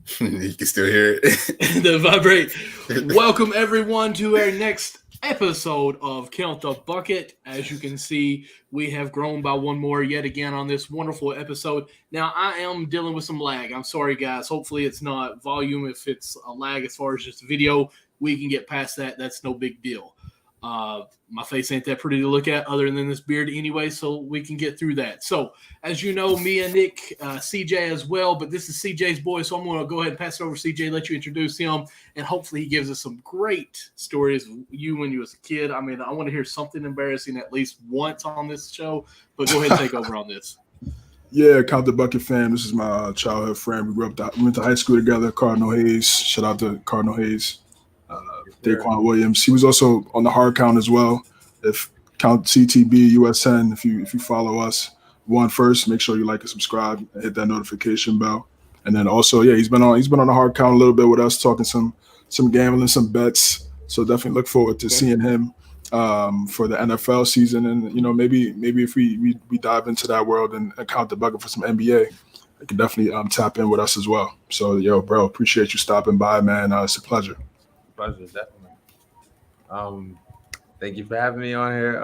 You can still hear it. The vibrate. Welcome everyone to our next episode of Count the Bucket. As you can see, we have grown by one more yet again on this wonderful episode. Now, I am dealing with some lag. I'm sorry, guys. Hopefully, it's not volume. If it's a lag as far as just video, we can get past that. That's no big deal. My face ain't that pretty to look at other than this beard anyway, so we can get through that. So, as you know, me and Nick, CJ as well, but this is CJ's boy, so I'm going to go ahead and pass it over to CJ, let you introduce him, and hopefully he gives us some great stories of you when you was a kid. I mean, I want to hear something embarrassing at least once on this show, but go ahead and take over on this. Yeah, Count the Bucket fam. This is my childhood friend. We went to high school together, Cardinal Hayes. Shout out to Cardinal Hayes. Daquan Williams. He was also on the hard count as well. If count CTB USN, if you follow us, first, make sure you like and subscribe and hit that notification bell. And then also, yeah, he's been on the hard count a little bit with us, talking some gambling, some bets. So definitely look forward to seeing him for the NFL season. And maybe if we dive into that world and count the bucket for some NBA, you can definitely tap in with us as well. So yo, bro, appreciate you stopping by, man. It's a pleasure. Pleasure, definitely. Thank you for having me on here.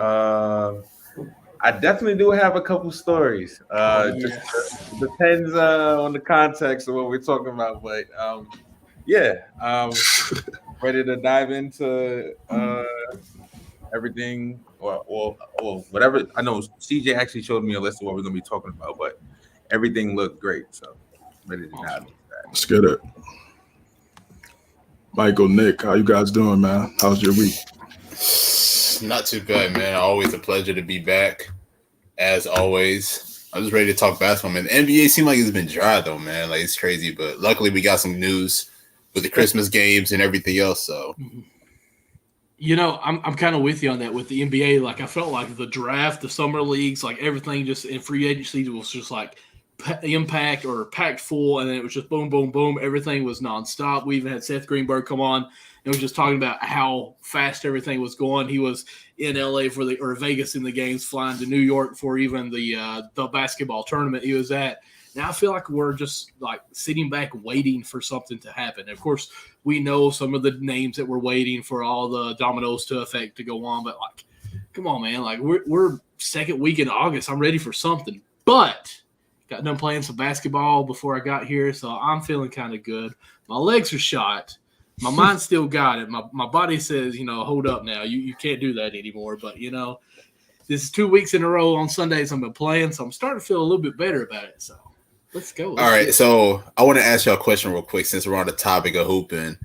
I definitely do have a couple stories. Just depends on the context of what we're talking about, but ready to dive into everything or whatever. I know CJ actually showed me a list of what we're gonna be talking about, but everything looked great, so ready to dive into that. Let's get it. Michael, Nick, how you guys doing, man? How's your week? Not too bad, man. Always a pleasure to be back. As always, I'm just ready to talk basketball, man. The NBA seems like it's been dry, though, man. Like, it's crazy, but luckily we got some news with the Christmas games and everything else, so. I'm kind of with you on that with the NBA. Like, I felt like the draft, the summer leagues, like everything just in free agency was just like impact or packed full, and then it was just boom, boom, boom. Everything was nonstop. We even had Seth Greenberg come on and was just talking about how fast everything was going. He was in LA or Vegas in the games, flying to New York for even the basketball tournament he was at. Now I feel like we're just like sitting back waiting for something to happen. And of course, we know some of the names that we're waiting for all the dominoes to affect to go on, but like, come on, man! Like we're second week in August. I'm ready for something, but got done playing some basketball before I got here, so I'm feeling kind of good. My legs are shot. My mind still got it. My body says, hold up now. You can't do that anymore. But, this is 2 weeks in a row on Sundays I've been playing, so I'm starting to feel a little bit better about it. So let's go. All right, so I want to ask y'all a question real quick since we're on the topic of hooping.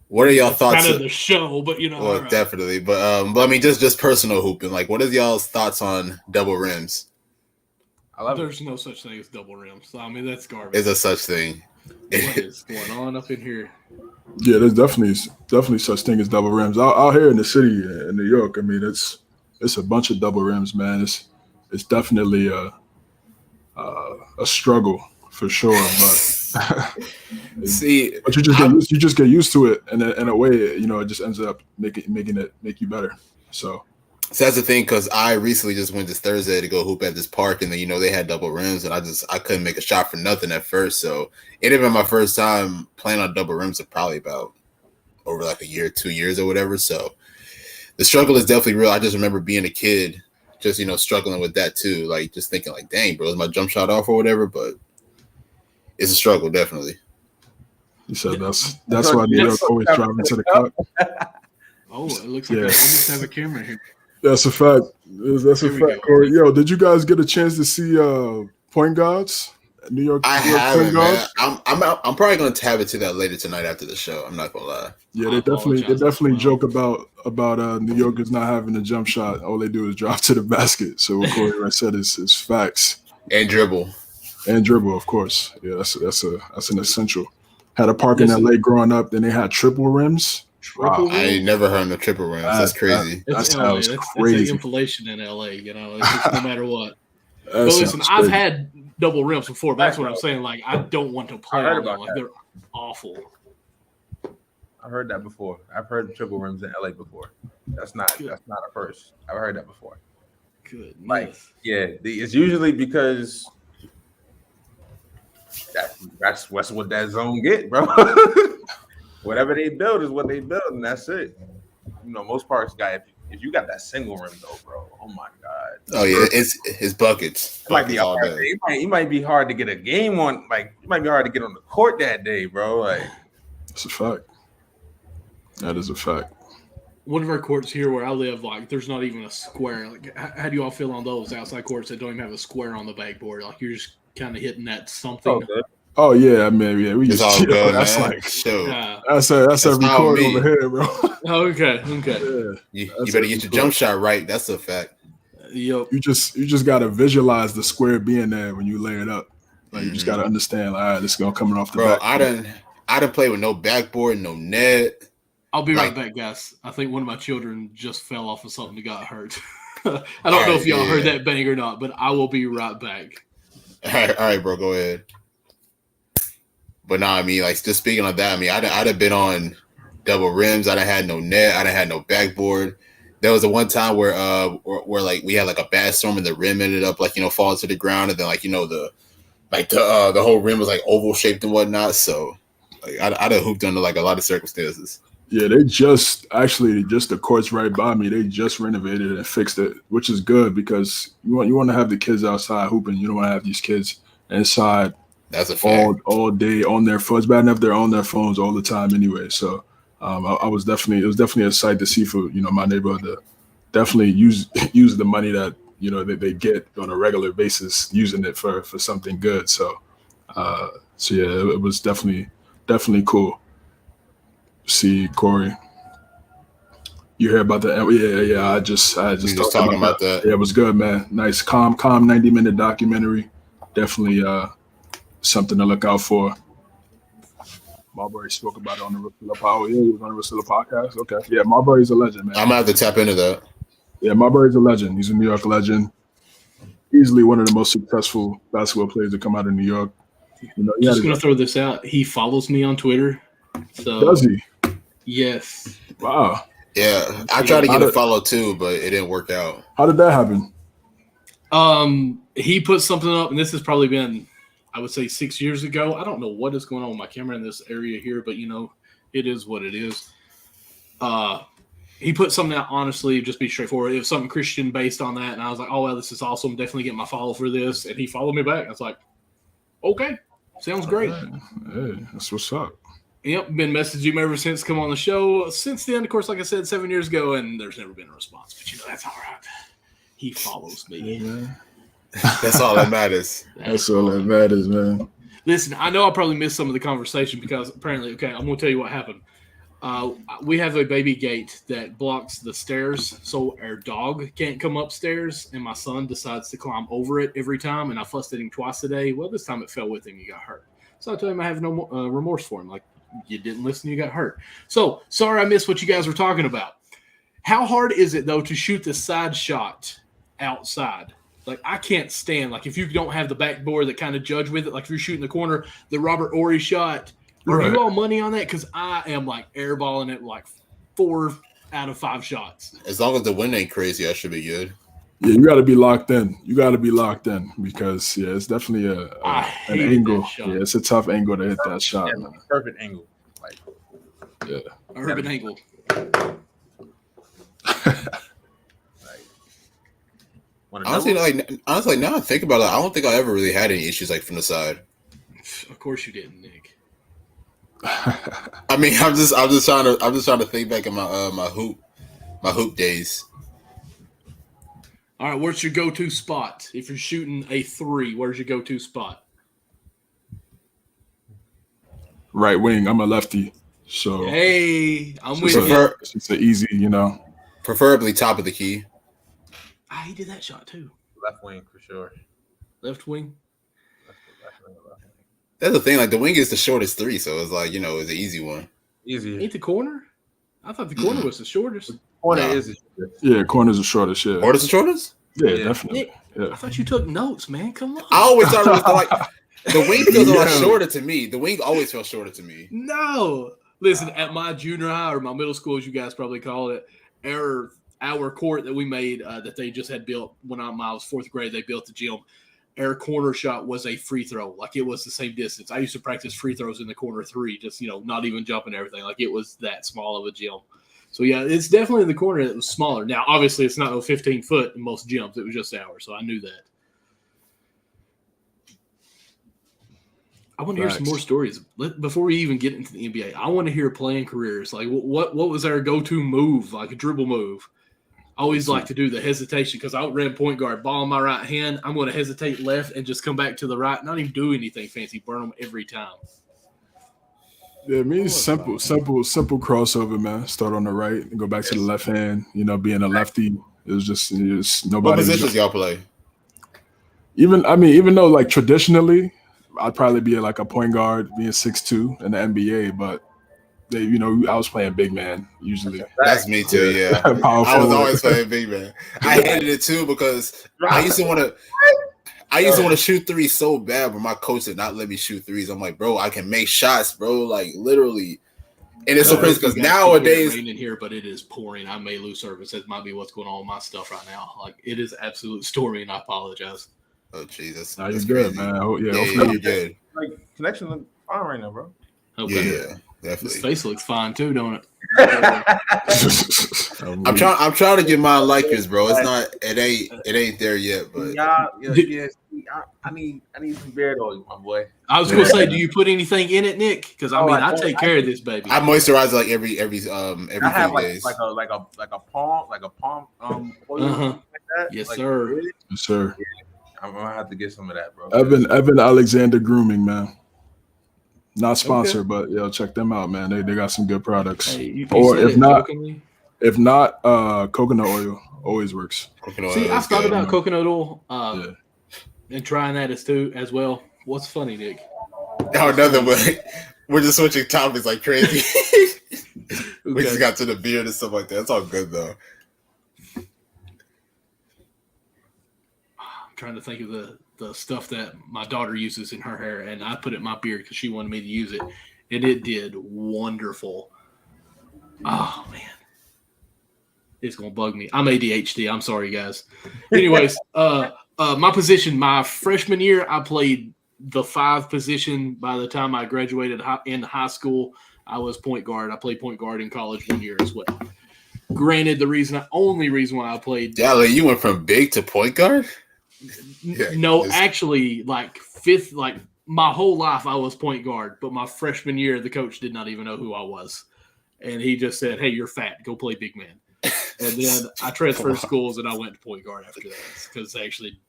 What are y'all thoughts? Kind of the show, but Well, right. Definitely. But I mean, just personal hooping. Like, what is y'all's thoughts on double rims? There's no such thing as double rims. So, I mean, that's garbage. Is a such thing. What is going on up in here? Yeah, there's definitely such thing as double rims. Out here in the city in New York, I mean, it's a bunch of double rims, man. It's definitely a struggle for sure, but see, but you just get used to it, and in a way, it just ends up making it make you better. So that's the thing, because I recently just went this Thursday to go hoop at this park, and then they had double rims, and I couldn't make a shot for nothing at first. So it had been my first time playing on double rims of probably about over like a year, 2 years or whatever. So the struggle is definitely real. I just remember being a kid, just struggling with that too, like just thinking like, dang, bro, is my jump shot off or whatever? But it's a struggle, definitely. You said that's why New York always driving to the cup. Oh, it looks like I almost have a camera here. That's a fact. That's a fact, Corey. Yo, did you guys get a chance to see point guards? New York. I haven't, man. I'm probably gonna tab it to that later tonight after the show. I'm not gonna lie. Yeah, they definitely joke about New Yorkers not having a jump shot. All they do is drive to the basket. So what Corey said is facts. And dribble, of course. Yeah, that's an essential. Had a park in LA growing up. Then they had triple rims. Wow, I ain't never heard of triple rims. That's crazy. That sounds crazy. That's the inflation in LA. It's just no matter what. But listen, I've had double rims before. But that's what I'm saying. Like, I don't want to play on them. Like, they're awful. I heard that before. I've heard triple rims in LA before. That's not a first. I've heard that before. Good. Like, yeah, it's usually because That's what that zone get, bro. Whatever they build is what they build, and that's it. You know, most parks got if you got that single rim though, bro. Oh my god. Oh yeah, it's buckets. It might be all hard. day. It might be hard to get a game on. Like it might be hard to get on the court that day, bro. Like That's a fact. That is a fact. One of our courts here where I live, like, there's not even a square. Like, how do you all feel on those outside courts that don't even have a square on the backboard? Like, you're just kind of hitting that something. Oh yeah, I mean, yeah, we It's just all good, that's man. like Show. that's every court over here, bro. Okay. Yeah, You better get your jump shot right. That's a fact. Yep. You just gotta visualize the square being there when you lay it up. Like you just gotta understand, like, all right, this is gonna coming off the Bro, back. I didn't play with no backboard, no net. I'll be right back, guys. I think one of my children just fell off of something and got hurt. I don't know if y'all heard that bang or not, but I will be right back. All right, bro, go ahead. But nah, I mean, like, just speaking of that, I mean, I'd have been on double rims. I'd have had no net. I'd have had no backboard. There was a one time where like we had like a bad storm and the rim ended up like, you know, falling to the ground, and then like, you know, the whole rim was like oval shaped and whatnot. So like I'd have hooped under like a lot of circumstances. Yeah, they just the courts right by me. They just renovated it and fixed it, which is good because you want to have the kids outside hooping. You don't want to have these kids inside. That's a fact. All day on their phones. Bad enough they're on their phones all the time anyway. So it was definitely a sight to see for, you know, my neighborhood to definitely use the money that, you know, that they get on a regular basis, using it for something good. So yeah, it was definitely cool. See, Corey, you hear about that? Yeah. I just talking about that. Yeah, it was good, man. Nice, calm 90-minute documentary. Definitely something to look out for. Marbury spoke about it on the Rusilla podcast. Oh, yeah, he was on the Rusilla podcast. Okay, yeah, Marbury's a legend, man. I'm gonna have to tap into that. Yeah, Marbury's a legend. He's a New York legend. Easily one of the most successful basketball players to come out of New York. You know, just gonna throw this out. He follows me on Twitter. So does he? Yes. Wow. Yeah, I tried to get a follow too, but it didn't work out. How did that happen? He put something up, and this has probably been, I would say, 6 years ago. I don't know what is going on with my camera in this area here, but you know, it is what it is. He put something out, honestly, just be straightforward. It was something Christian based on that, and I was like, oh well, this is awesome. Definitely get my follow for this. And he followed me back. I was like, okay, sounds great. Hey, that's what's up. Yep, been messaging him ever since come on the show. Since then, of course, like I said, 7 years ago, and there's never been a response. But you know, that's all right. He follows me. Yeah. That's all that matters. That's all that matters, man. Listen, I know I probably missed some of the conversation because apparently, okay, I'm going to tell you what happened. We have a baby gate that blocks the stairs, so our dog can't come upstairs, and my son decides to climb over it every time, and I fussed at him twice a day. Well, this time it fell with him. He got hurt. So I told him I have no remorse for him. Like, you didn't listen, you got hurt. So, sorry I missed what you guys were talking about. How hard is it, though, to shoot the side shot outside? Like, I can't stand, like, if you don't have the backboard that kind of judge with it, like if you're shooting the corner, the Robert Ory shot, are you all money on that? Because I am, like, airballing it like 4 out of 5 shots. As long as the wind ain't crazy, I should be good. Yeah, you got to be locked in. Because, yeah, it's definitely an angle. Yeah, it's a tough angle to hit that shot. Yeah, perfect angle. Like, yeah. Urban angle. Honestly, now I think about it, I don't think I ever really had any issues like from the side. Of course you didn't, Nick. I mean, I'm just trying to think back in my hoop days. All right, where's your go-to spot? If you're shooting a 3, where's your go-to spot? Right wing. I'm a lefty, so hey, I'm with you. It's an easy, you know. Preferably top of the key. He did that shot too. Left wing for sure. Left wing. That's the thing. Like the wing is the shortest 3, so it's like, you know, it's an easy one. Easy. Ain't the corner? I thought the corner was the shortest. Corner is the shortest. Yeah, corner's the shortest. Yeah. Corner's the shortest? Yeah, definitely. Yeah. I thought you took notes, man. Come on. I always thought it was like the wing feels a lot shorter to me. The wing always felt shorter to me. No. Listen, at my junior high or my middle school, as you guys probably call it, our court that we made that they just had built when I was 4th grade, they built the gym. our corner shot was a free throw. Like it was the same distance. I used to practice free throws in the corner three, just, not even jumping everything. Like it was that small of a gym. So, yeah, it's definitely in the corner that was smaller. Now, obviously, it's not 15 foot in most gyms. It was just ours, so I knew that. I want to hear some more stories. Before we even get into the NBA, I want to hear playing careers. Like, what was our go-to move, like a dribble move? I always like to do the hesitation because I ran point guard, ball in my right hand. I'm going to hesitate left and just come back to the right, not even do anything fancy, burn them every time. Yeah, it means simple crossover, man. Start on the right and go back to the left hand. Being a lefty, it was just nobody. What positions y'all play? Even though like traditionally, I'd probably be like a point guard, being 6'2" in the NBA, but I was playing big man usually. That's me too. Yeah, I was always playing big man. I hated it too because I used to want to shoot threes so bad, but my coach did not let me shoot threes. I'm like, bro, I can make shots, bro. Like literally, and it's so crazy because nowadays, it's raining here, but it is pouring. I may lose service. That might be what's going on with my stuff right now. Like it is absolute storming. I apologize. Oh Jesus, no, you're good, man. You're good. Like connection look fine right now, bro. Okay. Yeah, definitely. His face looks fine too, don't it? I'm trying to get mine like yours, bro. It's not. It ain't there yet, but I need some beard oil, my boy. I was gonna say, do you put anything in it, Nick? Because I take care of this baby. I moisturize like every few days. like a palm oil like that. Yes, like, sir. Really? Yes, sir. Yeah, I'm gonna have to get some of that, bro. Evan Alexander Grooming, man. Not sponsored, but check them out, man. They got some good products. Hey, you or if not, coconut oil always works. See, I thought about coconut oil and trying that as well. What's funny, Nick? Oh, another way. We're just switching topics like crazy. We just got to the beard and stuff like that. It's all good though. I'm trying to think of the stuff that my daughter uses in her hair, and I put it in my beard because she wanted me to use it, and it did wonderful. Oh man, it's gonna bug me. I'm ADHD. I'm sorry, guys. Anyways, my position, my freshman year, I played the 5 position. By the time I graduated in high school, I was point guard. I played point guard in college 1 year as well. Granted, only reason why I played. Yeah, you went from big to point guard. No, actually, my whole life I was point guard, but my freshman year, the coach did not even know who I was. And he just said, "Hey, you're fat. Go play big man." And then I transferred schools and I went to point guard after that because they actually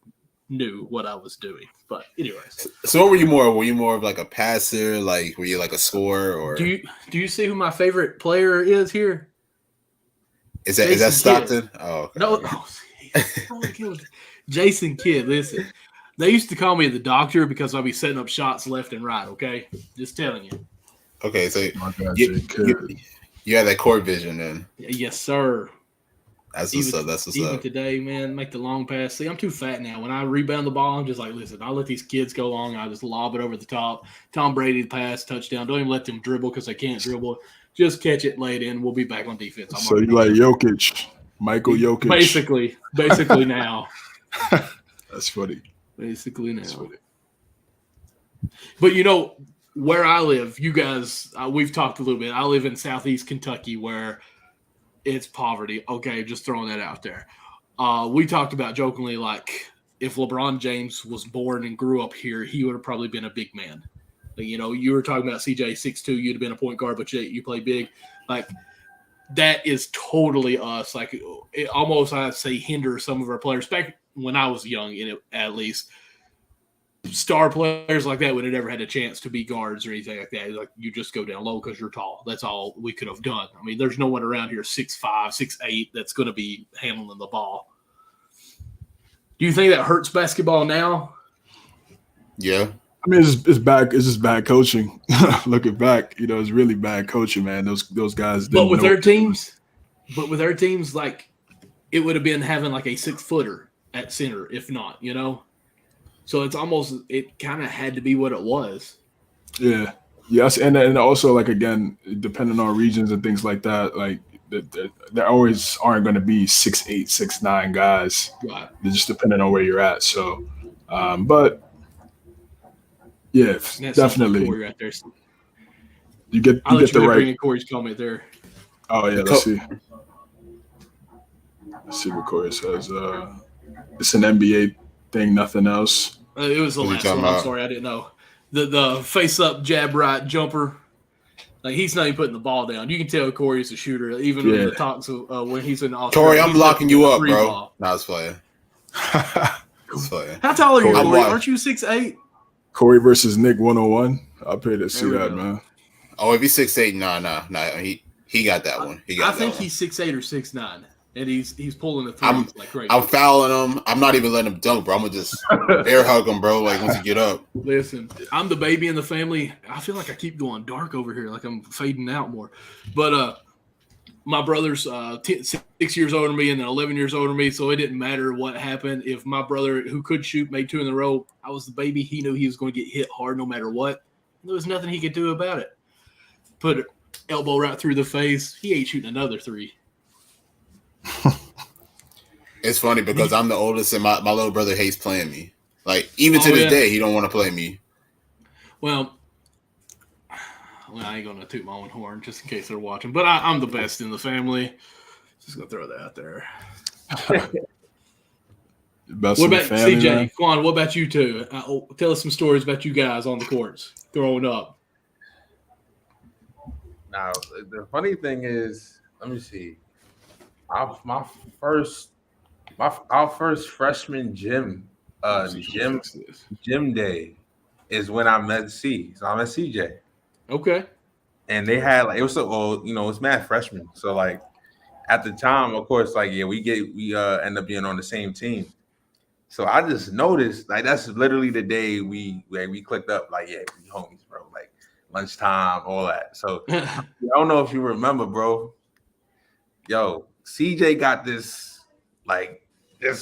knew what I was doing. But anyways. So what were you more? Were you more of like a passer? Like were you like a scorer? Or do you see who my favorite player is here? Is that Stockton? Oh, okay. No. Jason Kidd, listen. They used to call me the doctor because I'll be setting up shots left and right, okay? Just telling you. Okay, so you have that court vision then. Yes, sir. That's what's up. Even today, man, make the long pass. See, I'm too fat now. When I rebound the ball, I'm just like, listen, I'll let these kids go long. I'll just lob it over the top. Tom Brady pass, touchdown. Don't even let them dribble because they can't dribble. Just catch it, lay it in. We'll be back on defense. So you like Jokic, Michael Jokic. Basically now. That's funny. Basically now. But where I live, you guys, we've talked a little bit. I live in Southeast Kentucky where it's poverty. Okay, just throwing that out there. We talked about jokingly, like, if LeBron James was born and grew up here, he would have probably been a big man. You were talking about CJ 6'2", you'd have been a point guard, but you play big. Like, that is totally us. Like, it almost, I'd say, hinders some of our players. Back when I was young, at least, star players like that would have never had a chance to be guards or anything like that. Like, you just go down low because you're tall. That's all we could have done. I mean, there's no one around here 6'5", 6'8" that's going to be handling the ball. Do you think that hurts basketball now? Yeah. I mean, it's bad. It's just bad coaching. Looking back, it's really bad coaching, man. Those guys. But with their teams, like, it would have been having like a 6-footer at center, if not, So it kind of had to be what it was. Yeah. Yes, and also, like, again, depending on regions and things like that, like, there always aren't going to be 6'8", 6'9" guys. Right. They're just depending on where you're at. So But yeah, That's definitely. Corey right there. You get the right. Bring in Corey's comment there. Oh yeah, let's see. Let's see what Corey says. It's an NBA thing, nothing else. It was the last one. I'm sorry, I didn't know. The face up jab right jumper. Like he's not even putting the ball down. You can tell Corey's a shooter, even in the talks of when he's in Australia. Corey, I'm blocking you up, bro. No, it's playing. It's playing. How tall are you, Corey? Aren't you 6'8"? Corey versus Nick 101. I paid to see that, man. Oh, if he's 6'8", nah. He got that one. I think he's 6'8" or 6'9", and he's pulling the threes like crazy. I'm fouling him. I'm not even letting him dunk, bro. I'm gonna just air hug him, bro. Like once you get up. Listen, I'm the baby in the family. I feel like I keep going dark over here, like I'm fading out more. But my brother's 6 years older than me and then 11 years older than me, so it didn't matter what happened. If my brother, who could shoot, made 2 in a row, I was the baby. He knew he was going to get hit hard no matter what. There was nothing he could do about it. Put an elbow right through the face. He ain't shooting another 3. It's funny because I'm the oldest and my little brother hates playing me. Like, even to this day, he don't want to play me. Well, I ain't going to toot my own horn just in case they're watching. But I'm the best in the family. Just going to throw that out there. Best what about family, CJ? man? Quan, what about you two? Tell us some stories about you guys on the courts growing up. Now, the funny thing is, let me see. Our first freshman gym day is when I met C. So I met CJ. Okay. And they had like it was it's mad freshmen. So like at the time, of course, like we end up being on the same team. So I just noticed like that's literally the day we clicked up. Like we homies, bro. Like lunchtime, all that. So I don't know if you remember, bro. Yo, CJ got this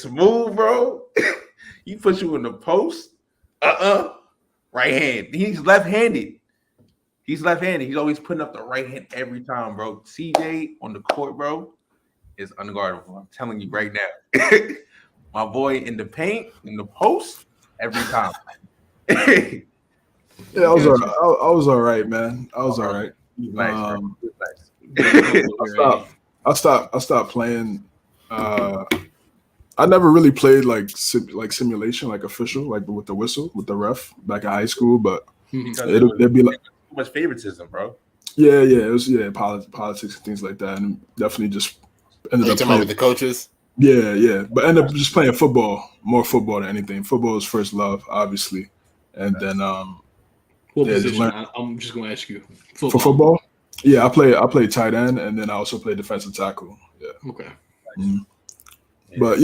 move, bro. He puts you in the post. Right hand. He's left-handed. He's always putting up the right hand every time, bro. CJ on the court, bro, is unguardable. I'm telling you right now. My boy in the paint, in the post, every time. Yeah, I was all right, man. I was all right. Nice, I stopped playing. I never really played like simulation, like official, like with the whistle, with the ref back in high school. But it'd be like too much favoritism, bro. Yeah, it was politics and things like that, and definitely just ended up playing with the coaches. Yeah, but ended up just playing more football than anything. Football is first love, obviously, and then what position? I'm just going to ask you for football. Yeah, I play tight end, and then I also play defensive tackle. Yeah. Okay. Mm-hmm. But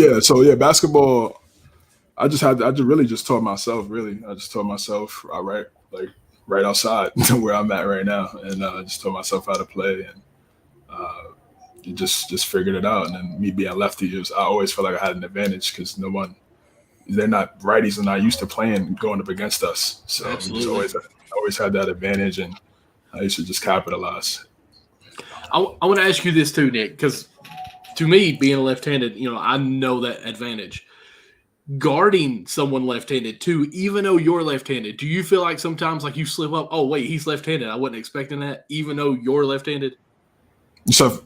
basketball. I just really just taught myself. Really, I just taught myself right outside where I'm at right now, and I just taught myself how to play, and just figured it out. And then me being lefty, I always felt like I had an advantage because they're not righties and not used to playing going up against us. So I always had that advantage, and I used to just capitalize. I want to ask you this too, Nick, because to me, being left-handed, I know that advantage. Guarding someone left-handed too, even though you're left-handed, do you feel like sometimes like you slip up? Oh wait, he's left-handed. I wasn't expecting that, even though you're left-handed. Have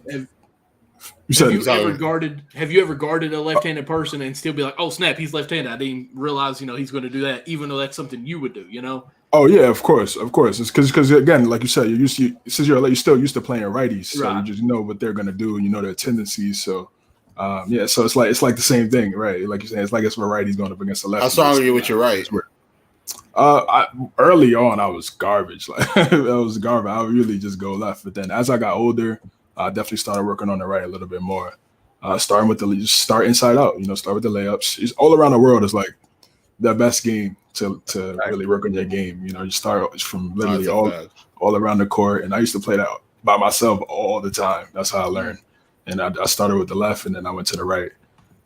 you ever guarded a left-handed person and still be like, oh snap, he's left-handed. I didn't realize he's going to do that, even though that's something you would do. Oh yeah, of course. It's because again, like you said, you're still used to playing righties, so you just know what they're gonna do, and their tendencies. So, so it's like the same thing, right? Like you're saying, it's like it's where righties going up against the left. How strong are you with your right? Early on, I was garbage. Like I was garbage. I would really just go left. But then as I got older, I definitely started working on the right a little bit more. Starting with just start inside out. Start with the layups. It's all around the world is like the best game to really work on your game. You start from literally all around the court. And I used to play that by myself all the time. That's how I learned. And I started with the left, and then I went to the right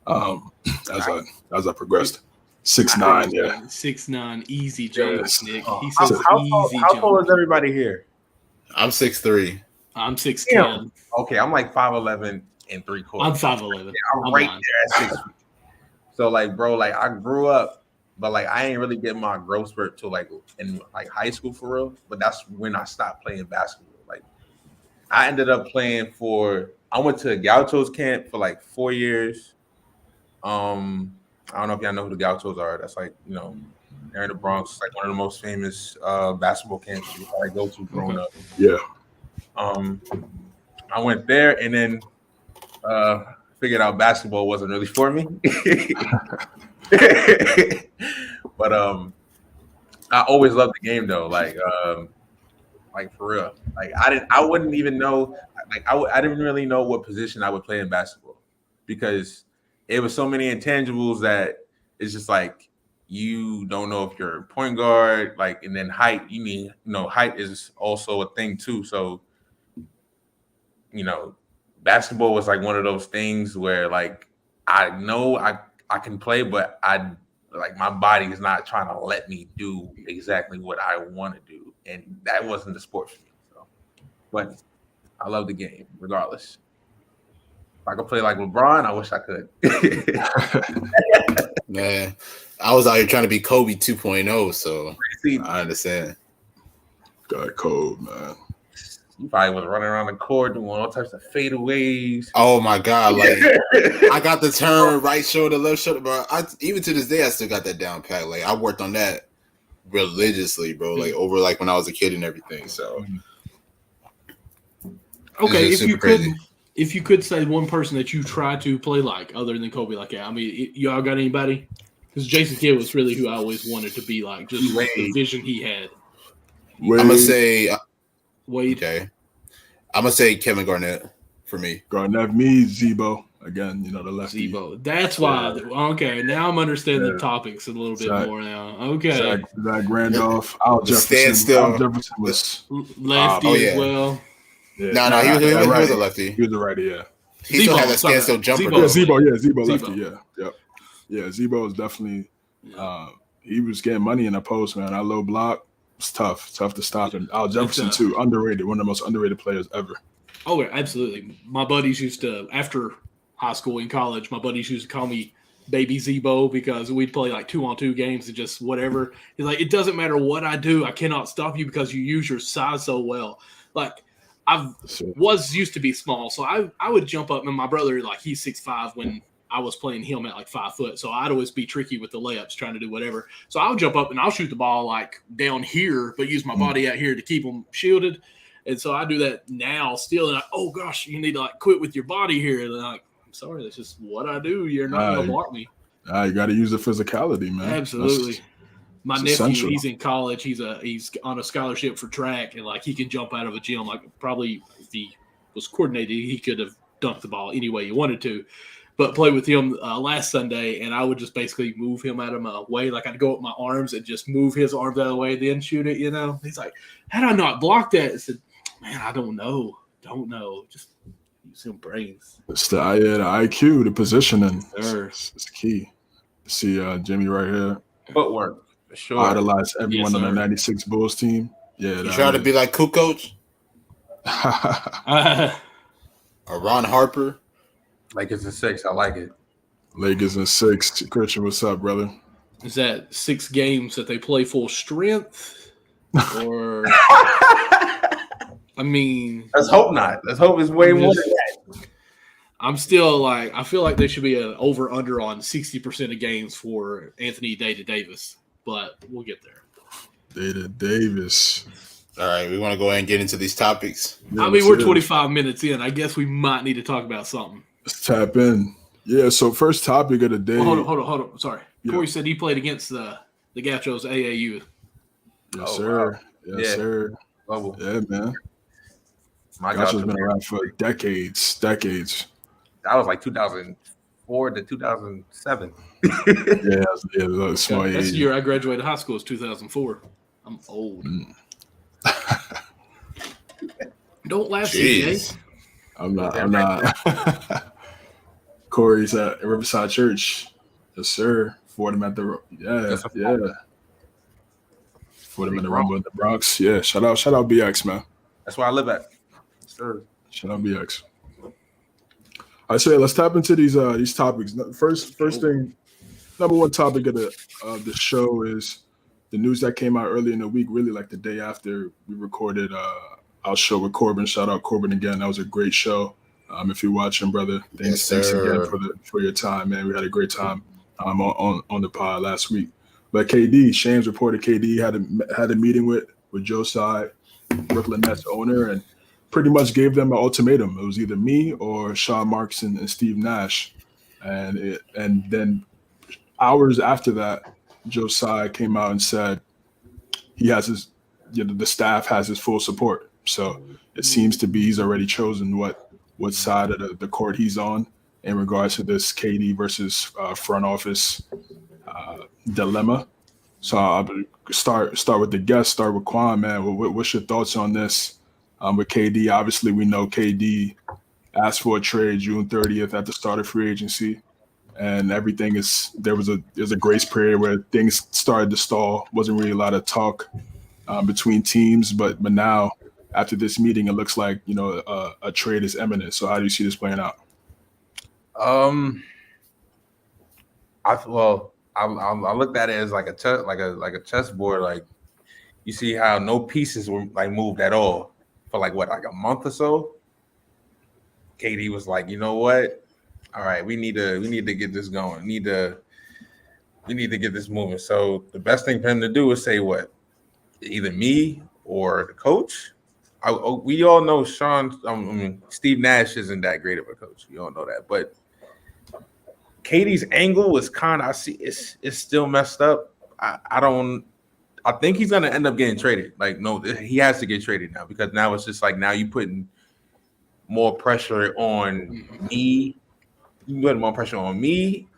as I progressed. 6'9", yeah. 6'9", easy jump, Nick. He says how tall is everybody here? I'm 6'3". I'm 6'10". Okay, I'm like 5'11" and 3/4. I'm 5'11". Yeah, I'm right there at 6 feet. So, bro, I grew up but like I ain't really get my growth spurt till like in like high school for real. But that's when I stopped playing basketball. Like I ended up playing I went to Gauchos camp for like 4 years. I don't know if y'all know who the Gauchos are. That's like, you know, they're in the Bronx, like one of the most famous basketball camps you probably go to growing up. Yeah. I went there and then figured out basketball wasn't really for me. But I always loved the game though. Like for real. Like I wouldn't even know. Like I didn't really know what position I would play in basketball because it was so many intangibles that it's just like you don't know if you're a point guard. Like and then height. Height is also a thing too. So basketball was like one of those things where like I know I can play, but my body is not trying to let me do exactly what I want to do. And that wasn't the sport for me. So, but I love the game regardless. If I could play like LeBron, I wish I could. Man, I was out here trying to be Kobe 2.0, so I understand. Got cold, man. You probably was running around the court doing all types of fadeaways. Oh my God! Like I got the turn, right shoulder, left shoulder, bro. Even to this day, I still got that down pat. Like I worked on that religiously, bro. Like over like when I was a kid and everything. So okay, if you could say one person that you try to play like other than Kobe, like I mean, y'all got anybody? Because Jason Kidd was really who I always wanted to be like, just the vision he had. I'm gonna say. Wade. Okay. I'm gonna say Kevin Garnett for me. Garnett, me, Zebo. Again, the lefty. Zebo. That's why. Okay, now I'm understanding the topics a little bit more now. Okay. Zach Randolph. Al Jefferson. Al Jefferson was lefty as well. Yeah. No, he was a lefty. He was a righty, yeah. He still had that standstill jumper. Zebo lefty, yeah. Yep. Yeah, Zebo was definitely he was getting money in the post, man. That low block. It's tough to stop him. Al Jefferson too, underrated, one of the most underrated players ever. Oh, absolutely. My buddies used to, after high school and college, my buddies used to call me Baby Zebo because we'd play like 2-on-2 games and just whatever. He's like, it doesn't matter what I do, I cannot stop you because you use your size so well. Like I used to be small, so I would jump up, and my brother, like he's 6'5" when I was playing him at like 5 foot. So I'd always be tricky with the layups, trying to do whatever. So I'll jump up and I'll shoot the ball like down here, but use my body out here to keep them shielded. And so I do that now still. And oh gosh, you need to like quit with your body here. And I'm like, I'm sorry, that's just what I do. You're not going to block me. You got to use the physicality, man. Absolutely. My nephew, essential. He's in college. He's on a scholarship for track, and like he can jump out of a gym. Like probably if he was coordinated, he could have dunked the ball any way he wanted to. But played with him last Sunday, and I would just basically move him out of my way. Like I'd go up my arms and just move his arms out of the way, then shoot it. He's like, "How'd I not block that?" I said, "Man, I don't know. Just use some brains." It's the IQ, the positioning. Sure. It's key. See Jimmy right here. Footwork, for sure. Idolize everyone on the '96 Bulls team. Yeah, you try to be like Kukoc or Ron Harper. Lakers in 6. I like it. Lakers in 6. Christian, what's up, brother? Is that 6 games that they play full strength? Or I mean, let's hope not. Let's hope it's way more than that. I'm still like, I feel like there should be an over-under on 60% of games for Anthony Davis, but we'll get there. Davis. All right, we want to go ahead and get into these topics. Yeah, I mean, we're 25 minutes in. I guess we might need to talk about something. Let's tap in. Yeah, so first topic of the day. Well, hold on. Sorry. Yeah. Corey said he played against the Gauchos AAU. Yes, sir. Wow. Yes, sir. Bubble. Yeah, man. My Gauchos been around for decades. That was like 2004 to 2007. yeah, small age. That's the year I graduated high school. Is 2004. I'm old. Don't laugh, CJ. I'm not. Corey's at Riverside Church. Yes, sir. For them at the For them in the Rumble in the Bronx. Yeah, shout out BX, man. That's where I live at. Yes, sir. Shout out BX. I say let's tap into these topics. First thing number one topic of the show is the news that came out early in the week, really like the day after we recorded our show with Corbin. Shout out Corbin again. That was a great show. If you're watching, brother, thanks again for your time, man. We had a great time on the pod last week. But KD, Shams reported KD had a meeting with Joe Tsai, Brooklyn Nets owner, and pretty much gave them an ultimatum. It was either me or Sean Marks and Steve Nash. And then hours after that, Joe Tsai came out and said he has the staff has his full support. So it seems to be he's already chosen what side of the court he's on in regards to this KD versus front office dilemma. So I'll start with the guest, start with Quan Man. What's your thoughts on this with KD? Obviously, we know KD asked for a trade June 30th at the start of free agency, and everything there's a grace period where things started to stall. Wasn't really a lot of talk between teams, but now after this meeting, it looks like a trade is imminent. So how do you see this playing out? I looked at it as like a chessboard. Like you see how no pieces were like moved at all for like a month or so. KD was like, you know what? All right, we need to get this going. We need to get this moving. So the best thing for him to do is say what? Either me or the coach. We all know Steve Nash isn't that great of a coach. We all know that, but KD's angle was kind of, I see it's still messed up. I think he's gonna end up getting traded. Like, no, he has to get traded now because now it's just like now you putting more pressure on me. You putting more pressure on me,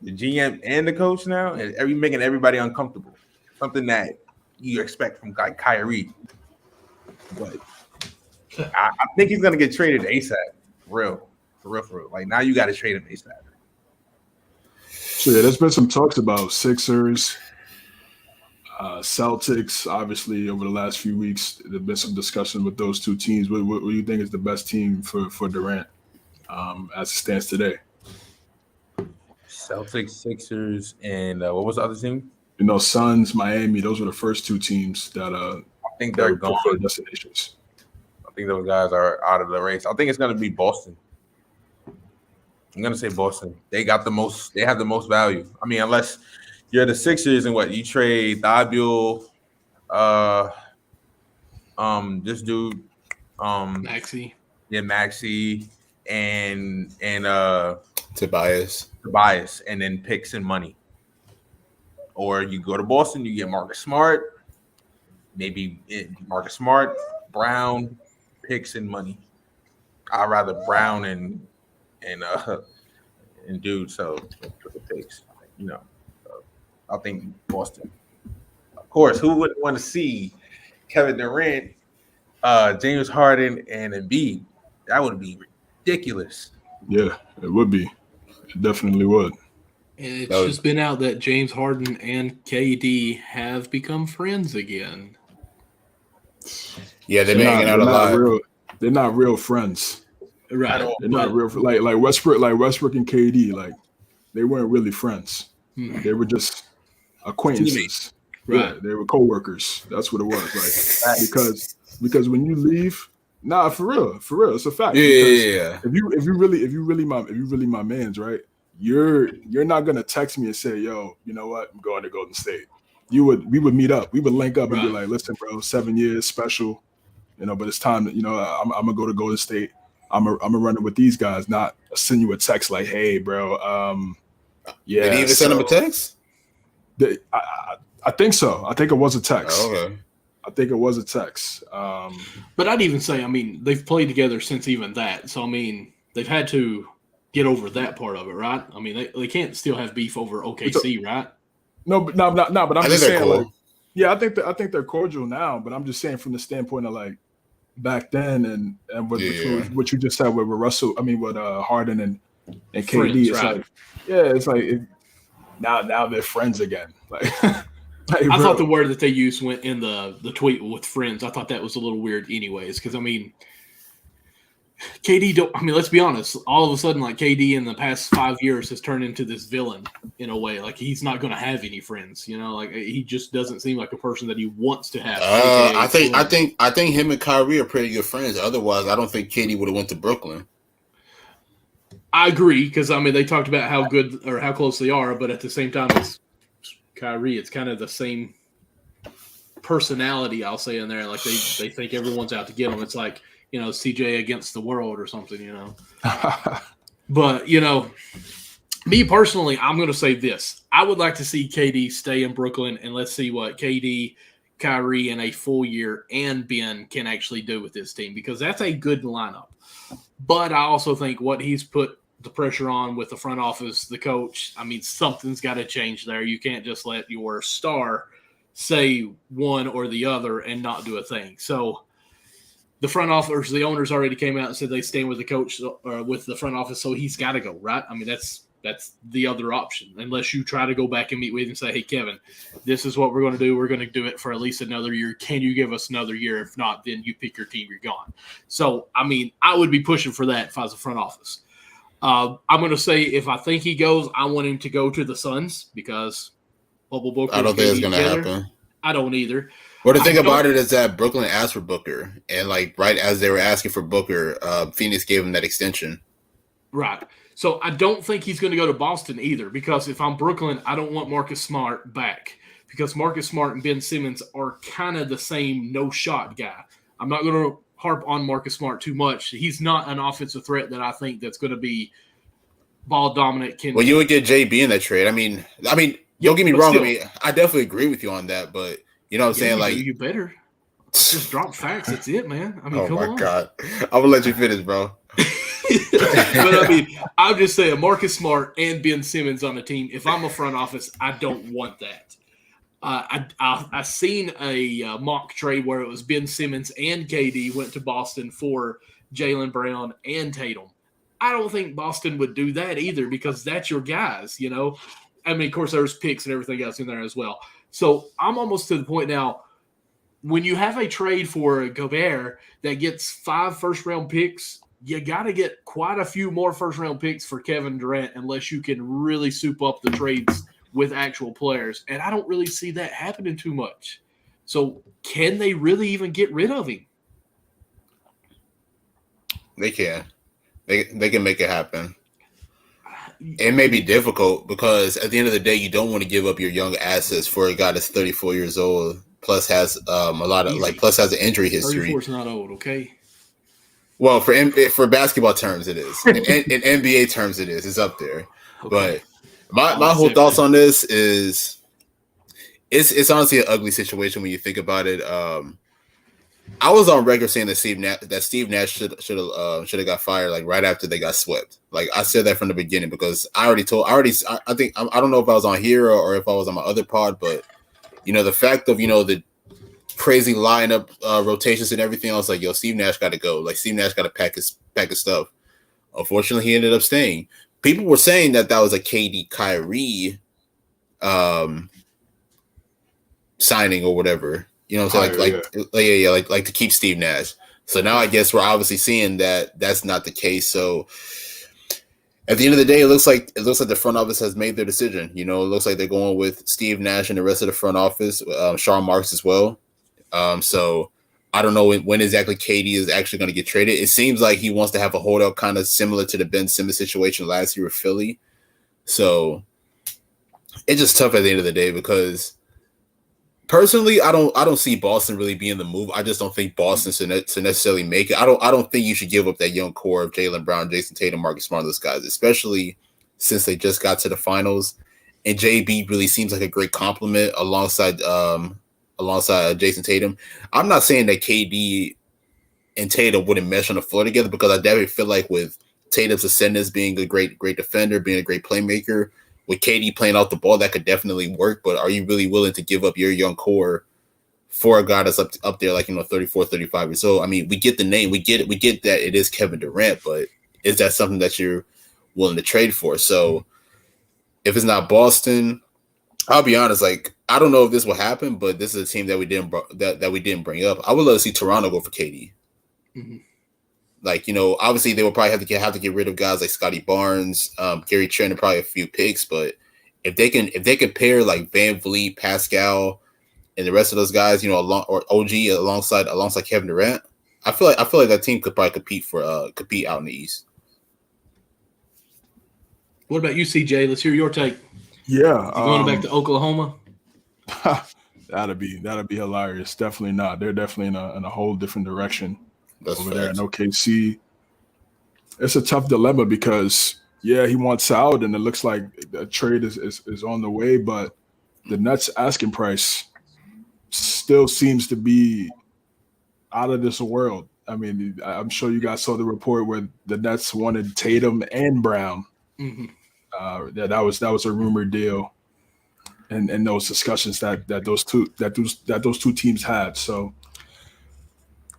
the GM and the coach now, and making everybody uncomfortable. Something that you expect from like Kyrie. But I think he's gonna get traded ASAP. For real. Like now you got to trade him ASAP. So yeah, there's been some talks about Sixers, Celtics. Obviously, over the last few weeks, there's been some discussion with those two teams. What do you think is the best team for Durant as it stands today? Celtics, Sixers, and what was the other team? Suns, Miami. Those were the first two teams that I think they're gone. Destinations. I think those guys are out of the race. I think it's going to be Boston. I'm going to say Boston. They got the most. They have the most value. I mean, unless you're the Sixers and you trade Thabuel, this dude, Maxey. Yeah, Maxey and Tobias, and then picks and money. Or you go to Boston, you get Marcus Smart, Brown, picks and money. I'd rather Brown and dude. So for the picks, So I think Boston. Of course, who wouldn't want to see Kevin Durant, James Harden, and Embiid? That would be ridiculous. Yeah, it would be. It definitely would. And it's just been out that James Harden and KD have become friends again. Yeah, they've been hanging out a lot. They're not real friends. Right. They're not real like Westbrook and KD, like they weren't really friends. They were just acquaintances. Teammates. Right. Yeah, they were co-workers. That's what it was. Like because when you leave, for real, it's a fact. Yeah. If you really my man's, right? You're not gonna text me and say, yo, you know what? I'm going to Golden State. We would meet up. We would link up and be like, listen, bro, 7 years special, but it's time that, I'm gonna go to Golden State. I'm a run it with these guys, not send you a text like, hey, bro, yeah. Did he even send him a text? I think so. I think it was a text. Oh, okay. I think it was a text. But I'd even say, they've played together since even that. So, they've had to get over that part of it, right? They can't still have beef over OKC, right? No, but I'm just saying, cool. I think they're cordial now, but I'm just saying from the standpoint of like back then and what you just said with Russell, with Harden and KD, friends, it's right. like, it's like now they're friends again. Like, I thought the word that they used went in the tweet with friends. I thought that was a little weird anyways, because KD don't. I mean, let's be honest. All of a sudden, like KD in the past 5 years has turned into this villain in a way. Like he's not going to have any friends. You know, like he just doesn't seem like a person that he wants to have. I think him and Kyrie are pretty good friends. Otherwise, I don't think KD would have went to Brooklyn. I agree because I mean they talked about how good or how close they are, but at the same time, it's Kyrie. It's kind of the same personality. I'll say in there, like they think everyone's out to get him. It's like, you know, CJ against the world or something, you know. But, you know, me personally, I'm going to say this. I would like to see KD stay in Brooklyn, and let's see what KD, Kyrie in a full year and Ben can actually do with this team, because that's a good lineup. But I also think what he's put the pressure on with the front office, the coach, I mean, something's got to change there. You can't just let your star say one or the other and not do a thing. So, the front office, the owners already came out and said they stand with the coach or with the front office, so he's got to go, right? I mean, that's the other option, unless you try to go back and meet with him and say, hey, Kevin, this is what we're going to do. We're going to do it for at least another year. Can you give us another year? If not, then you pick your team, you're gone. So, I mean, I would be pushing for that if I was the front office. I'm going to say if I think he goes, I want him to go to the Suns because Bubble Booker. I don't think it's going to happen. I don't either. Well, the thing about it is that Brooklyn asked for Booker, and like right as they were asking for Booker, Phoenix gave him that extension. Right. So I don't think he's going to go to Boston either, because if I'm Brooklyn, I don't want Marcus Smart back, because Marcus Smart and Ben Simmons are kind of the same no-shot guy. I'm not going to harp on Marcus Smart too much. He's not an offensive threat that I think that's going to be ball dominant. Well, you would get JB in that trade. I mean, don't get me wrong. Still, I mean, I definitely agree with you on that, but you know what I'm saying? Like, you better just drop facts. That's it, man. I mean, come on. Oh my God, I'm gonna let you finish, bro. But I mean, I'm just saying, Marcus Smart and Ben Simmons on the team. If I'm a front office, I don't want that. I seen a mock trade where it was Ben Simmons and KD went to Boston for Jaylen Brown and Tatum. I don't think Boston would do that either, because that's your guys, you know. I mean, of course, there's picks and everything else in there as well. So I'm almost to the point now, when you have a trade for Gobert that gets 5 first-round picks, you got to get quite a few more first-round picks for Kevin Durant unless you can really soup up the trades with actual players. And I don't really see that happening too much. So can they really even get rid of him? They can. They can make it happen. It may be difficult because at the end of the day, you don't want to give up your young assets for a guy that's 34 years old, plus has a lot of plus has an injury history. 34 is not old, okay? Well, for basketball terms, it is. In NBA terms, it is. It's up there. Okay. But my whole thoughts on this is, it's honestly an ugly situation when you think about it. I was on record saying that Steve Nash should have got fired like right after they got swept. Like I said that from the beginning because I think I don't know if I was on here or if I was on my other pod, but you know the fact of the crazy lineup rotations and everything else, like Steve Nash got to go. Like Steve Nash got to pack his stuff. Unfortunately, he ended up staying. People were saying that was a KD Kyrie signing or whatever. You know what I'm saying? Like to keep Steve Nash. So now I guess we're obviously seeing that that's not the case. So at the end of the day, it looks like the front office has made their decision. You know, it looks like they're going with Steve Nash and the rest of the front office, Sean Marks as well. So I don't know when exactly KD is actually going to get traded. It seems like he wants to have a holdout kind of similar to the Ben Simmons situation last year with Philly. So it's just tough at the end of the day because personally, I don't see Boston really being the move. I just don't think Boston should necessarily make it. I don't think you should give up that young core of Jaylen Brown, Jason Tatum, Marcus Smart, those guys, especially since they just got to the finals. And JB really seems like a great compliment alongside Jason Tatum. I'm not saying that KD and Tatum wouldn't mesh on the floor together because I definitely feel like with Tatum's ascendance, being a great defender, being a great playmaker, with KD playing off the ball, that could definitely work. But are you really willing to give up your young core for a guy that's up there, like 34, 35 years old? I mean, we get the name, we get it, we get that it is Kevin Durant, but is that something that you're willing to trade for? So if it's not Boston, I'll be honest, like I don't know if this will happen, but this is a team that we didn't bring up. I would love to see Toronto go for KD. Mm-hmm. Like, obviously they will probably have to get rid of guys like Scotty Barnes, Gary Trent, and probably a few picks. But if they can pair like Van Vliet, Pascal, and the rest of those guys, or OG alongside Kevin Durant, I feel like that team could probably compete out in the East. What about you, CJ? Let's hear your take. Yeah, going back to Oklahoma. That'd be hilarious. Definitely not. They're definitely in a whole different direction over there in OKC. It's a tough dilemma because he wants out, and it looks like the trade is on the way, but the Nets asking price still seems to be out of this world. I mean, I'm sure you guys saw the report where the Nets wanted Tatum and Brown. Mm-hmm. That was a rumored deal, and those discussions that those two teams had. So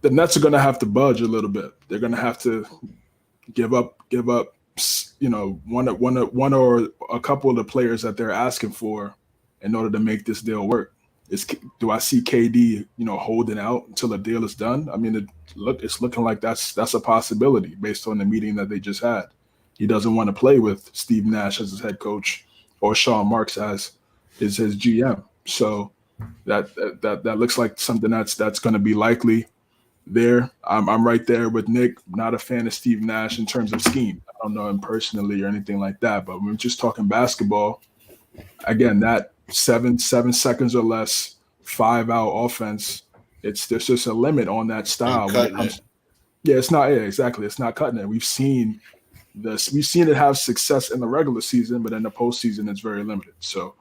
the Nets are going to have to budge a little bit. They're going to have to give up. One or a couple of the players that they're asking for in order to make this deal work. Do I see KD, holding out until the deal is done? I mean, it's looking like that's a possibility based on the meeting that they just had. He doesn't want to play with Steve Nash as his head coach or Sean Marks as his GM. So that looks like something that's going to be likely there. I'm right there with Nick. Not a fan of Steve Nash in terms of scheme. I don't know him personally or anything like that. But when we're just talking basketball, again, that 7 seconds or less, 5-out offense, there's just a limit on that style. It's not. Yeah, exactly. It's not cutting it. We've seen it have success in the regular season, but in the postseason, it's very limited. So,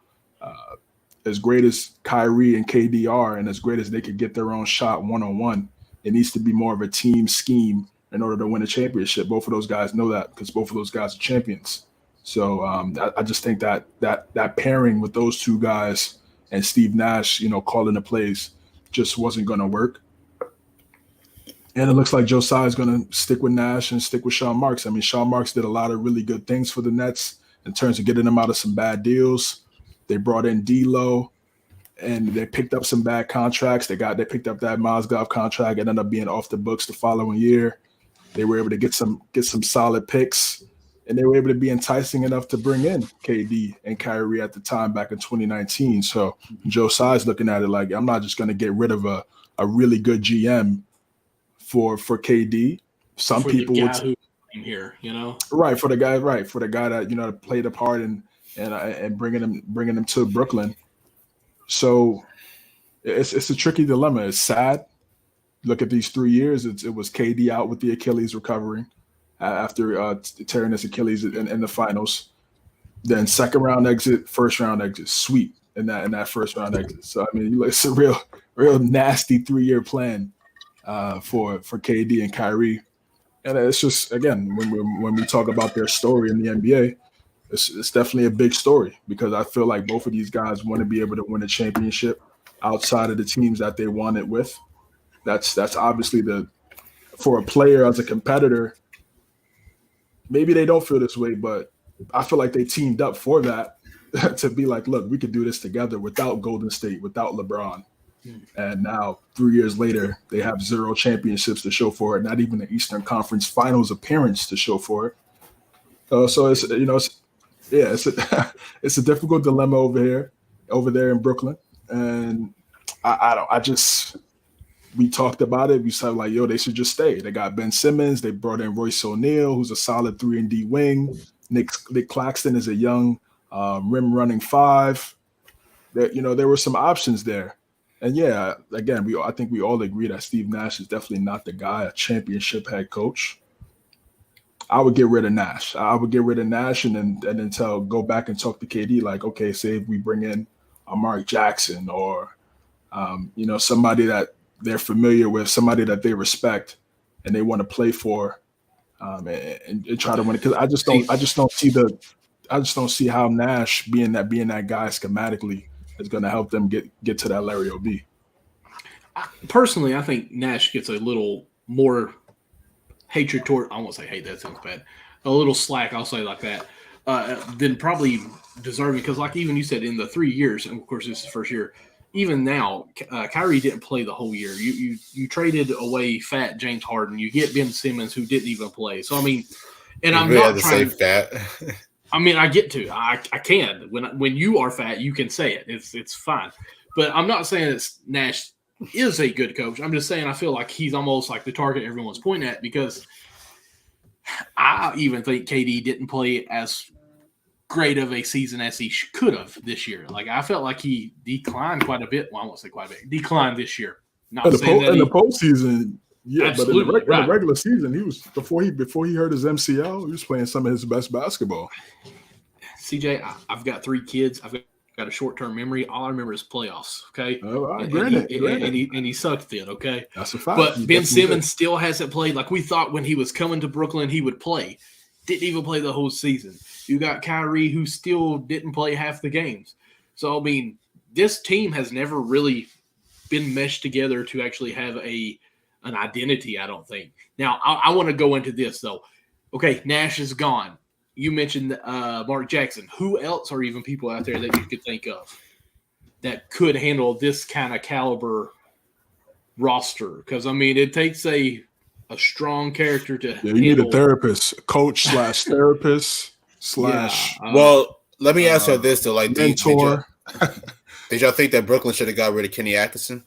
as great as Kyrie and KD are, and as great as they could get their own shot one-on-one, it needs to be more of a team scheme in order to win a championship. Both of those guys know that because both of those guys are champions. So I just think that pairing with those two guys and Steve Nash, calling the plays, just wasn't going to work. And it looks like Joe Tsai is going to stick with Nash and stick with Sean Marks. I mean, Sean Marks did a lot of really good things for the Nets in terms of getting them out of some bad deals. They brought in D'Lo, and they picked up some bad contracts. They picked up that Mozgov contract. It ended up being off the books the following year. They were able to get some solid picks, and they were able to be enticing enough to bring in KD and Kyrie at the time back in 2019. So Joe Tsai's looking at it like, I'm not just going to get rid of a really good GM for KD. Some people would who came here, for the guy that played a part and bringing him to Brooklyn. So it's a tricky dilemma. It's sad. Look at these 3 years. It was KD out with the Achilles recovering after tearing his Achilles in the finals. Then second round exit, first round exit, sweep in that first round exit. So I mean, it's a real nasty 3-year plan for KD and Kyrie. And it's just, again, when we talk about their story in the NBA, it's definitely a big story because I feel like both of these guys want to be able to win a championship outside of the teams that they won it with. That's obviously for a player as a competitor, maybe they don't feel this way, but I feel like they teamed up for that to be like, look, we could do this together without Golden State, without LeBron. And now 3 years later, they have 0 championships to show for it, not even the Eastern Conference Finals appearance to show for it. So it's it's a difficult dilemma over there in Brooklyn. And we talked about it. We said like, they should just stay. They got Ben Simmons. They brought in Royce O'Neal, who's a solid 3-and-D wing. Nick Claxton is a young rim running 5. There were some options there. And again, I think we all agree that Steve Nash is definitely not the guy, a championship head coach. I would get rid of Nash. And then go back and talk to KD like, okay, say if we bring in a Mark Jackson or somebody that they're familiar with, somebody that they respect and they want to play for, and try to win it. Because I just don't see how Nash being that guy schematically is going to help them get to that Larry O.B. Personally, I think Nash gets a little more hatred toward. I won't say hate. That sounds bad. A little slack. I'll say like that. Than probably deserving because, like even you said, in the 3 years, and of course this is the first year, even now, Kyrie didn't play the whole year. You traded away fat James Harden. You get Ben Simmons, who didn't even play. So I mean, and I'm really not had to trying say fat. I mean, I get to. I can. When you are fat, you can say it. It's fine. But I'm not saying that Nash is a good coach. I'm just saying I feel like he's almost like the target everyone's pointing at, because I even think KD didn't play as great of a season as he could have this year. Like, I felt like he declined quite a bit. Well, I won't say quite a bit. Declined this year. Not in saying that the postseason, yeah, absolutely, but in the regular season, he was before he hurt his MCL, he was playing some of his best basketball. CJ, I've got 3 kids. I've got a short-term memory. All I remember is playoffs. Okay, granted. And he sucked then. Okay, that's a fact. But Ben Simmons still hasn't played. Like we thought when he was coming to Brooklyn, he would play. Didn't even play the whole season. You got Kyrie, who still didn't play half the games. So I mean, this team has never really been meshed together to actually have an identity. I don't think. Now I want to go into this though. Okay, Nash is gone. You mentioned Mark Jackson. Who else are even people out there that you could think of that could handle this kind of caliber roster? Because, I mean, it takes a strong character to you need a therapist, coach / therapist / well, let me ask you this, though. Like, mentor. Did y'all think that Brooklyn should have got rid of Kenny Atkinson?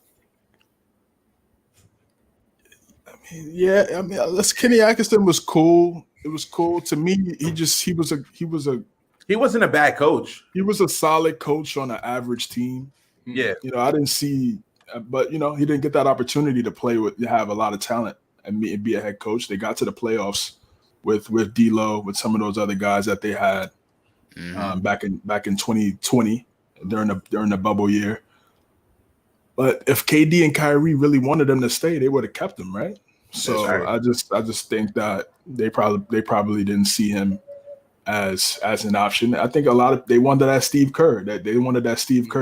Yeah, I mean, Kenny Atkinson was cool. It was cool to me. He wasn't a bad coach. He was a solid coach on an average team. Yeah, I didn't see, but he didn't get that opportunity to have a lot of talent and be a head coach. They got to the playoffs with D'Lo, with some of those other guys that they had back in 2020 during the bubble year. But if KD and Kyrie really wanted them to stay, they would have kept them, right? So right. I just think that they probably didn't see him as an option. I think they wanted that Steve Kerr,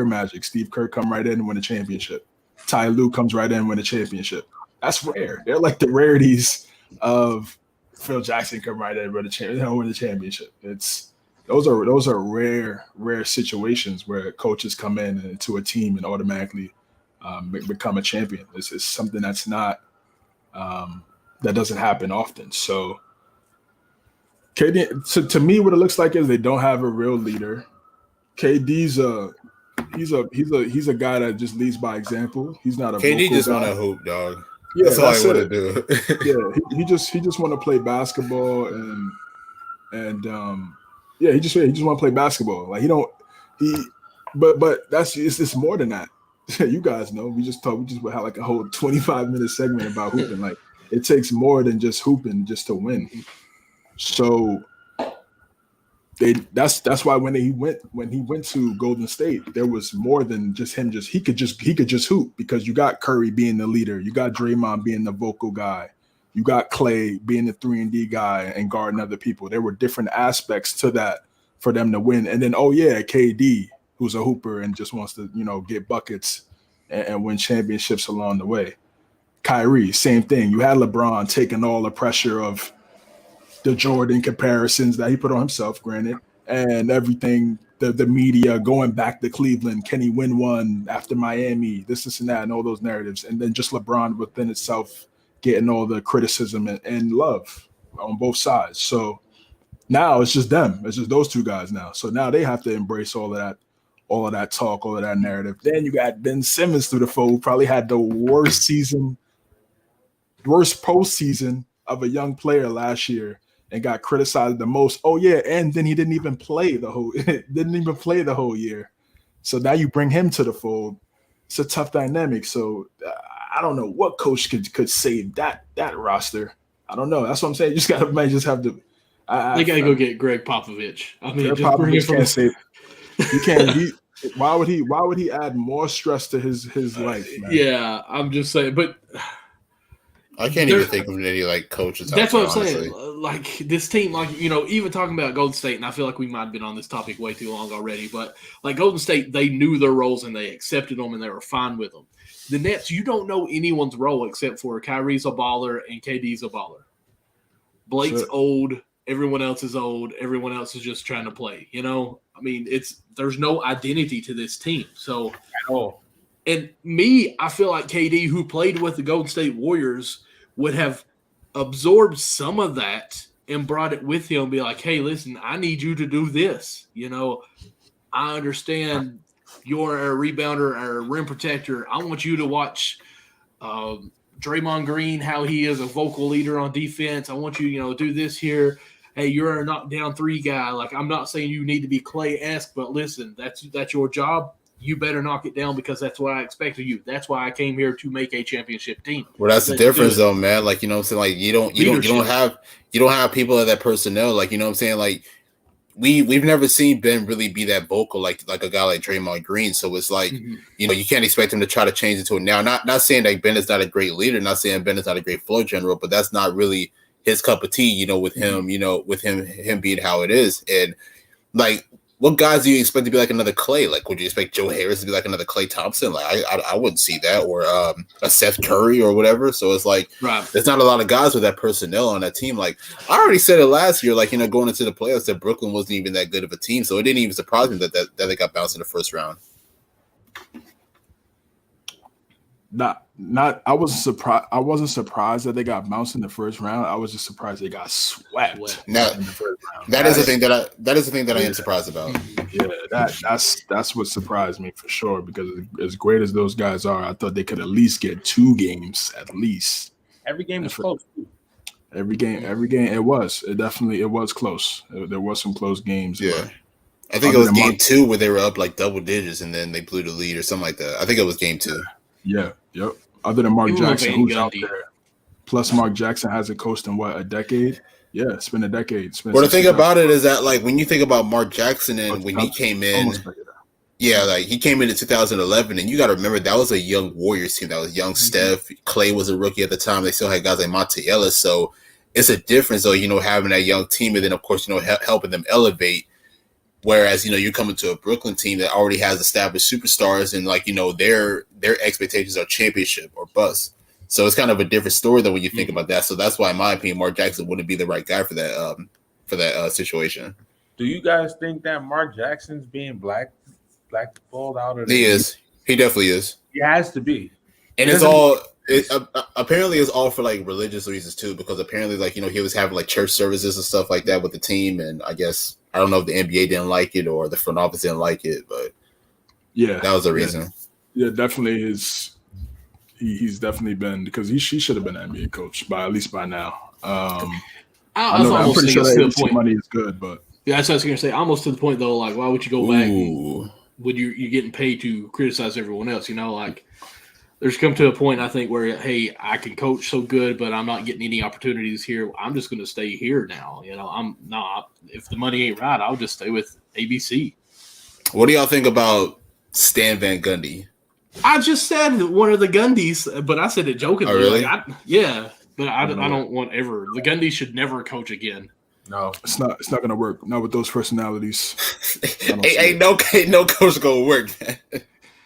magic. Steve Kerr come right in and win a championship. Ty Lue comes right in and win a championship. That's rare. They're like the rarities of Phil Jackson come right in and win a championship. Those are rare situations where coaches come in to a team and automatically become a champion. This is something that's not that doesn't happen often. So KD, to me, what it looks like is they don't have a real leader. KD's he's a guy that just leads by example. He's not a KD just want to hoop, dog. Yeah, that's all I want to do. Yeah, he just want to play basketball and he just want to play basketball. Like but it's more than that. You guys know, we just had like a whole 25-minute segment about hooping. Like, it takes more than just hooping just to win. So that's why when he went to Golden State, there was more than just him. He could just hoop, because you got Curry being the leader, you got Draymond being the vocal guy, you got Clay being the 3-and-D guy and guarding other people. There were different aspects to that for them to win. And then KD, who's a hooper and just wants to, get buckets and win championships along the way. Kyrie, same thing. You had LeBron taking all the pressure of the Jordan comparisons that he put on himself, granted, and everything, the media going back to Cleveland. Can he win one after Miami? This and that, and all those narratives. And then just LeBron within itself getting all the criticism and love on both sides. So now it's just them. It's just those two guys now. So now they have to embrace all of that talk, all of that narrative. Then you got Ben Simmons through the fold, who probably had the worst postseason of a young player last year and got criticized the most. Oh yeah, and then he didn't even play the whole year. So now you bring him to the fold. It's a tough dynamic. So I don't know what coach could save that roster. I don't know. That's what I'm saying. You just have to. They gotta go get Greg Popovich. I mean, just bring it from. Can't save. You can't. Why would he add more stress to his life, man? Yeah, I'm just saying, but I can't even think of any coaches. That's what I'm saying. Like, this team, even talking about Golden State, and I feel like we might have been on this topic way too long already, but Golden State, they knew their roles and they accepted them and they were fine with them. The Nets, you don't know anyone's role except for Kyrie's a baller and KD's a baller. Blake's old. Everyone else is old. Everyone else is just trying to play. I mean, there's no identity to this team. So, at all. And I feel like KD, who played with the Golden State Warriors, would have absorbed some of that and brought it with him and be like, hey, listen, I need you to do this. I understand you're a rebounder or a rim protector. I want you to watch Draymond Green, how he is a vocal leader on defense. I want you, to do this here. Hey, you're a knockdown three guy. Like, I'm not saying you need to be Clay-esque, but listen, that's your job. You better knock it down because that's what I expect of you. That's why I came here to make a championship team. Well, that's the difference, though, man. Like, you know what I'm saying? Like, you don't have people of that personnel. Like, you know what I'm saying? Like, we've never seen Ben really be that vocal like a guy like Draymond Green. So it's like, you can't expect him to try to change into it now. Not saying that Ben is not a great leader, not saying Ben is not a great floor general, but that's not really his cup of tea, with him, with him being how it is. And like, what guys do you expect to be like another Clay? Like, would you expect Joe Harris to be like another Klay Thompson? Like, I wouldn't see that, or a Seth Curry or whatever. So it's like, There's not a lot of guys with that personnel on that team. Like, I already said it last year, like, going into the playoffs, that Brooklyn wasn't even that good of a team. So it didn't even surprise me that they got bounced in the first round. I wasn't surprised that they got bounced in the first round. I was just surprised they got swept in the first round. That is the thing that I am surprised about. Yeah, that's what surprised me for sure, because as great as those guys are, I thought they could at least get 2 games at least. Every game was close. Every game it was close. There was some close games. Yeah. I think it was game 2 where they were up like double digits and then they blew the lead or something like that. I think it was game 2. Yeah, yep. Other than Mark Jackson, who's out there. Plus, Mark Jackson hasn't coached in a decade? Yeah, it's been a decade. Well, the thing about it is that, like, when you think about Mark Jackson and when he came in, like he came in 2011, and you got to remember that was a young Warriors team. That was young Steph. Clay was a rookie at the time. They still had guys like Monte Ellis. So it's a difference, though, having that young team and then, of course, helping them elevate. Whereas, you're coming to a Brooklyn team that already has established superstars and, like, their expectations are championship or bust. So it's kind of a different story, though, when you think about that. So that's why, in my opinion, Mark Jackson wouldn't be the right guy for that situation. Do you guys think that Mark Jackson's being blackballed out of the He is. He definitely is. He has to be. And apparently it's all for, like, religious reasons, too, because apparently, like, he was having, like, church services and stuff like that with the team, and I guess – I don't know if the NBA didn't like it or the front office didn't like it, but yeah, that was the reason. Yeah, definitely he's definitely been, because he should have been an NBA coach at least by now. I'm pretty sure that ABC money is good, but yeah, that's what I was going to say. Almost to the point though, like, why would you go back when you're getting paid to criticize everyone else? Like. There's come to a point, I think, where, hey, I can coach so good, but I'm not getting any opportunities here. I'm just going to stay here now. I'm not. If the money ain't right, I'll just stay with ABC. What do y'all think about Stan Van Gundy? I just said one of the Gundys, but I said it jokingly. Oh, really? But I don't want ever. The Gundys should never coach again. No, it's not going to work. Not with those personalities. ain't no coach going to work, man.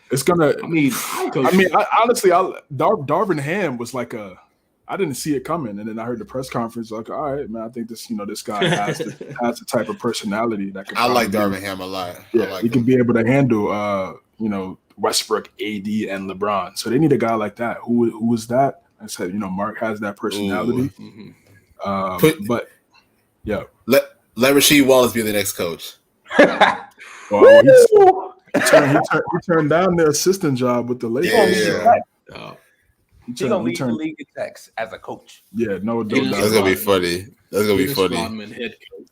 It's gonna. Honestly, Darvin Ham was like I didn't see it coming, and then I heard the press conference. Like, all right, man, I think this guy has the type of personality that can. I like Darvin Ham a lot. Yeah, he can be able to handle Westbrook, AD, and LeBron. So they need a guy like that. Who is that? I said, Mark has that personality. But yeah, let Rasheed Wallace be the next coach. Well, he turned down their assistant job with the Lakers. Yeah. He's gonna lead the league in text as a coach. Yeah, no doubt. That's gonna be funny. That's gonna be funny. Head coach.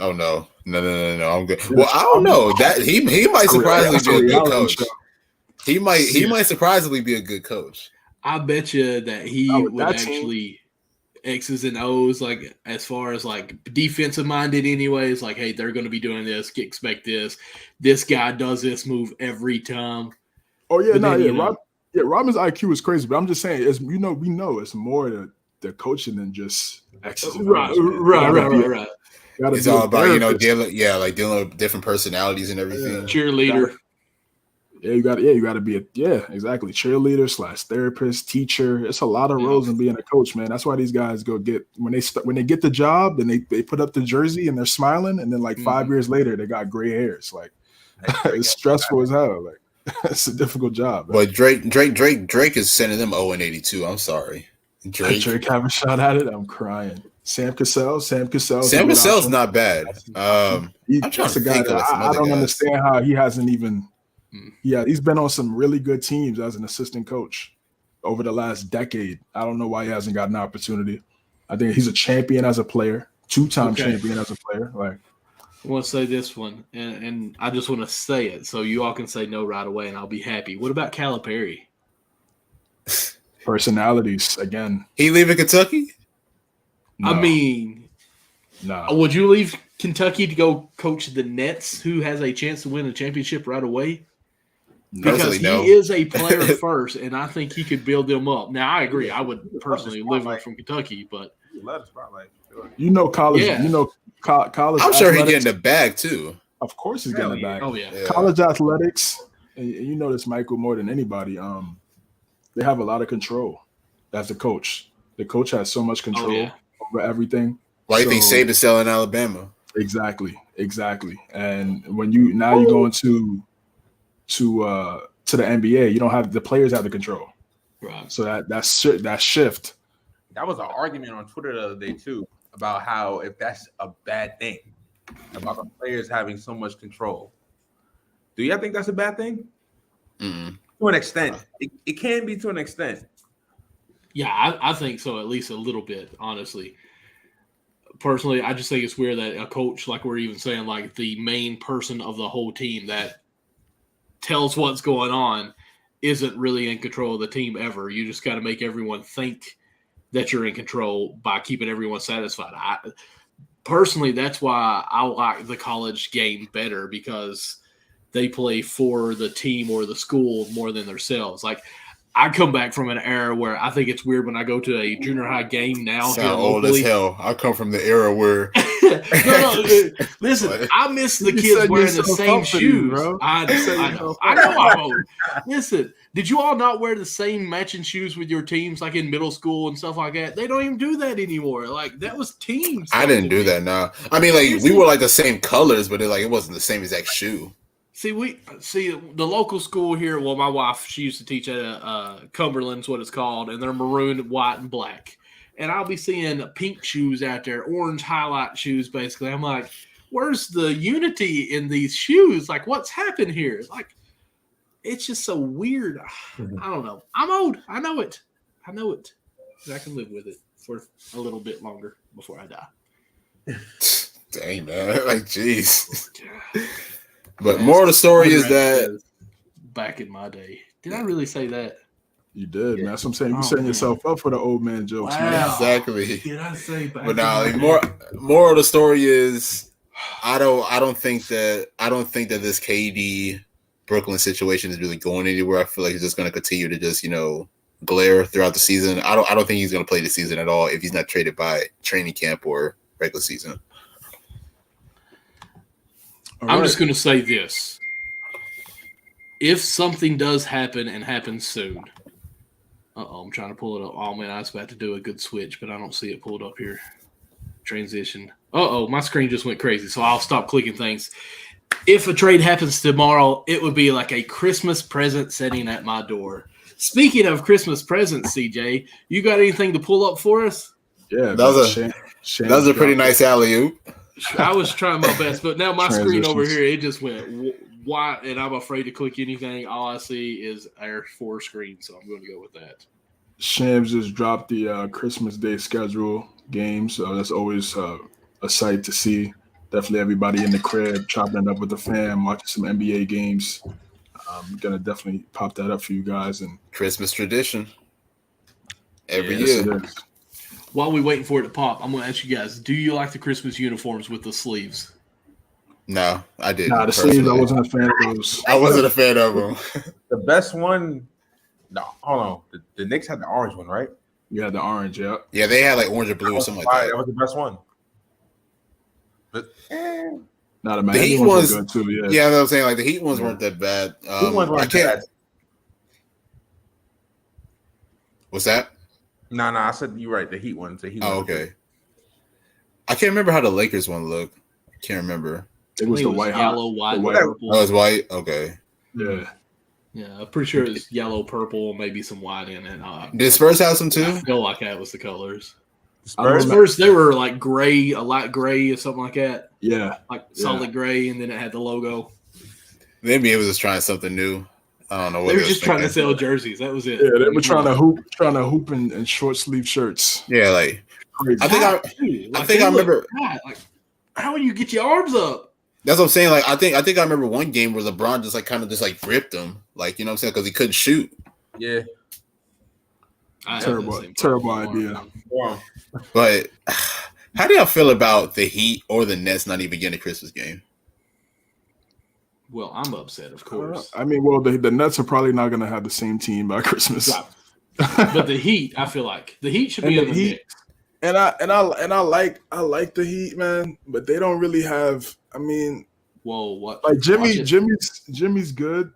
Oh no. I'm good. Well, I don't know. That he might surprisingly be a good coach. He might surprisingly be a good coach. I bet you that he would actually X's and O's, like as far as like defensive minded anyways, like, hey, they're going to be doing this, expect this. This guy does this move every time. Oh yeah, Robin's IQ is crazy, but I'm just saying, we know it's more the coaching than just X's and O's. Right. It's all about dealing with different personalities and everything. Yeah. Cheerleader. You got to be exactly, cheerleader / therapist, teacher. It's a lot of roles in being a coach, man. That's why these guys go get when they get the job, then they put up the jersey and they're smiling, and then like 5 years later they got gray hairs. Like it's stressful as hell. Like It's a difficult job. But Drake is sending them 0-82. I'm sorry, Drake have a shot at it. I'm crying. Sam Cassell's not bad. I'm trying to think of some I don't guys. understand how he hasn't even. Yeah, he's been on some really good teams as an assistant coach over the last decade. I don't know why he hasn't got an opportunity. I think he's a champion as a player, two-time champion as a player. Like, I want to say this one, and I just want to say it so you all can say no right away, and I'll be happy. What about Calipari? Personalities again. He leaving Kentucky? No. I mean, no. Would you leave Kentucky to go coach the Nets, who has a chance to win a championship right away? Because he is a player first, and I think he could build them up. Now, I agree. I would personally live from Kentucky, but college. College. I'm sure he's getting the bag too. Of course, he's getting the bag. Oh yeah. College athletics, and you know this, Michael, more than anybody. They have a lot of control as a coach. The coach has so much control over everything. Why do you think Saban's selling Alabama? Exactly. And when you go into to the NBA, you don't have the players have the control. Right. So that shift. That was an argument on Twitter the other day too about how if that's a bad thing about the players having so much control. Do you think that's a bad thing? Mm-hmm. To an extent, it can be to an extent. Yeah, I think so, at least a little bit, honestly. Personally, I just think it's weird that a coach, like we're even saying, like the main person of the whole team that tells what's going on isn't really in control of the team ever. You just got to make everyone think that you're in control by keeping everyone satisfied. Personally, that's why I like the college game better, because they play for the team or the school more than themselves. Like, I come back from an era where I think it's weird when I go to a junior high game now. Sound old as hell. I come from the era where listen, I miss the kids wearing the same shoes, bro. I know I'm old. Listen, did you all not wear the same matching shoes with your teams, like in middle school and stuff like that? They don't even do that anymore. Like, that was teams. I didn't do that now. I mean, like, we were like the same colors, but it wasn't the same exact shoe. See, the local school here. Well, my wife, she used to teach at Cumberland's, what it's called, and they're maroon, white, and black. And I'll be seeing pink shoes out there, orange highlight shoes, basically. I'm like, where's the unity in these shoes? Like, what's happened here? Like, it's just so weird. I don't know. I'm old. I know it. And I can live with it for a little bit longer before I die. Dang, man. Like, jeez. But more of the story is that back in my day, did I really say that? You did, man. That's what I'm saying. You setting yourself up for the old man jokes, man. Exactly. Did I say back? But now, more of the story is, I don't think that this KD Brooklyn situation is really going anywhere. I feel like he's just going to continue to just glare throughout the season. I don't think he's going to play the season at all if he's not traded by training camp or regular season. I'm just going to say this. If something does happen and happens soon, I'm trying to pull it up. Oh, man, I was about to do a good switch, but I don't see it pulled up here. Transition. My screen just went crazy, so I'll stop clicking things. If a trade happens tomorrow, it would be like a Christmas present sitting at my door. Speaking of Christmas presents, CJ, you got anything to pull up for us? Yeah, that was a pretty nice alley-oop. I was trying my best, but now my screen over here, it just went white, and I'm afraid to click anything. All I see is our 4 screen, so I'm going to go with that. Shams just dropped the Christmas Day schedule games. That's always a sight to see. Definitely everybody in the crib, chopping it up with the fam, watching some NBA games. I'm going to definitely pop that up for you guys. And Christmas tradition. Every year. year. While we're waiting for it to pop, I'm going to ask you guys, do you like the Christmas uniforms with the sleeves? No, I didn't. Nah, the sleeves, I wasn't a fan of those. I wasn't a fan of them. The best one, no, hold on. The Knicks had the orange one, right? You had the orange, yeah. Yeah, they had like orange or blue or something like that. That was the best one. But the Miami ones were good too, yeah. Yeah, I was saying, like, the Heat ones weren't that bad. Heat ones weren't bad. What's that? No, I said you're right. The Heat ones. Okay. I can't remember how the Lakers one looked. Can't remember. It was the white, yellow, white, purple. Oh, it was white. Okay. Yeah. Yeah, I'm pretty sure it's yellow, purple, maybe some white in it. Did Spurs have some too? I feel like that was the colors. Spurs? Spurs, they were like gray, a light gray or something like that. Yeah. Like solid gray, and then it had the logo. The NBA was just trying something new. I don't know what They were just trying to sell jerseys. That was it. Yeah, they were trying to hoop in short sleeve shirts. Yeah, like Crazy. I think I remember. God, like, how do you get your arms up? That's what I'm saying. Like I think I remember one game where LeBron just like kind of just like gripped him, like you know what I'm saying, because he couldn't shoot. Yeah. Terrible idea. Wow. But how do y'all feel about the Heat or the Nets not even getting a Christmas game? Well, I'm upset, of course. I mean, well, the Nets are probably not going to have the same team by Christmas. But the Heat, I feel like the Heat should be in the mix. And I like the Heat, man, but they don't really have. I mean, whoa, what? Like Jimmy's good,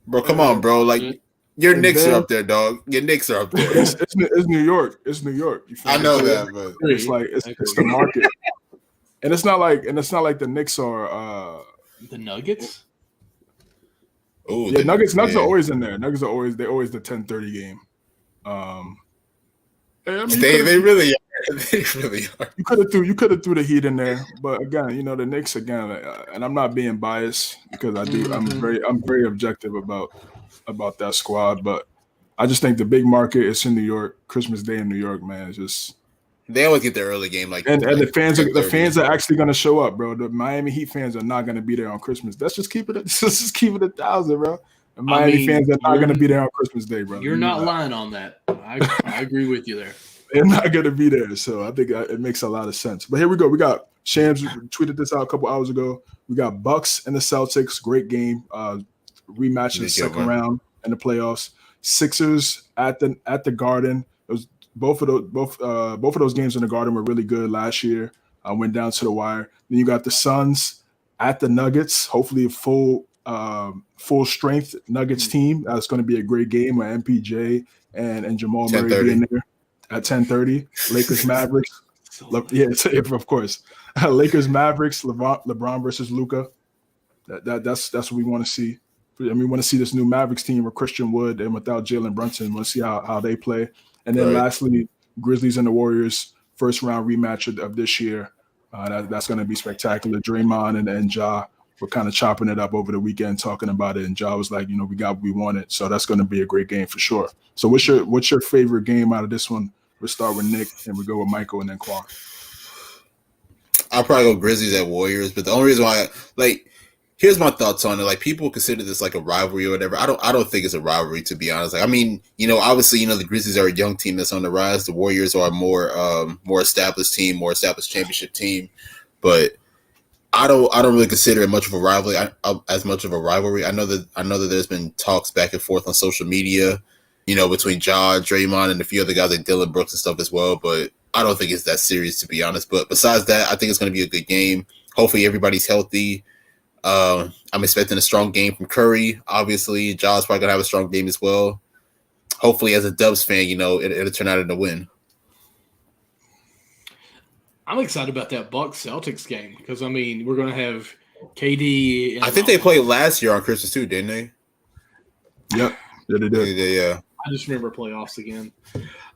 bro. Come on, bro. Like your Knicks are up there, dog. Your Knicks are up there. It's New York. It's New York. You feel I me? know that, but it's like it's the market, and it's not like the Knicks are the Nuggets. Oh, yeah, Nuggets are always in there. Nuggets are always the 10:30 game. I mean, they really are. They really are. You could have threw the Heat in there, but again, you know the Knicks again, and I'm not being biased because I do. I'm very objective about that squad, but I just think the big market is in New York. Christmas Day in New York, man, it's just they always get the early game, and the fans are actually going to show up, bro. The Miami Heat fans are not going to be there on Christmas. Let's just keep it 1,000, bro. The Miami fans are not going to be there on Christmas Day, bro. You're not lying on that. I agree with you there. They're not going to be there, so I think it makes a lot of sense. But here we go. We got Shams tweeted this out a couple hours ago. We got Bucks and the Celtics. Great game. Rematch in the second round in the playoffs. Sixers at the Garden. It was both of those games in the Garden were really good last year. Went down to the wire. Then you got the Suns at the Nuggets. Hopefully a full strength Nuggets team. That's going to be a great game with MPJ and Jamal Murray being there at 10:30. Lakers Mavericks. Yeah, of course. Lakers Mavericks. LeBron versus Luka. That's what we want to see. I mean, we want to see this new Mavericks team with Christian Wood and without Jalen Brunson. We want to see how they play. And then lastly, Grizzlies and the Warriors, first round rematch of this year. That's going to be spectacular. Draymond and Ja were kind of chopping it up over the weekend, talking about it. And Ja was like, we got what we wanted. So that's going to be a great game for sure. So what's your favorite game out of this one? We'll start with Nick and we go with Michael and then Quan. I'll probably go Grizzlies at Warriors. But the only reason why, here's my thoughts on it. Like, people consider this like a rivalry or whatever. I don't think it's a rivalry, to be honest. Like, I mean, obviously, the Grizzlies are a young team that's on the rise. The Warriors are a more established team, more established championship team. But I don't really consider it much of a rivalry. As much of a rivalry. I know that there's been talks back and forth on social media, between Ja, Draymond, and a few other guys like Dylan Brooks and stuff as well. But I don't think it's that serious, to be honest. But besides that, I think it's going to be a good game. Hopefully, everybody's healthy. I'm expecting a strong game from Curry. Obviously, Ja's probably gonna have a strong game as well. Hopefully, as a Dubs fan, it'll turn out in a win. I'm excited about that Bucks Celtics game because we're gonna have KD. I think they played last year on Christmas too, didn't they? Yep, yeah, they did. Yeah. I just remember playoffs again.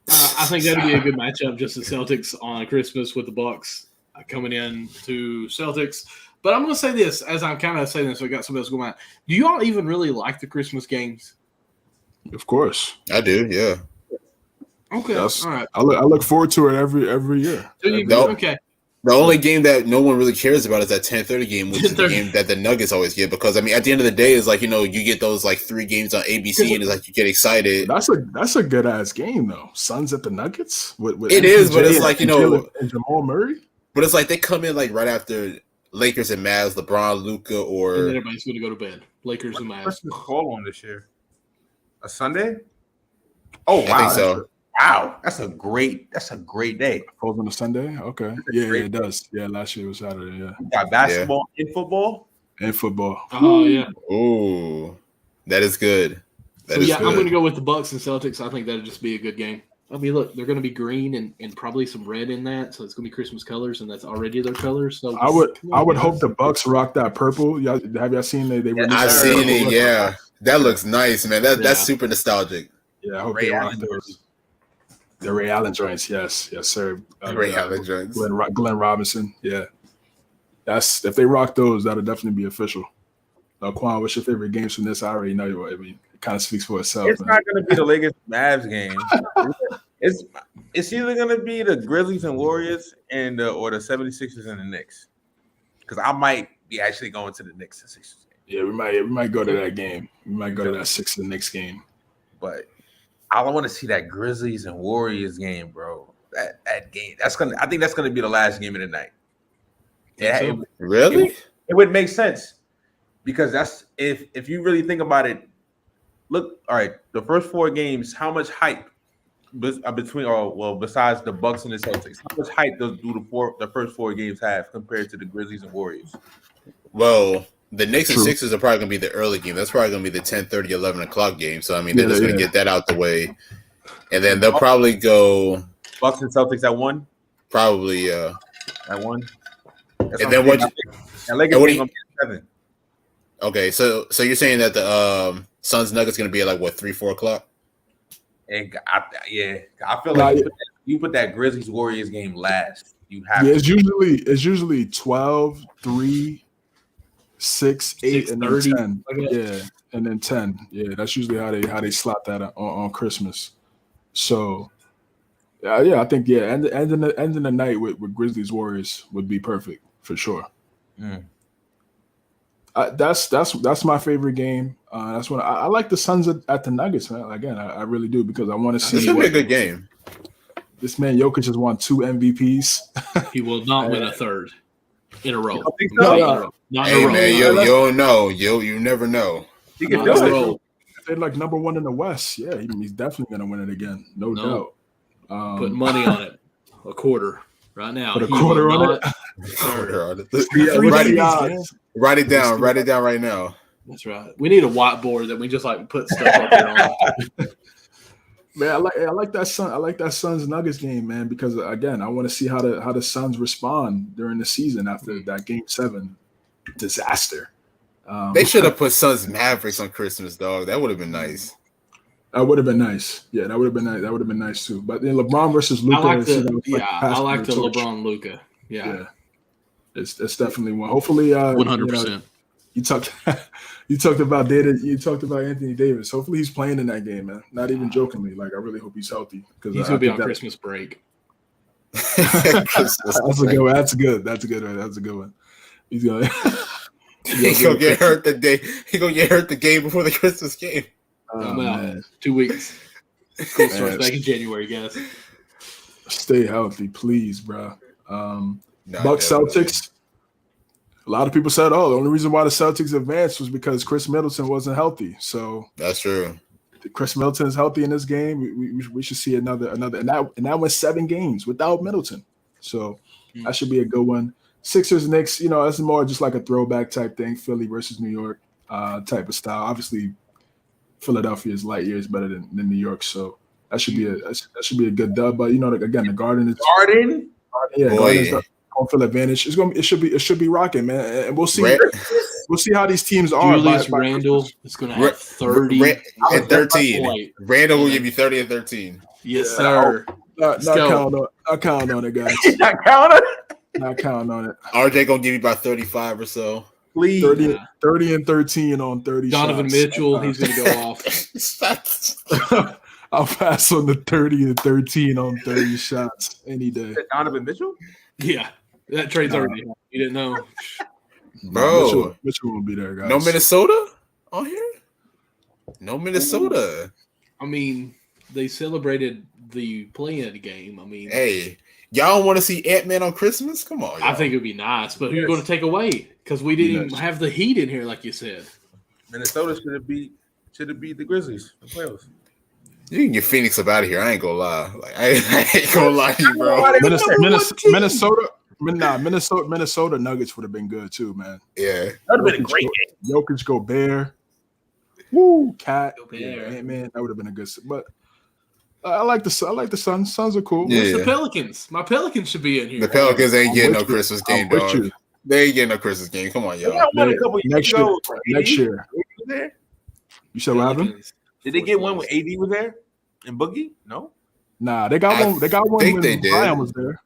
I think that'll be a good matchup, just the Celtics on Christmas with the Bucks coming in to Celtics. But I'm going to say this, as I'm kind of saying this, so I got somebody else going on. Do you all even really like the Christmas games? Of course. I do, yeah. Okay, all right. I look forward to it every year. Okay. The only game that no one really cares about is that 10:30 game, which is the game that the Nuggets always get. Because, at the end of the day, it's like, you get those, 3 games on ABC, and it's like you get excited. That's a good-ass game, though. Suns at the Nuggets? With it is, but it's like, and Jamal Murray? But it's like they come in, right after Lakers and Mavs, LeBron, Luka, or... And then everybody's going to go to bed. Lakers and Mavs. What's the call on this year? A Sunday? Oh, wow. I think so. Wow. That's a great day. Falls on a Sunday? Okay. Yeah, it does. Yeah, last year was Saturday, yeah. You got basketball and football? And football. Oh, yeah. Oh, that is good. I'm going to go with the Bucks and Celtics. I think that'll just be a good game. Look, they're going to be green and probably some red in that, so it's going to be Christmas colors, and that's already their colors. So I would hope the Bucks rock that purple. Have y'all seen they I've seen it, yeah. That looks nice, man. That's super nostalgic. Yeah, I hope Ray they rock Allen those. The Ray Allen joints, yes, sir. Ray Allen joints. Glenn Robinson, yeah. That's if they rock those, that'll definitely be official. Quan, what's your favorite games from this? I already know you. I mean, it kind of speaks for itself. It's not going to be the Lakers Mavs game. It's either going to be the Grizzlies and Warriors or the 76ers and the Knicks. Because I might be actually going to the Knicks and Sixers game. Yeah, we might go to that game. We might go to that Sixers and Knicks game. But I want to see that Grizzlies and Warriors game, bro. That game. I think that's gonna be the last game of the night. Yeah, really? It would make sense. Because that's if you really think about it, look, all right, the first 4 games, how much hype besides the Bucks and the Celtics, how much hype do the first 4 games have compared to the Grizzlies and Warriors? Well, the Knicks and Sixers are probably going to be the early game. That's probably going to be the 10:30, 11 o'clock game. So, I mean, they're just going to get that out the way. And then they'll probably go Bucks and Celtics at 1? Probably, at 1. And then what? Lakers going to be at 7. Okay, so you're saying that the Suns Nuggets going to be at like what 3-4 o'clock? And I feel like you put that Grizzlies Warriors game last. You have it's usually 12, 3, 6, 8, and then 10. Yeah, and then 10. Yeah, that's usually how they slot that on Christmas. So I think ending the night with Grizzlies Warriors would be perfect for sure. Mm. That's my favorite game. That's when I like the Suns at the Nuggets, man. Again, I really do because I want to see. It's gonna be a good game. This man Jokic has won 2 MVPs. He will not win a third in a row. No. Not hey in a row. man, you don't know. You never know. He can do it. They're like number 1 in the West. Yeah, he's definitely gonna win it again, no doubt. Put money on it, a quarter right now. Put a quarter on it. Write it down. Write it down right now. That's right. We need a whiteboard that we just like put stuff up there on. Man, I like that Suns Nuggets game, man, because again, I want to see how the Suns respond during the season after that Game 7 disaster. They should have put Suns Mavericks on Christmas, dog. That would have been nice. That would have been nice. Yeah, that would have been nice. That would have been nice too. But then LeBron versus Luka. I like the LeBron Luka. Yeah. It's definitely one. Hopefully, 100%. You talked about Anthony Davis. Hopefully, he's playing in that game, man. Not even jokingly. Like, I really hope he's healthy because he's gonna be on Christmas break. That's a good one. That's a good one. He's gonna. He's gonna get hurt the day. He's gonna get hurt the game before the Christmas game. I'm out. Man. 2 weeks. School starts back in January, guys. Stay healthy, please, bro. Bucks Celtics. A lot of people said, "Oh, the only reason why the Celtics advanced was because Chris Middleton wasn't healthy." So that's true. Chris Middleton is healthy in this game. We should see another, and that went 7 games without Middleton. So that should be a good one. Sixers Knicks, that's more just like a throwback type thing. Philly versus New York type of style. Obviously, Philadelphia is light years better than New York, so that should be a good dub. But again, the Garden is Garden's home field advantage. It should be rocking, man, and we'll see. We'll see how these teams are. Julius Randle is going to have 30 and 13. Randle will give you 30 and 13. Yes, sir. Not counting on it, guys. Not counting on it. RJ gonna give you about 35 or so. Please. 30 and 13 on 30 Donovan shots. Mitchell, he's going to go off. I'll pass on the 30 and 13 on 30 shots any day. Donovan Mitchell? Yeah. That trade's already done. You didn't know? Bro. Mitchell will be there, guys. No Minnesota on here? No Minnesota. I mean, they celebrated the play-in game. I mean, hey, y'all don't want to see Ant-Man on Christmas? Come on, y'all. I think it would be nice, but who are you going to take away? Because we didn't even have the Heat in here, like you said. Minnesota should have beat the Grizzlies in the playoffs. You can get Phoenix up out of here. I ain't gonna lie. Like I ain't gonna lie to you, bro. Minnesota Nuggets would have been good too, man. Yeah, that would have been a great game. Jokic, Gobert, Cat, Ant-Man. That would have been a good. But I like the Suns. Suns are cool. Yeah. The Pelicans. My Pelicans should be in here. The Pelicans ain't getting no Christmas game, dog. They ain't getting no Christmas game. Come on, y'all. Next year. You said what happened? Pelicans, Did they fourth get one when place. AD was there and Boogie? No. Nah, they got one. They got one think when they did. Zion was there.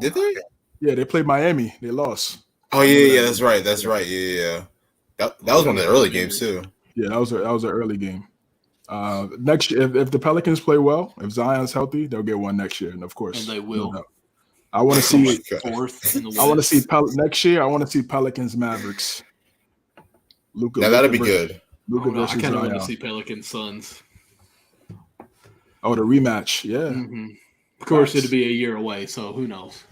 Did they? Yeah, they played Miami. They lost. Oh yeah, that's right. That's right. Yeah. That was one of the early games too. Yeah, that was an early game. Next year, if the Pelicans play well, if Zion's healthy, they'll get one next year, and of course, And they will. no, I want to see. Fourth in the West. I want to see next year. I want to see Pelicans Mavericks. Luka. Now that'd be good. Luka I versus kind of want Zion. to see Pelicans Suns. Oh, the rematch. Yeah. Mm-hmm. Of course, it'd be a year away, so who knows?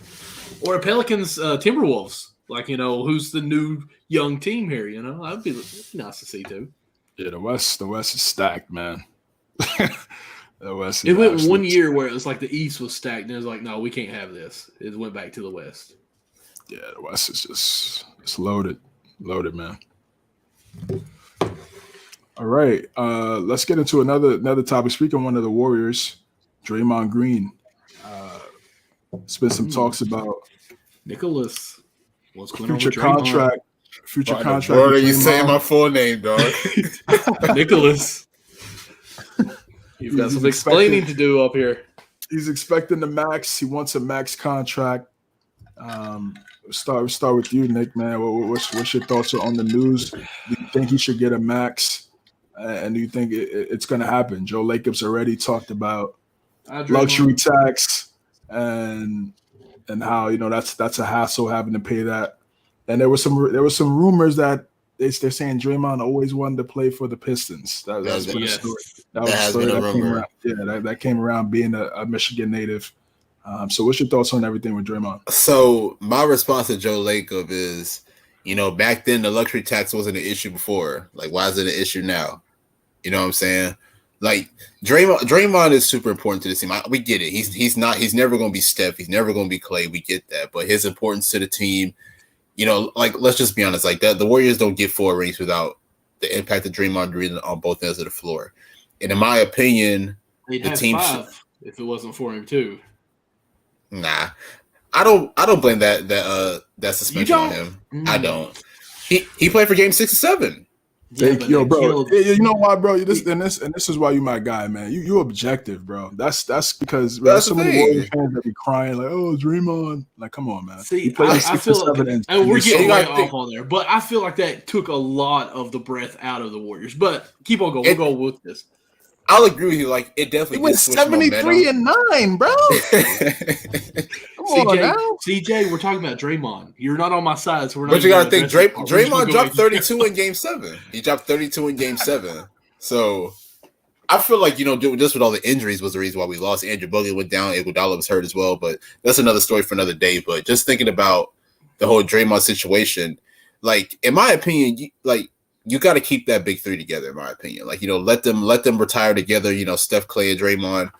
Or a Pelicans Timberwolves. Like, who's the new young team here? That'd be nice to see too. Yeah, the West is stacked, man. The West. It went one year where it was like the East was stacked, and it was like, no, we can't have this. It went back to the West. Yeah, the West is just loaded, man. All right, let's get into another topic. Speaking of one of the Warriors, Draymond Green. There's been some talks about Nicholas. What's going future on with contract. Future contract. What are with you Draymond. saying my full name, dog? Nicholas. You've got some explaining to do up here. He's expecting the max. He wants a max contract. Start with you, Nick, man. What's your thoughts on the news? Do you think he should get a max? And do you think it's going to happen? Joe Lacob's already talked about luxury tax and how that's a hassle having to pay that. And there was some rumors that they're saying Draymond always wanted to play for the Pistons. That was the story. That was the story that came around. Yeah, that came around being a Michigan native. So what's your thoughts on everything with Draymond? So my response to Joe Lacob is, back then the luxury tax wasn't an issue before. Like, why is it an issue now? You know what I'm saying? Like, Draymond is super important to the team. We get it. He's never going to be Steph. He's never going to be Clay. We get that. But his importance to the team, like, let's just be honest. Like, the Warriors don't get 4 rings without the impact of Draymond Green on both ends of the floor. And in my opinion, they'd the have team 5 if it wasn't for him too. Nah, I don't blame that suspension on him. I don't. He played for game 6 and 7. Yo, bro. You know why, bro? This is why you my guy, man. You objective, bro. That's because there's so many Warriors fans that be crying like, "Oh, Draymond." Like, come on, man. See, I feel like we're getting way off on there, but I feel like that took a lot of the breath out of the Warriors. But keep on going. We'll go with this. I'll agree with you. Like, it definitely went 73-9, bro. Come on now. CJ, we're talking about Draymond. You're not on my side, so we're not. But you got to think, Draymond dropped 32 in Game 7. He dropped 32 in Game 7. So I feel like, just with all the injuries was the reason why we lost. Andrew Bogut went down. Iguodala was hurt as well. But that's another story for another day. But just thinking about the whole Draymond situation, like, in my opinion, you got to keep that big 3 together, in my opinion. Like, let them retire together, Steph, Clay, and Draymond.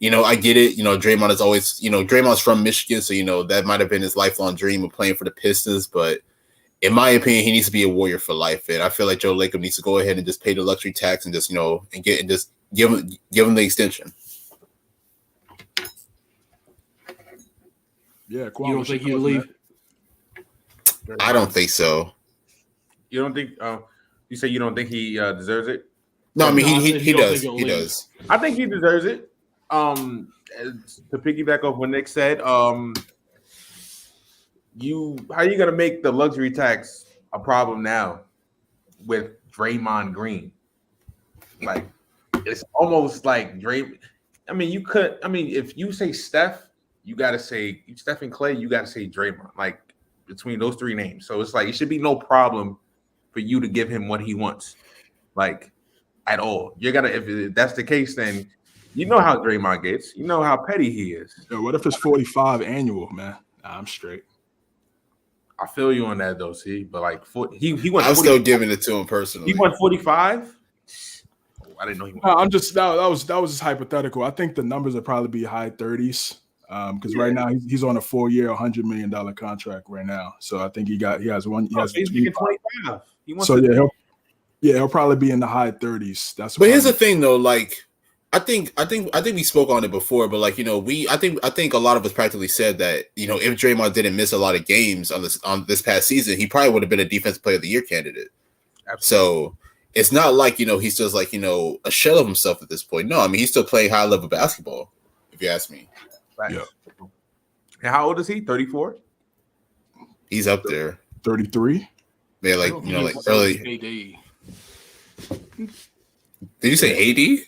I get it. Draymond is always, Draymond's from Michigan, so, that might have been his lifelong dream of playing for the Pistons. But in my opinion, he needs to be a Warrior for life. And I feel like Joe Lacob needs to go ahead and just pay the luxury tax and just, just give him the extension. Yeah, you don't think he'll leave? I don't think so. You don't think? You say you don't think he deserves it? No, I mean he does. He does. I think he deserves it. To piggyback off what Nick said, how you gonna make the luxury tax a problem now with Draymond Green? Like, it's almost like Draymond. I mean, if you say Steph, you gotta say Steph and Clay. You gotta say Draymond. Like, between those 3 names, so it's like it should be no problem for you to give him what he wants, like, at all. You're gonna, if that's the case, then you know how Draymond gets. You know how petty he is. Yo, what if it's 45 annual, man? Nah, I'm straight. I feel you on that though, see, but like he went. I'm still giving it to him personally. He went 45. I didn't know he went. No, I'm just that was just hypothetical. I think the numbers would probably be high 30s. Because right now he's on a 4-year, $100 million contract right now. So I think he has one. He has 25. He'll probably be in the high 30s. But here's the thing, though. Like, I think we spoke on it before, but like, I think a lot of us practically said that, if Draymond didn't miss a lot of games on this past season, he probably would have been a defensive player of the year candidate. Absolutely. So it's not like, he's just like, a shell of himself at this point. No, I mean, he's still playing high level basketball, if you ask me. Right. Yeah. And how old is he? 34? He's up there. 33? Yeah, like, like early. KD. Did you say AD?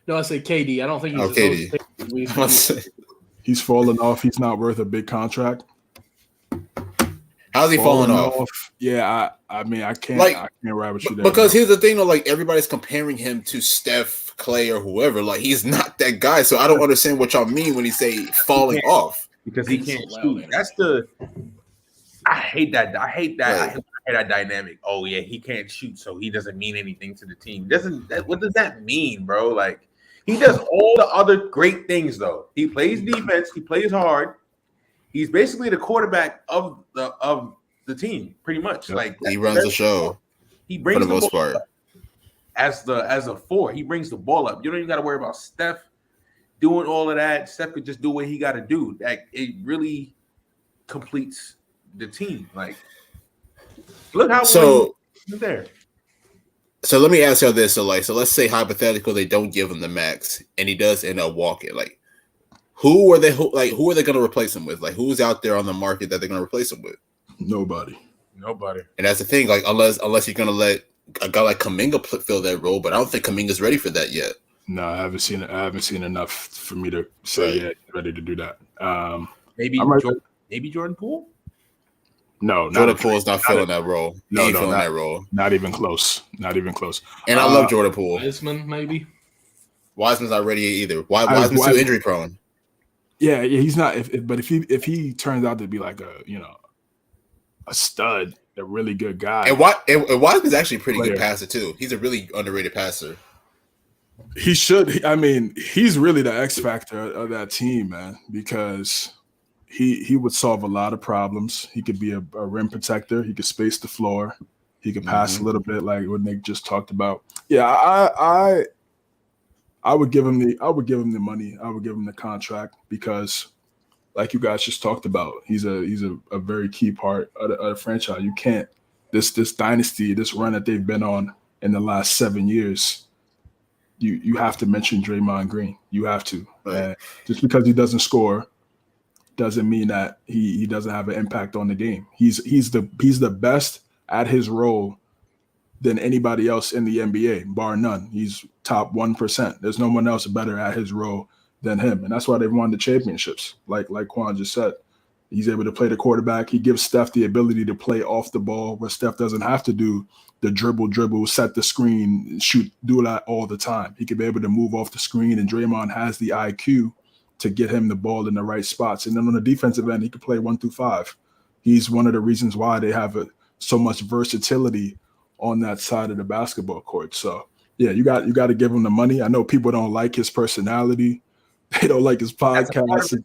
No, I said KD. I don't think he's KD. He's falling off. He's not worth a big contract. How's he falling off? Yeah, I mean, I can't ride with you there. Because here's the thing, though, like everybody's comparing him to Steph, Clay, or whoever. Like he's not that guy. So I don't understand what y'all mean when you say falling off. Because he can't shoot. I hate that. I hate that dynamic. Oh yeah, he can't shoot, so he doesn't mean anything to the team. What does that mean, bro? Like he does all the other great things though. He plays defense. He plays hard. He's basically the quarterback of the team, pretty much. Like he runs the show. He brings for the most part as a 4. He brings the ball up. You don't even got to worry about Steph doing all of that. Steph could just do what he got to do. Like it really completes the team. Like look how there. So let me ask y'all this. So let's say hypothetical they don't give him the max and he does end up walking. Like who are they going to replace him with? Like who's out there on the market that they're going to replace him with? Nobody. And that's the thing. Like unless you're going to let a guy like Kuminga fill that role, but I don't think Kuminga's ready for that yet. No, I haven't seen enough for me to say he's ready to do that. Maybe Jordan Poole. No, Jordan Poole's not filling that role. That role. Not even close. And I love Jordan Poole. Wiseman, maybe. Wiseman's not ready either. Wiseman's too injury prone. Yeah, he's not. If he turns out to be like a stud, a really good guy, and Wiseman's actually a pretty good passer too. He's a really underrated passer. He should. I mean, he's really the X factor of that team, man, because he would solve a lot of problems. He could be a rim protector. He could space the floor. He could pass a little bit, like what Nick just talked about. Yeah, I would give him the money. I would give him the contract because, like you guys just talked about, he's a very key part of the franchise. You can't this dynasty, this run that they've been on in the last 7 years. You have to mention Draymond Green. You have to. Right. Just because he doesn't score doesn't mean that he doesn't have an impact on the game. He's the best at his role than anybody else in the NBA, bar none. He's top 1%. There's no one else better at his role than him. And that's why they've won the championships. Like Quan just said, he's able to play the quarterback. He gives Steph the ability to play off the ball where Steph doesn't have to do the dribble, set the screen, shoot, do that all the time. He could be able to move off the screen, and Draymond has the IQ to get him the ball in the right spots. And then on the defensive end, he could play 1 through 5. He's one of the reasons why they have so much versatility on that side of the basketball court. So yeah, you got to give him the money. I know people don't like his personality. They don't like his podcast.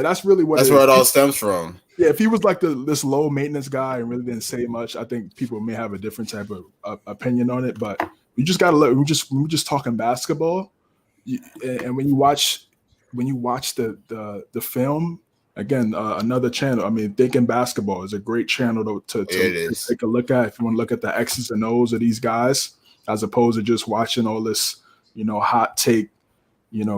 That's really what. That's where it all stems from. Yeah, if he was like this low maintenance guy and really didn't say much, I think people may have a different type of opinion on it. But we just gotta look. We're just talking basketball, and when you watch the film. Again, another channel. I mean, Thinking Basketball is a great channel to take a look at if you want to look at the X's and O's of these guys, as opposed to just watching all this, hot take,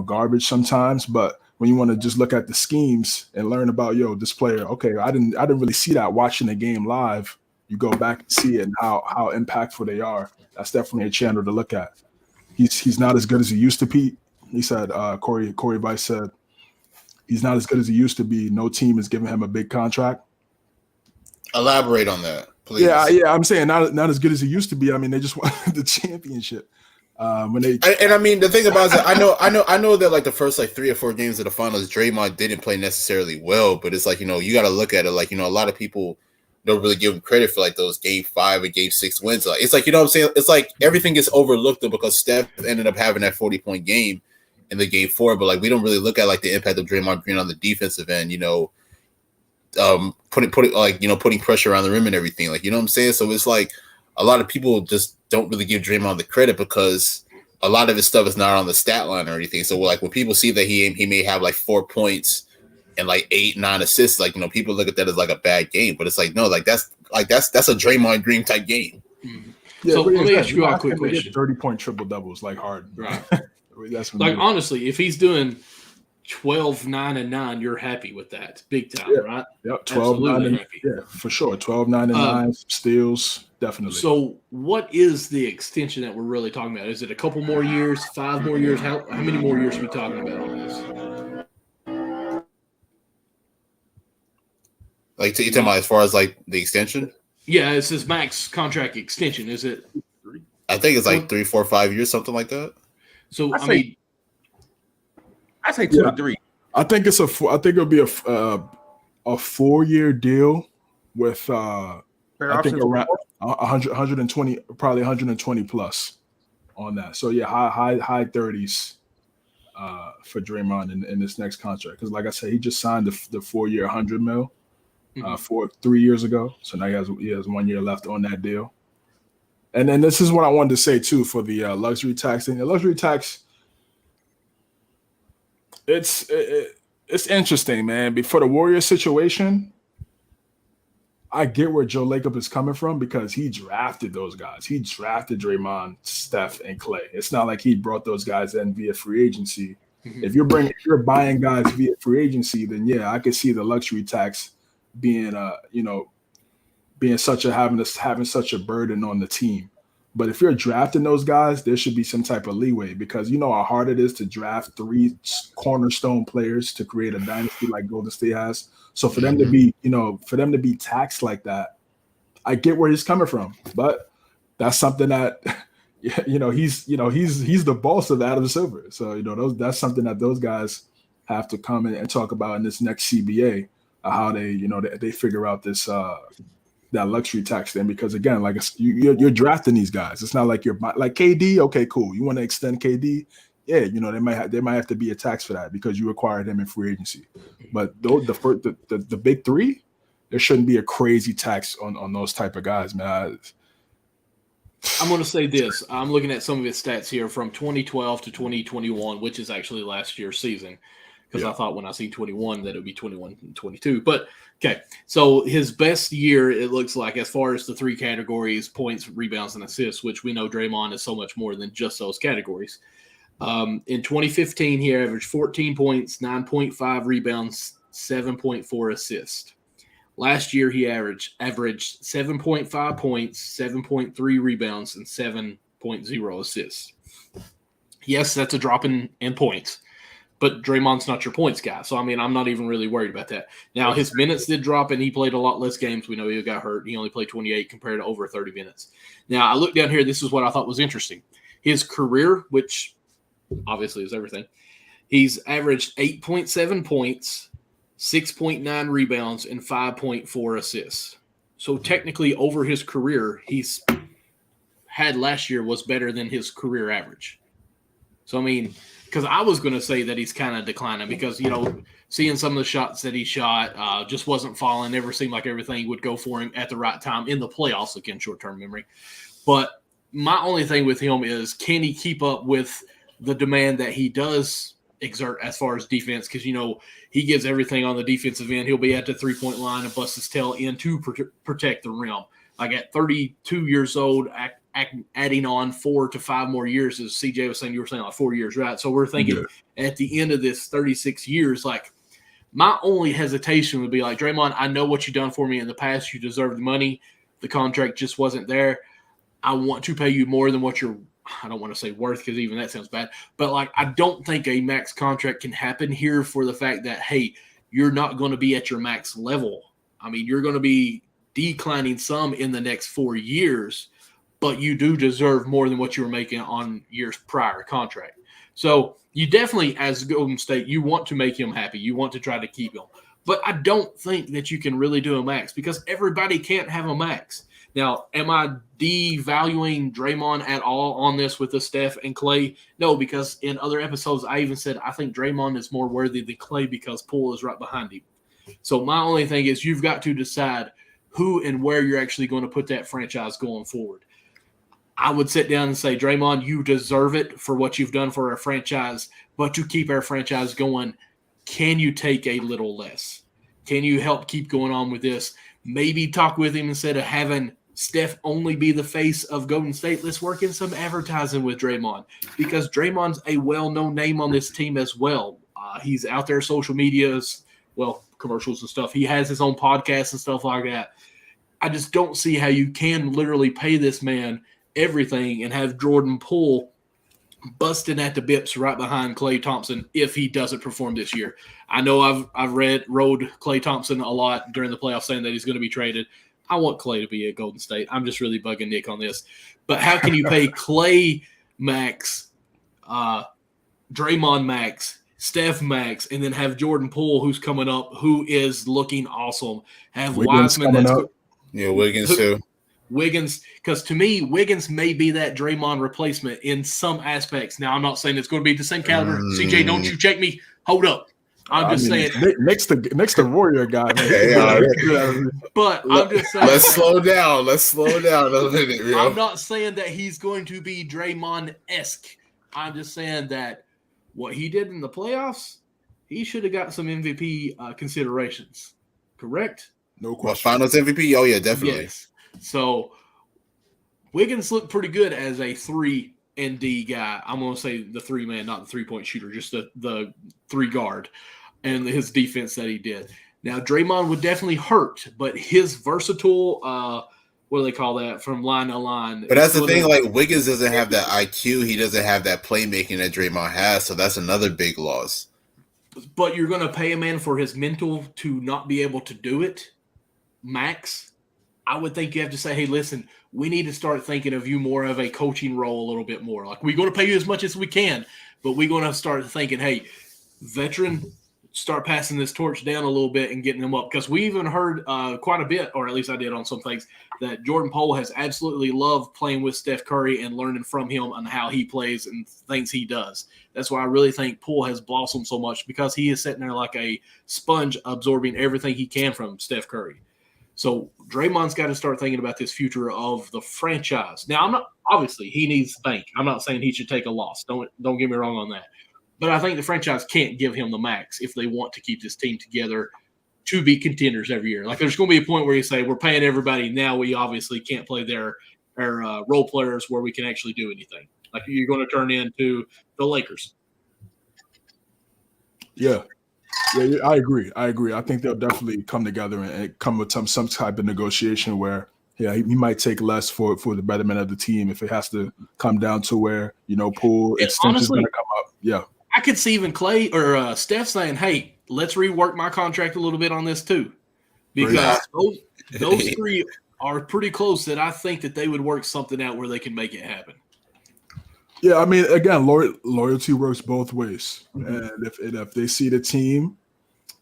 garbage sometimes. But when you want to just look at the schemes and learn about, this player, okay, I didn't really see that watching the game live. You go back and see it and how impactful they are. That's definitely a channel to look at. He's not as good as he used to be. He said, Corey Weiss said, he's not as good as he used to be. No team is giving him a big contract. Elaborate on that, please. Yeah. I'm saying not as good as he used to be. I mean, they just won the championship. I mean, the thing about it is that I know that like the first 3 or 4 games of the finals, Draymond didn't play necessarily well, but it's like, you got to look at it like, a lot of people don't really give him credit for like those game 5 and game 6 wins. Like, it's like, you know what I'm saying? It's like everything gets overlooked because Steph ended up having that 40-point game in the game 4, but like we don't really look at like the impact of Draymond Green on the defensive end, putting pressure around the rim and everything, like, you know what I'm saying? So it's like a lot of people just don't really give Draymond the credit because a lot of his stuff is not on the stat line or anything. So like when people see that he may have like 4 points and like 8-9 assists, like, people look at that as like a bad game, but it's like, no, like that's a Draymond Green type game. Yeah, So but let me ask exactly. you We're a not quick asking him to get question. 30-point triple doubles like Harden. Right. That's Like, ridiculous. honestly, if he's doing 12, 9, and 9, you're happy with that. Big time, Yeah. right? Yep, 12, 9, Absolutely and happy. yeah, for sure. 12, 9, and 9 steals, definitely. So what is the extension that we're really talking about? Is it a couple more years, 5 more years? How many more years are we talking about on this? Like, you talking about as far as like the extension? Yeah, it's his max contract extension. Is it? I think it's like 3, 4, 5 years, something like that. So I I mean, say 2 to 3. I think it'll be a 4-year deal with I think around 120, probably 120 plus on that. So yeah, high 30s for Draymond in this next contract. Because like I said, he just signed the 4-year 100 mil 3 years ago. So now he has 1 year left on that deal. And then this is what I wanted to say too for the luxury tax thing. The luxury tax, it's interesting, man. Before the Warriors situation, I get where Joe Lacob is coming from because he drafted those guys. He drafted Draymond, Steph, and Clay. It's not like he brought those guys in via free agency. If you're buying guys via free agency, then yeah, I could see the luxury tax being having such a burden on the team. But if you're drafting those guys, there should be some type of leeway because you know how hard it is to draft 3 cornerstone players to create a dynasty like Golden State has. So for them to be, taxed like that, I get where he's coming from. But that's something that he's the boss of Adam Silver. So that's something that those guys have to come in and talk about in this next CBA, how they figure out this that luxury tax thing. Because again, like you're drafting these guys. It's not like you're like KD. Okay, cool. You want to extend KD? Yeah, they might have to be a tax for that because you acquired him in free agency. But the big 3, there shouldn't be a crazy tax on those type of guys, man. I'm going to say this. I'm looking at some of his stats here from 2012 to 2021, which is actually last year's season. Because I thought when I see 21 that it would be 21 and 22. But, okay, so his best year, it looks like, as far as the 3 categories, points, rebounds, and assists, which we know Draymond is so much more than just those categories. In 2015, he averaged 14 points, 9.5 rebounds, 7.4 assists. Last year, he averaged 7.5 points, 7.3 rebounds, and 7.0 assists. Yes, that's a drop in points. But Draymond's not your points guy. So, I mean, I'm not even really worried about that. Now, his minutes did drop, and he played a lot less games. We know he got hurt. He only played 28 compared to over 30 minutes. Now, I looked down here. This is what I thought was interesting. His career, which obviously is everything, he's averaged 8.7 points, 6.9 rebounds, and 5.4 assists. So, technically, over his career, he's had last year was better than his career average. So, I mean, because I was going to say that he's kind of declining because, seeing some of the shots that he shot just wasn't falling. Never seemed like everything would go for him at the right time in the playoffs, again, short-term memory. But my only thing with him is, can he keep up with the demand that he does exert as far as defense? Because, he gives everything on the defensive end. He'll be at the three-point line and bust his tail in to protect the rim. Like at 32 years old, adding on 4 to 5 more years, as CJ was saying, you were saying like 4 years, right? So we're thinking at the end of this 36 years, like my only hesitation would be like, Draymond, I know what you've done for me in the past. You deserve the money. The contract just wasn't there. I want to pay you more than what you're, I don't want to say worth because even that sounds bad, but like I don't think a max contract can happen here for the fact that, hey, you're not going to be at your max level. I mean, you're going to be declining some in the next 4 years, but you do deserve more than what you were making on years prior contract. So you definitely, as Golden State, you want to make him happy. You want to try to keep him. But I don't think that you can really do a max because everybody can't have a max. Now, am I devaluing Draymond at all on this with the Steph and Clay? No, because in other episodes, I even said I think Draymond is more worthy than Clay because Poole is right behind him. So my only thing is you've got to decide who and where you're actually going to put that franchise going forward. I would sit down and say, Draymond, you deserve it for what you've done for our franchise, but to keep our franchise going, can you take a little less? Can you help keep going on with this? Maybe talk with him instead of having Steph only be the face of Golden State. Let's work in some advertising with Draymond because Draymond's a well-known name on this team as well. He's out there social medias, commercials and stuff. He has his own podcast and stuff like that. I just don't see how you can literally pay this man everything and have Jordan Poole busting at the bips right behind Klay Thompson if he doesn't perform this year. I know I've rode Klay Thompson a lot during the playoffs saying that he's going to be traded. I want Klay to be at Golden State. I'm just really bugging Nick on this. But how can you pay Klay max, Draymond max, Steph max, and then have Jordan Poole, who's coming up, who is looking awesome. Have Wiggins Wiseman coming that's up. Yeah, Wiggins too. Wiggins, because to me, Wiggins may be that Draymond replacement in some aspects. Now, I'm not saying it's going to be the same caliber. CJ, don't you check me. Hold up. I'm just saying. Next to Warrior guy. But I'm just saying. Let's slow down. Let's slow down a minute. Bro. I'm not saying that he's going to be Draymond-esque. I'm just saying that what he did in the playoffs, he should have got some MVP considerations. Correct? No Well, question. Finals MVP? Oh, yeah, definitely. Yes. So Wiggins looked pretty good as a 3-and-D guy. I'm going to say the 3-man, not the 3-point shooter, just the 3-guard and his defense that he did. Now, Draymond would definitely hurt, but his versatile, what do they call that, from line to line. But that's the thing, like, Wiggins doesn't have that IQ. He doesn't have that playmaking that Draymond has, so that's another big loss. But you're going to pay a man for his mental to not be able to do it, max. I would think you have to say, hey, listen, we need to start thinking of you more of a coaching role a little bit more. Like, we're going to pay you as much as we can, but we're going to start thinking, hey, veteran, start passing this torch down a little bit and getting them up. Because we even heard quite a bit, or at least I did on some things, that Jordan Poole has absolutely loved playing with Steph Curry and learning from him on how he plays and things he does. That's why I really think Poole has blossomed so much, because he is sitting there like a sponge absorbing everything he can from Steph Curry. So Draymond's got to start thinking about this future of the franchise. Now, I'm not obviously he needs the bank. I'm not saying he should take a loss. Don't get me wrong on that. But I think the franchise can't give him the max if they want to keep this team together to be contenders every year. Like, there's going to be a point where you say we're paying everybody. Now we obviously can't play their role players where we can actually do anything. Like, you're going to turn into the Lakers. Yeah, I agree. I think they'll definitely come together and come with some type of negotiation where, he might take less for the betterment of the team if it has to come down to where, Poole extension is going to come up. Yeah. I could see even Klay or Steph saying, hey, let's rework my contract a little bit on this too. Because those three are pretty close that I think that they would work something out where they can make it happen. Yeah, I mean, again, loyalty works both ways. And if they see the team,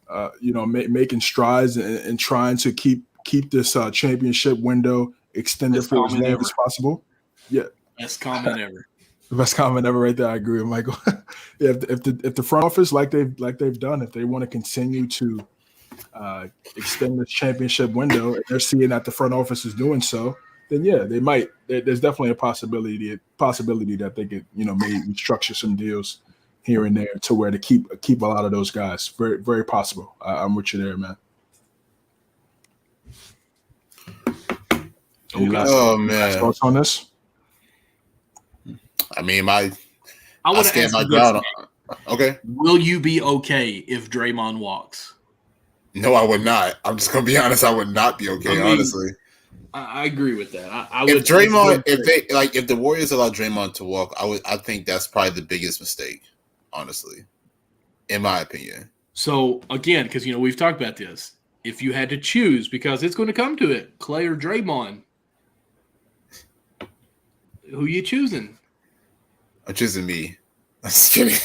making strides and trying to keep this championship window extended for as long as possible. Yeah. Best comment ever. The best comment ever right there. I agree with Michael. If the front office, like they've done, if they want to continue to extend this championship window, and they're seeing that the front office is doing so, then yeah, they might. There's definitely a possibility that they could, maybe structure some deals here and there to where to keep a lot of those guys. Very, very possible. I'm with you there, man. Last thoughts on this? I mean, I stand my ground. Okay. Will you be okay if Draymond walks? No, I would not. I'm just gonna be honest. I would not be okay. Honestly, I agree with that. If the Warriors allow Draymond to walk, I think that's probably the biggest mistake. Honestly, in my opinion. So again, because we've talked about this. If you had to choose, because it's going to come to it, Klay or Draymond, who you choosing? I'm choosing me. I'm just kidding.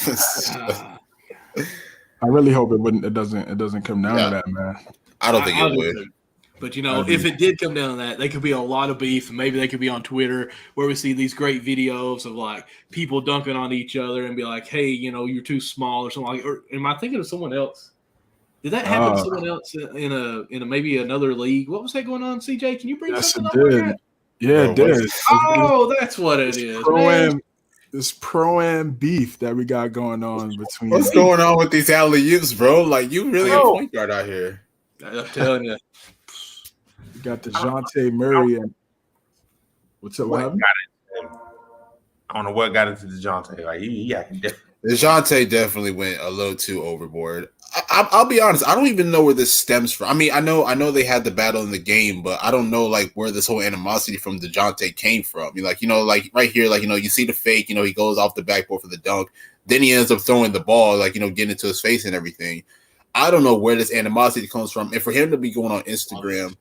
I really hope it doesn't come down to that, man. I don't think it would. But if it did come down to that, they could be a lot of beef. Maybe they could be on Twitter where we see these great videos of like people dunking on each other and be like, "Hey, you're too small" or something. Or am I thinking of someone else? Did that happen to someone else in a maybe another league? What was that going on, CJ? Can you bring something up? Like yeah, it did. Oh, that's what it is. This pro-am beef that we got going on between. What's going on with these alley-oops, bro? Like, you really a point guard out here. I'm telling you. You got DeJounte Murray What's up? What happened? I don't know what got into DeJounte. Like he acting different. DeJounte definitely went a little too overboard. I'll be honest. I don't even know where this stems from. I mean, I know they had the battle in the game, but I don't know like where this whole animosity from DeJounte came from. Like like right here, like you see the fake. He goes off the backboard for the dunk. Then he ends up throwing the ball, like getting into his face and everything. I don't know where this animosity comes from, and for him to be going on Instagram.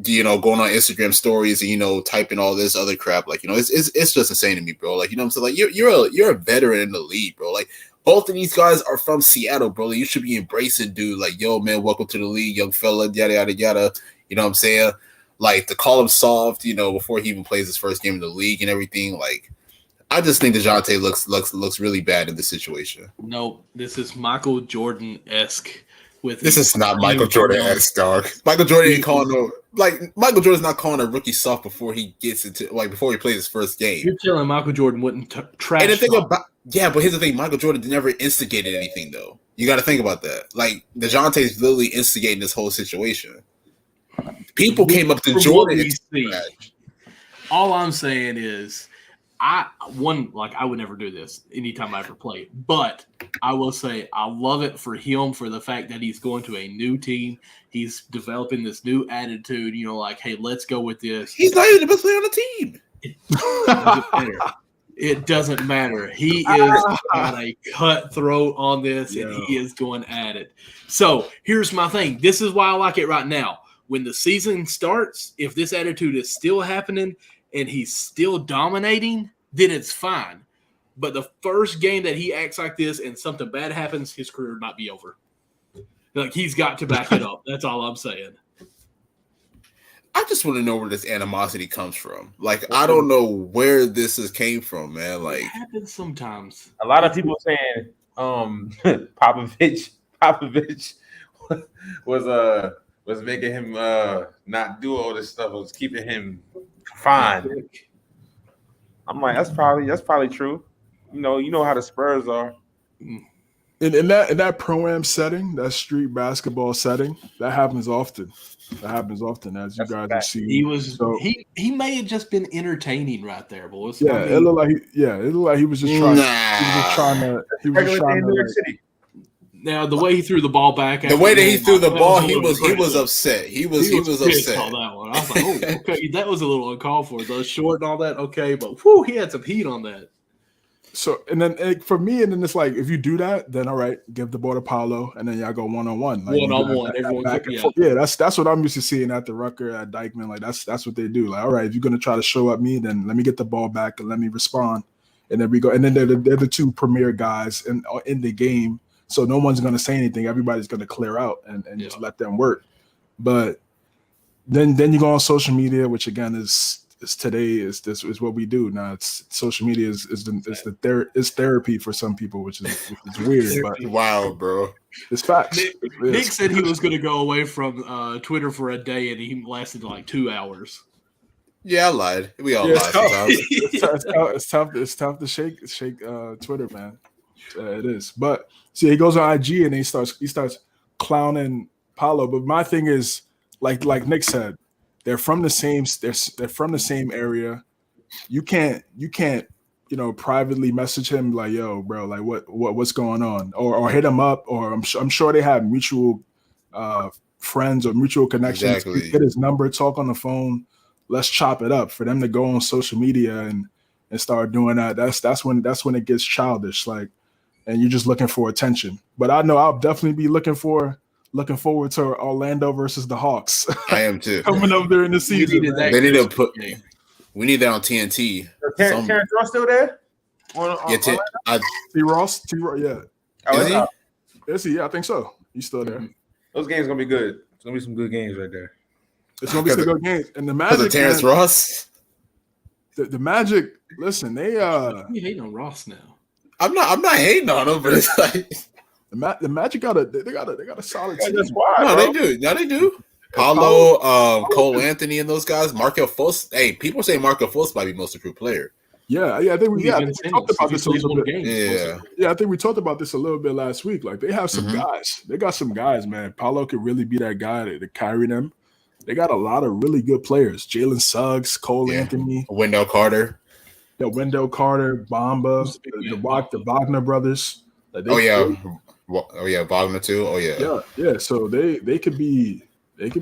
Going on Instagram stories and typing all this other crap, like it's just insane to me, bro. Like what I'm saying, like you're a veteran in the league, bro. Like both of these guys are from Seattle, bro. Like, you should be embracing, dude. Like, yo, man, welcome to the league, young fella, yada yada yada. You know what I'm saying? Like to call him soft, before he even plays his first game in the league and everything. Like, I just think DeJounte looks really bad in this situation. No, this is Michael Jordan-esque. This is not Michael Jordan-esque, dog. Michael Jordan ain't calling Michael Jordan's not calling a rookie soft before he gets into before he plays his first game. You're telling Michael Jordan wouldn't trash. And the thing but here's the thing: Michael Jordan never instigated anything, though. You got to think about that. Like DeJounte is literally instigating this whole situation. People came up to Jordan. All I'm saying is, I would never do this anytime I ever play, but I will say I love it for him for the fact that he's going to a new team. He's developing this new attitude, like, hey, let's go with this. He's not even the best player on the team. It doesn't matter. He is got a cutthroat on this, and he is going at it. So here's my thing. This is why I like it right now. When the season starts, if this attitude is still happening and he's still dominating, then it's fine. But the first game that he acts like this and something bad happens, his career might be over. Like, he's got to back it up. That's all I'm saying. I just want to know where this animosity comes from. Like, I don't know where this came from, man. Like, it happens sometimes. A lot of people saying Popovich was making him not do all this stuff. It was keeping him fine. I'm like, that's probably true. You know how the Spurs are. In that pro-am setting, that street basketball setting, that happens often. As you guys have seen. He may have just been entertaining right there, boys. Yeah, it looked like he was just trying. He was just trying to. Now the way he threw the ball back, the way that he threw the ball, he was upset. He was upset on that one. I was like, oh, okay, that was a little uncalled for. The short and all that, okay, but he had some heat on that. So and then for me, and then it's like if you do that, then all right, give the ball to Paolo, and then y'all go one-on-one. Like, one-on-one, everyone. That's what I'm used to seeing at the Rucker, at Dykeman. Like that's what they do. Like, all right, if you're gonna try to show up me, then let me get the ball back and let me respond, and then we go. And then they're the two premier guys in the game, so no one's gonna say anything. Everybody's gonna clear out and just let them work. But then you go on social media, which again is today is what we do now. It's social media is therapy for some people, which is weird. But wow, bro, it's facts. Nick said he was going to go away from Twitter for a day, and he lasted like 2 hours. Yeah, I lied. We all lied sometimes. It's tough to shake Twitter, man. It is. But see, he goes on IG and he starts clowning Paolo. But my thing is, like Nick said, they're from the same area. You can't privately message him like, yo, bro, like what's going on, or hit him up, or I'm sure they have mutual friends or mutual connections. Exactly. Get his number, talk on the phone. Let's chop it up. For them to go on social media and start doing that, that's when it gets childish. Like, and you're just looking for attention. But I know I'll definitely be looking forward to Orlando versus the Hawks. I am too. Coming up there in the season. We need that on TNT. Terrence Ross still there? T. Ross, yeah. Oh, is he? Yeah, I think so. He's still there. Those games gonna be good. It's gonna be some good games right there. It's gonna be some good games. And the Magic, Terrence Ross. The Magic. Listen, they You hating on Ross now? I'm not hating on him, but it's like the Magic got a solid team. They do. Paulo, Cole Anthony, and those guys. Markelle Fultz. Hey, people say Markelle Fultz might be most improved player. Yeah. I think we talked about this a little bit. Yeah, I think we talked about this a little bit last week. Like, they have some guys. They got some guys, man. Paulo could really be that guy to carry them. They got a lot of really good players. Jalen Suggs, Cole Anthony, Wendell Carter. Wendell Carter, Bomba, the Wagner brothers. Wagner too. Oh yeah. So they could be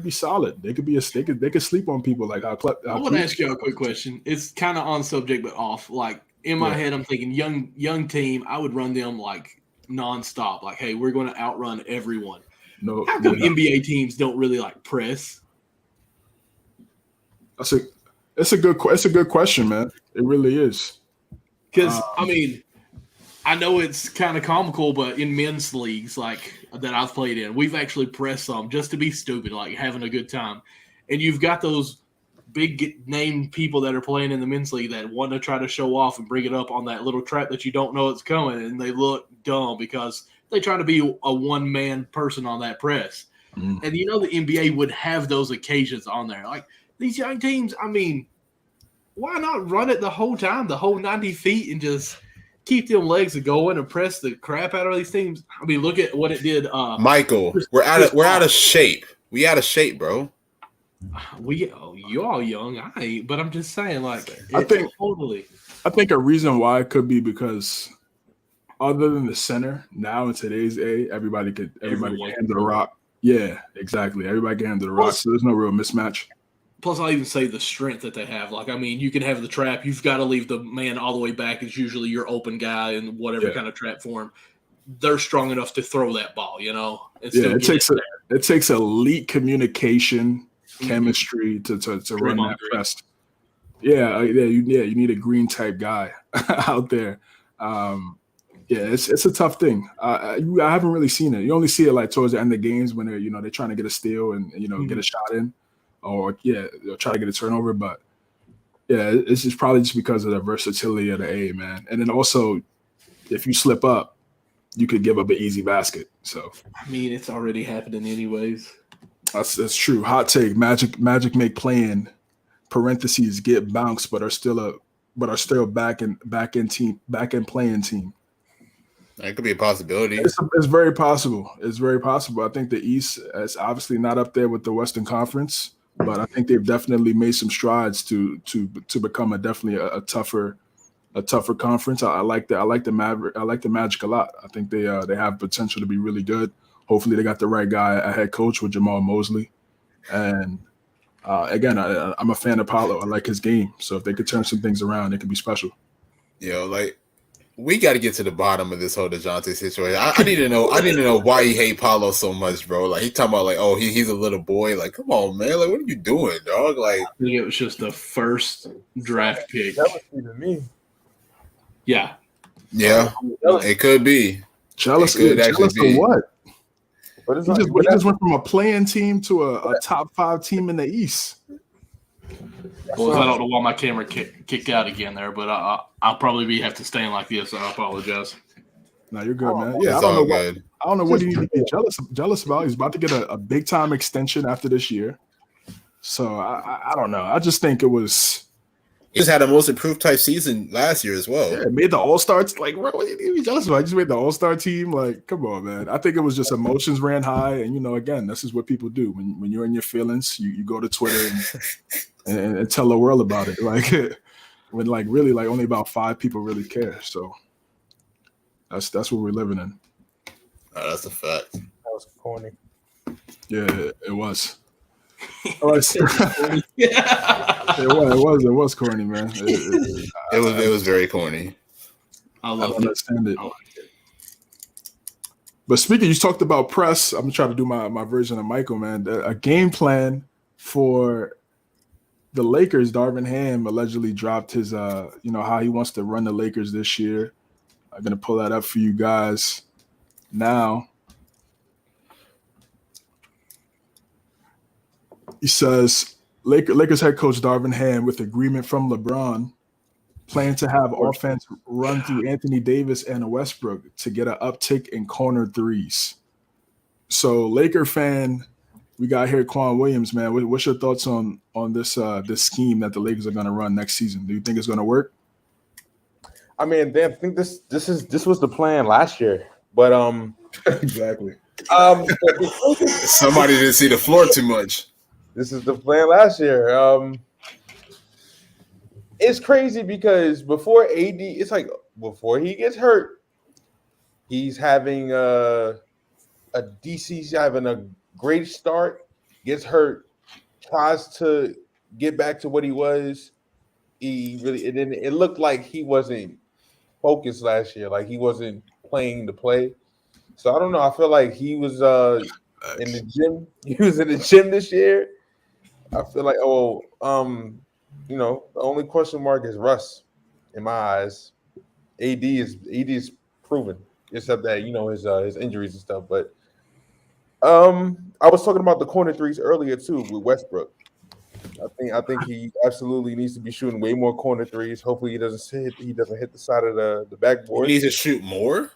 solid. They could sleep on people like how. I want to ask you a quick question. It's kind of on subject but off. Like in my head, I'm thinking young team. I would run them like nonstop. Like, hey, we're going to outrun everyone. No, how come NBA teams don't really like press? It's a good question, man. It really is. Because I mean, I know it's kind of comical, but in men's leagues like that I've played in, we've actually pressed some just to be stupid, like having a good time. And you've got those big name people that are playing in the men's league that want to try to show off and bring it up on that little trap that you don't know it's coming, and they look dumb because they try to be a one-man person on that press. And the NBA would have those occasions on there. Like these young teams, I mean, why not run it the whole time, the whole 90 feet, and just keep them legs going and press the crap out of these teams? I mean, look at what it did. Michael, we're out of shape. We out of shape, bro. You all young, I ain't, but I'm just saying, like, I think a reason why could be because other than the center, now in today's age, everybody can handle the rock. Yeah, exactly. Everybody can handle the rock, so there's no real mismatch. Plus, I'll even say the strength that they have. Like, I mean, you can have the trap. You've got to leave the man all the way back. It's usually your open guy in whatever kind of trap form. They're strong enough to throw that ball, it takes elite communication, chemistry to run that press. You need a Green type guy out there. It's a tough thing. I haven't really seen it. You only see it like towards the end of games when they're trying to get a steal and get a shot in, or they'll try to get a turnover. But it's just probably just because of the versatility of the A, man. And then also, if you slip up, you could give up an easy basket. So I mean, it's already happening anyways. That's true. Hot take. Magic make playing parentheses get bounced, but are still back in playing team. That could be a possibility. It's very possible. It's very possible. I think the East is obviously not up there with the Western Conference, but I think they've definitely made some strides to become a tougher conference. I like the Magic a lot. I think they have potential to be really good. Hopefully they got the right guy at head coach with Jamal Mosley. And again, I'm a fan of Paolo. I like his game. So if they could turn some things around, it could be special. We got to get to the bottom of this whole DeJounte situation. I need to know why you hate Paolo so much, bro. Like, he talking about like, oh, he's a little boy. Like, come on, man. Like, what are you doing, dog? Like, I think it was just the first draft pick. That was to me. Yeah, it could be. Jealous of what? He just went from a playing team to a top 5 team in the East. Well, I don't know why my camera kicked out again there, but I'll probably have to stand like this. So I apologize. No, you're good, man. Yeah, I don't know what you need to be jealous about. He's about to get a big time extension after this year. So I don't know. I just think it was. He just had a most improved type season last year as well. Yeah, made the All-Star. Like, bro, what are you be jealous about? I just made the All-Star team. Like, come on, man. I think it was just emotions ran high. And, again, this is what people do. When you're in your feelings, you go to Twitter and tell the world about it. Like, when, like, really, like, only about 5 people really care. So that's what we're living in. Oh, that's a fact. That was corny. Yeah, it was. All right. It was corny, man. It was very corny. I don't understand it. But speaking, you talked about press. I'm gonna try to do my version of Michael, man. A game plan for the Lakers. Darvin Ham allegedly dropped his, how he wants to run the Lakers this year. I'm gonna pull that up for you guys now. He says Lakers head coach Darvin Ham, with agreement from LeBron, plan to have offense run through Anthony Davis and Westbrook to get an uptick in corner threes. So, Laker fan, we got here Quan Williams, man. What's your thoughts on this scheme that the Lakers are going to run next season? Do you think it's going to work? I mean, I think this was the plan last year, but exactly. Somebody didn't see the floor too much. This is the plan last year. It's crazy because before AD, it's like before he gets hurt, he's having he's having a great start, gets hurt, tries to get back to what he was. It looked like he wasn't focused last year, like he wasn't playing to play. So I don't know. I feel like he was in the gym. He was in the gym this year. I feel like the only question mark is Russ in my eyes. AD is proven, except that his injuries and stuff. But I was talking about the corner threes earlier too with Westbrook. I think he absolutely needs to be shooting way more corner threes. Hopefully he doesn't hit the side of the backboard. He needs to shoot more.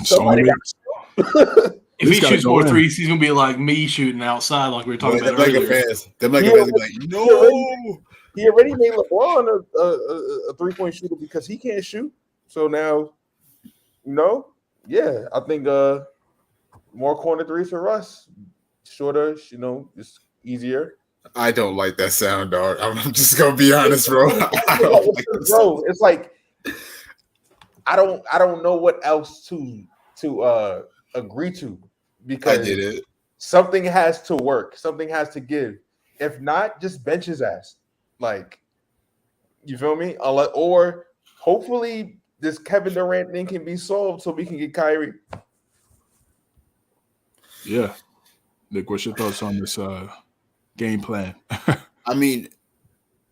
Somebody got if he shoots more threes, he's gonna be like me shooting outside, like we were talking about earlier. The Mega fans be like, no. He already made LeBron a 3-point shooter because he can't shoot. So now, I think more corner threes for Russ. Shorter, just easier. I don't like that sound, dog. I'm just gonna be honest, bro. It's like I don't know what else to agree to because I did it. Something has to work. Something has to give. If not, just bench his ass. Like, you feel me? Or hopefully this Kevin Durant thing can be solved so we can get Kyrie. Yeah. Nick, what's your thoughts on this game plan? I mean,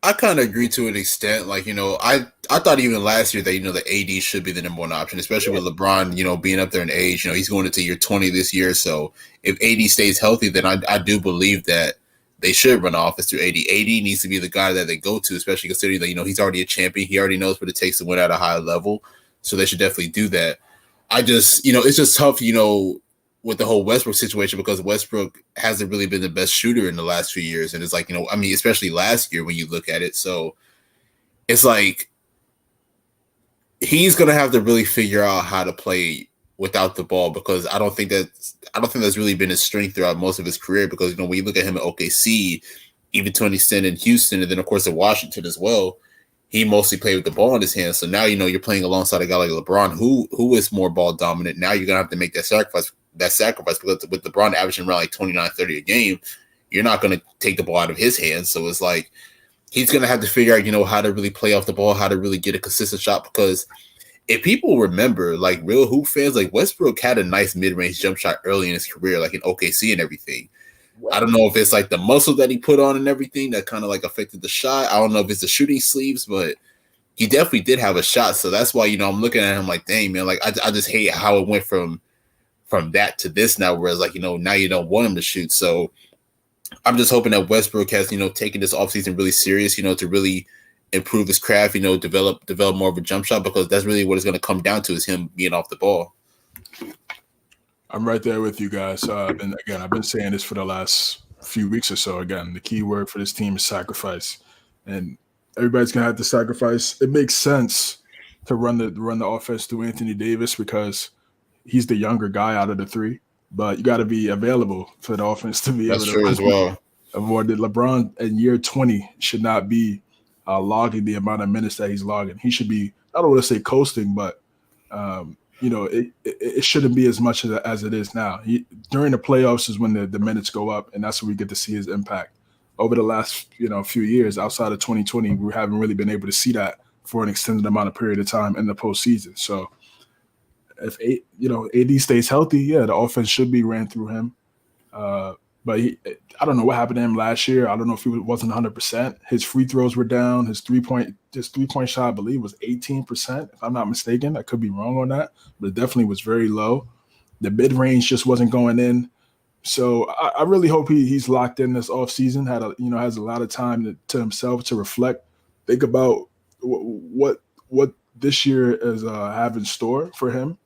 I kind of agree to an extent. Like, I thought even last year that, the AD should be the number one option, especially with LeBron, being up there in age. He's going into year 20 this year. So if AD stays healthy, then I do believe that they should run offense through AD. AD needs to be the guy that they go to, especially considering that, he's already a champion. He already knows what it takes to win at a high level. So they should definitely do that. I just, it's just tough, with the whole Westbrook situation because Westbrook hasn't really been the best shooter in the last few years. And it's like, especially last year when you look at it. So it's like he's going to have to really figure out how to play without the ball because I don't think that's really been his strength throughout most of his career because, when you look at him at OKC, even to an extent in Houston, and then of course in Washington as well, he mostly played with the ball in his hands. So now, you're playing alongside a guy like LeBron who is more ball dominant. Now you're going to have to make that sacrifice because with LeBron averaging around like 29, 30 a game, you're not going to take the ball out of his hands. So it's like he's going to have to figure out, how to really play off the ball, how to really get a consistent shot. Because if people remember, like real hoop fans, like Westbrook had a nice mid-range jump shot early in his career, like in OKC and everything. I don't know if it's like the muscle that he put on and everything that kind of like affected the shot. I don't know if it's the shooting sleeves, but he definitely did have a shot. So that's why, I'm looking at him like, dang, man, like I just hate how it went from that to this now, whereas like, now you don't want him to shoot. So I'm just hoping that Westbrook has, taken this offseason really serious, to really improve his craft, develop more of a jump shot because that's really what it's going to come down to is him being off the ball. I'm right there with you guys. And again, I've been saying this for the last few weeks or so. Again, the key word for this team is sacrifice. And everybody's going to have to sacrifice. It makes sense to run the offense through Anthony Davis because he's the younger guy out of the three, but you got to be available for the offense to be That's able true to as well. avoid that. LeBron in year 20 should not be logging the amount of minutes that he's logging. He should be, I don't want to say coasting, but it shouldn't be as much as it is now. During the playoffs is when the minutes go up, and that's when we get to see his impact. Over the last few years, outside of 2020, we haven't really been able to see that for an extended amount of period of time in the postseason. So if AD stays healthy, the offense should be ran through him. But I don't know what happened to him last year. I don't know if he wasn't 100%. His free throws were down. His three-point shot, I believe, was 18%, if I'm not mistaken. I could be wrong on that, but it definitely was very low. The mid-range just wasn't going in. So I really hope he's locked in this offseason, has a lot of time to himself to reflect, think about what this year is have in store for him.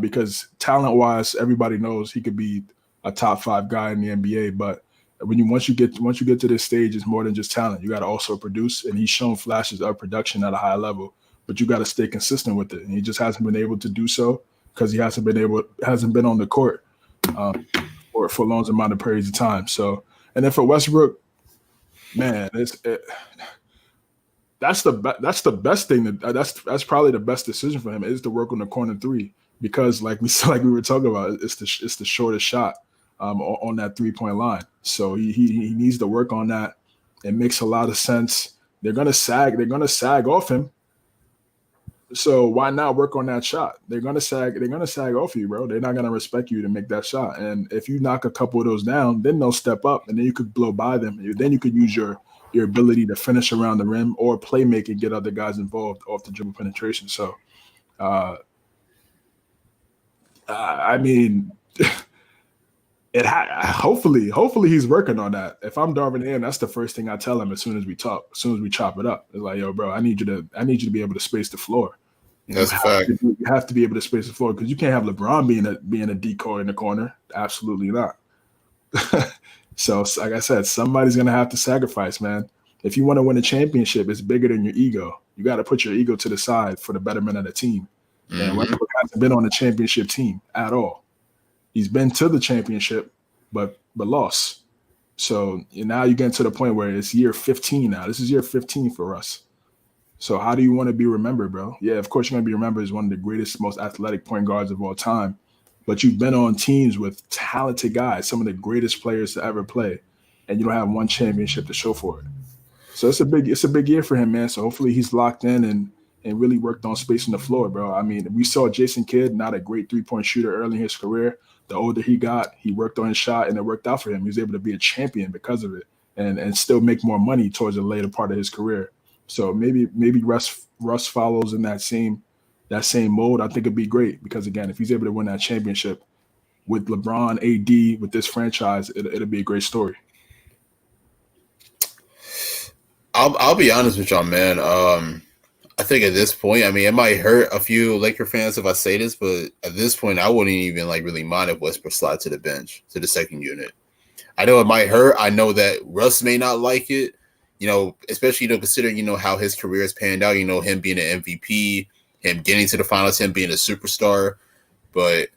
Because talent-wise, everybody knows he could be a top 5 guy in the NBA. But once you get to this stage, it's more than just talent. You got to also produce, and he's shown flashes of production at a high level. But you got to stay consistent with it, and he just hasn't been able to do so because he hasn't been on the court. for a long amount of periods of time. So, and then for Westbrook, man, that's the best thing. That's probably the best decision for him is to work on the corner three, because like we were talking about, it's the shortest shot on that 3-point line. So he needs to work on that. It makes a lot of sense. They're gonna sag off him. So why not work on that shot? They're gonna sag off you, bro. They're not gonna respect you to make that shot. And if you knock a couple of those down, then they'll step up, and then you could blow by them. Then you could use your ability to finish around the rim or play make and get other guys involved off the dribble penetration. So, I mean, hopefully he's working on that. If I'm Darvin Ham, that's the first thing I tell him as soon as we chop it up. It's like, yo, bro, I need you to be able to space the floor. That's a fact. You have to be able to space the floor, because you can't have LeBron being a decoy in the corner. Absolutely not. So, like I said, somebody's gonna have to sacrifice, man. If you want to win a championship, it's bigger than your ego. You got to put your ego to the side for the betterment of the team. And Westbrook hasn't been on a championship team at all. He's been to the championship, but lost. So now you get to the point where it's year 15 now. This is year 15 for us. So how do you want to be remembered, bro? Yeah, of course you're going to be remembered as one of the greatest, most athletic point guards of all time. But you've been on teams with talented guys, some of the greatest players to ever play, and you don't have one championship to show for it. So it's a big year for him, man. So hopefully he's locked in and really worked on spacing the floor, bro. I mean, we saw Jason Kidd, not a great 3-point shooter early in his career. The older he got, he worked on his shot, and it worked out for him. He was able to be a champion because of it, and still make more money towards the later part of his career. So maybe Russ follows in that same mode. I think it'd be great, because again, if he's able to win that championship with LeBron, AD, with this franchise, it'll be a great story. I'll be honest with y'all, man. I think at this point, I mean, it might hurt a few Laker fans if I say this, but at this point, I wouldn't even really mind if Westbrook slide to the bench, to the second unit. I know it might hurt. I know that Russ may not like it, especially, considering, how his career has panned out, him being an MVP, him getting to the finals, him being a superstar. But,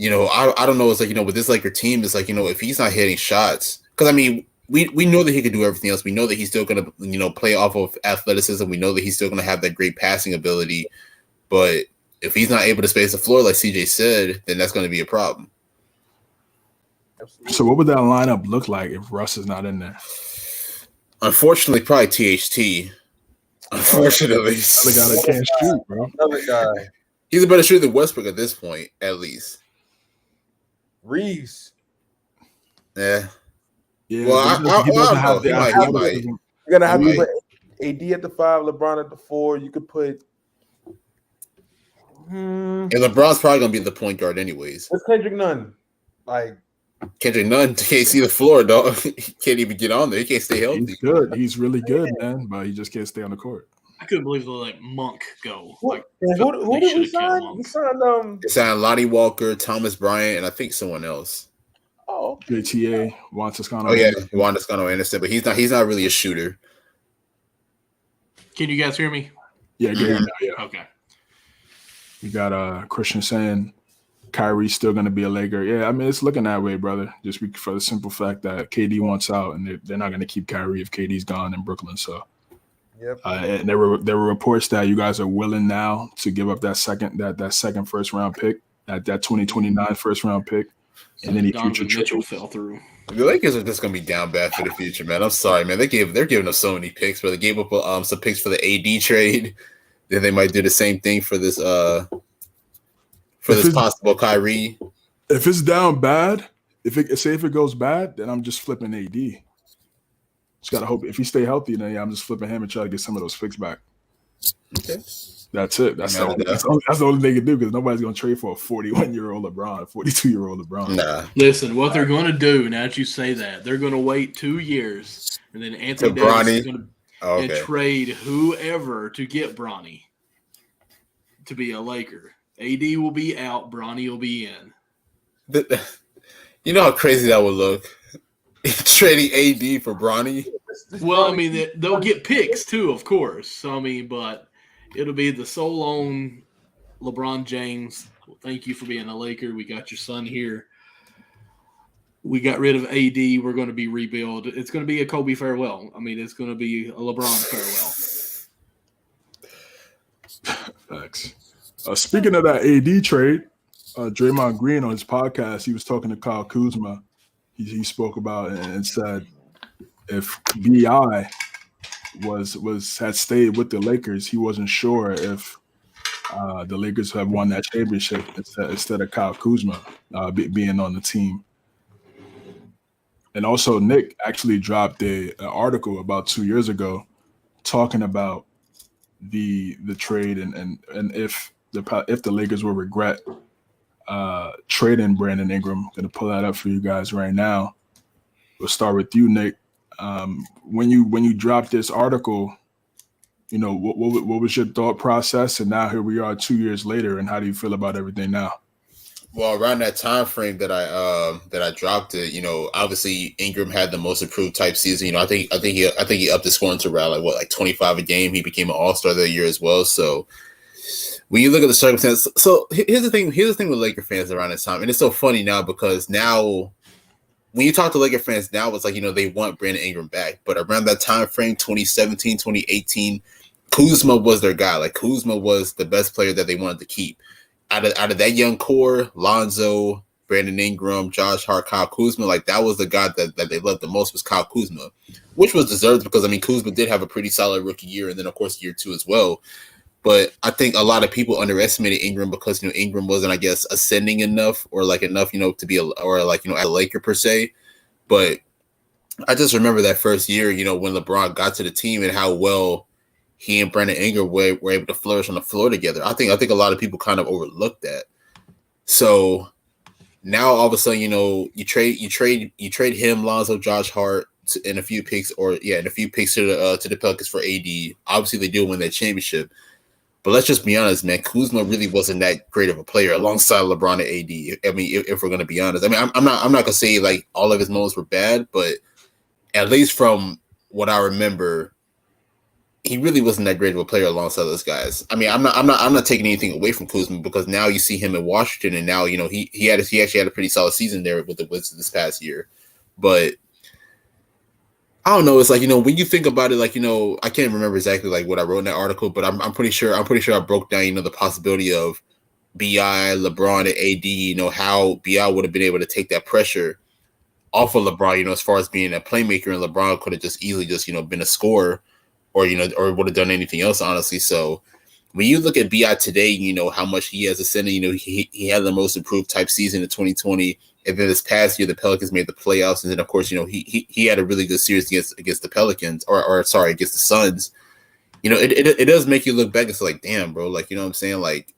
I don't know. It's like, with this Laker team, it's like, if he's not hitting shots, because, I mean, we know that he can do everything else. We know that he's still going to, play off of athleticism. We know that he's still going to have that great passing ability. But if he's not able to space the floor, like CJ said, then that's going to be a problem. So what would that lineup look like if Russ is not in there? Unfortunately, probably THT. Unfortunately. Another guy that can't shoot, bro. Another guy. He's a better shooter than Westbrook at this point, at least. Reeves. Yeah. Yeah, well, he doesn't have the athleticism. You're gonna have to put AD at the 5, LeBron at the 4. You could put. And LeBron's probably gonna be the point guard, anyways. What's Kendrick Nunn? Kendrick Nunn can't see the floor, dog. He can't even get on there. He can't stay healthy. He's good. He's really good, man, but he just can't stay on the court. I couldn't believe they let Monk go. Who did we sign? We signed Lonnie Walker, Thomas Bryant, and I think someone else. Oh, JTA, Juan Toscano. Oh yeah, Juan Toscano Anderson, but he's not really a shooter. Can you guys hear me? Yeah, yeah. Okay. You got Christian saying Kyrie's still going to be a Laker. Yeah, I mean, it's looking that way, brother. Just for the simple fact that KD wants out, and they're not going to keep Kyrie if KD's gone in Brooklyn. So, yep. And there were reports that you guys are willing now to give up that second first round pick, that 2029 first round pick. And any future Mitchell fell through. The Lakers are just gonna be down bad for the future, man. I'm sorry, man. They're giving up so many picks, but they gave up some picks for the AD trade. Then they might do the same thing for this possible Kyrie. If it's down bad, if it goes bad, then I'm just flipping AD. Just gotta hope if he stay healthy, then I'm just flipping him and try to get some of those picks back. Okay. That's it. That's the only thing they can do, because nobody's going to trade for a 41-year-old LeBron, a 42-year-old LeBron. Nah. Listen, what they're going to do, now that you say that, they're going to wait 2 years, and then Anthony Davis is going to trade whoever to get Bronny to be a Laker. AD will be out, Bronny will be in. You know how crazy that would look? Trading AD for Bronny? Well, I mean, they'll get picks too, of course. So, I mean, but it'll be the sole own LeBron James. Well, thank you for being a Laker. We got your son here. we got rid of AD. We're going to be rebuild. It's going to be a Kobe farewell. I mean, it's going to be a LeBron farewell. Thanks. Speaking of that AD trade, Draymond Green on his podcast, he was talking to Kyle Kuzma. He spoke about it and said if BI had stayed with the Lakers, he wasn't sure if the Lakers have won that championship instead of Kyle Kuzma being on the team. And also, Nick actually dropped an article about 2 years ago talking about the trade and if the Lakers will regret trading Brandon Ingram. I'm gonna pull that up for you guys right now. We'll start with you, Nick. When you dropped this article, you know what was your thought process, and now here we are 2 years later, and how do you feel about everything now? Well, around that time frame that I dropped it, you know, obviously Ingram had the most improved type season. You know, I think he upped his scoring to around like 25 a game. He became an All-Star that year as well. So when you look at the circumstances, so here's the thing with Laker fans around this time, and it's so funny now because now when you talk to Laker fans now, it's like, you know, they want Brandon Ingram back. But around that time frame, 2017, 2018, Kuzma was their guy. Like Kuzma was the best player that they wanted to keep. Out of that young core, Lonzo, Brandon Ingram, Josh Hart, Kyle Kuzma, like that was the guy that they loved the most was Kyle Kuzma, which was deserved because, I mean, Kuzma did have a pretty solid rookie year and then, of course, year two as well. But I think a lot of people underestimated Ingram because, you know, Ingram wasn't, I guess, ascending enough, you know, to be a Laker per se. But I just remember that first year, you know, when LeBron got to the team and how well he and Brandon Ingram were able to flourish on the floor together. I think a lot of people kind of overlooked that. So now all of a sudden, you know, you trade him, Lonzo, Josh Hart, and a few picks to the Pelicans for AD. Obviously, they do win that championship. But let's just be honest, man. Kuzma really wasn't that great of a player alongside LeBron and AD. I mean, if we're going to be honest, I mean, I'm not going to say like all of his moments were bad, but at least from what I remember, he really wasn't that great of a player alongside those guys. I mean, I'm not taking anything away from Kuzma because now you see him in Washington, and now, you know, he actually had a pretty solid season there with the Wizards this past year. But I don't know. It's like, you know, when you think about it, like, you know, I can't remember exactly like what I wrote in that article, but I'm pretty sure I broke down, you know, the possibility of BI, LeBron, and AD. You know, how BI would have been able to take that pressure off of LeBron. You know, as far as being a playmaker, and LeBron could have just easily you know, been a scorer. Or, you know, or would have done anything else, honestly. So when you look at BI today, you know, how much he has ascended, you know, he had the most improved type season in 2020. And then this past year, the Pelicans made the playoffs. And then, of course, you know, he had a really good series against the Pelicans against the Suns. You know, it does make you look back and say, like, damn, bro, like, you know what I'm saying? Like,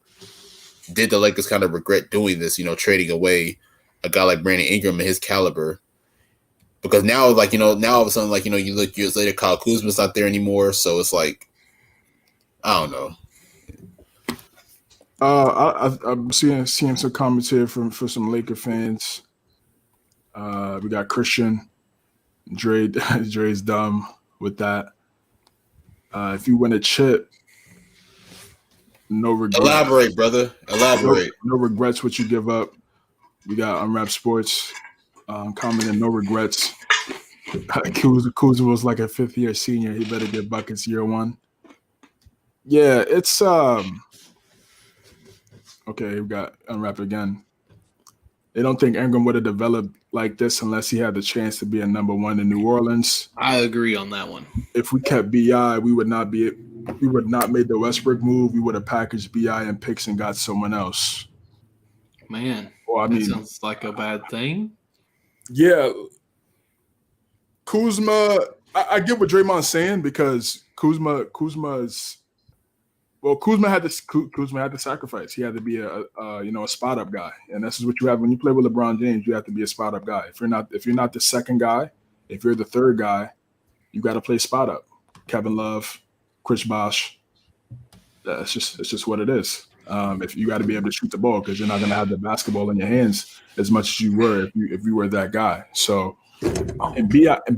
did the Lakers kind of regret doing this, you know, trading away a guy like Brandon Ingram and his caliber? Because now, like, you know, now all of a sudden, like, you know, you look years later, Kyle Kuzma's not there anymore. So it's like, I don't know. I'm seeing some comments here for some Laker fans. We got Christian. Dre's dumb with that. If you win a chip, no regrets. Elaborate, brother. Elaborate. No regrets what you give up. We got Unwrapped Sports. Commenting, no regrets. Kuzma was like a fifth-year senior. He better get buckets year one. Yeah, it's okay. We got Unwrapped again. They don't think Ingram would have developed like this unless he had the chance to be a number one in New Orleans. I agree on that one. If we kept BI, we would not made the Westbrook move. We would have packaged BI and picks and got someone else. Man, well, I mean, that sounds like a bad thing. Yeah, Kuzma. I get what Draymond's saying because Kuzma had to sacrifice. He had to be a spot up guy, and this is what you have when you play with LeBron James. You have to be a spot up guy. If you're not the second guy, if you're the third guy, you got to play spot up. Kevin Love, Chris Bosh. It's just what it is. If you got to be able to shoot the ball because you're not going to have the basketball in your hands as much as you were if you were that guy. So in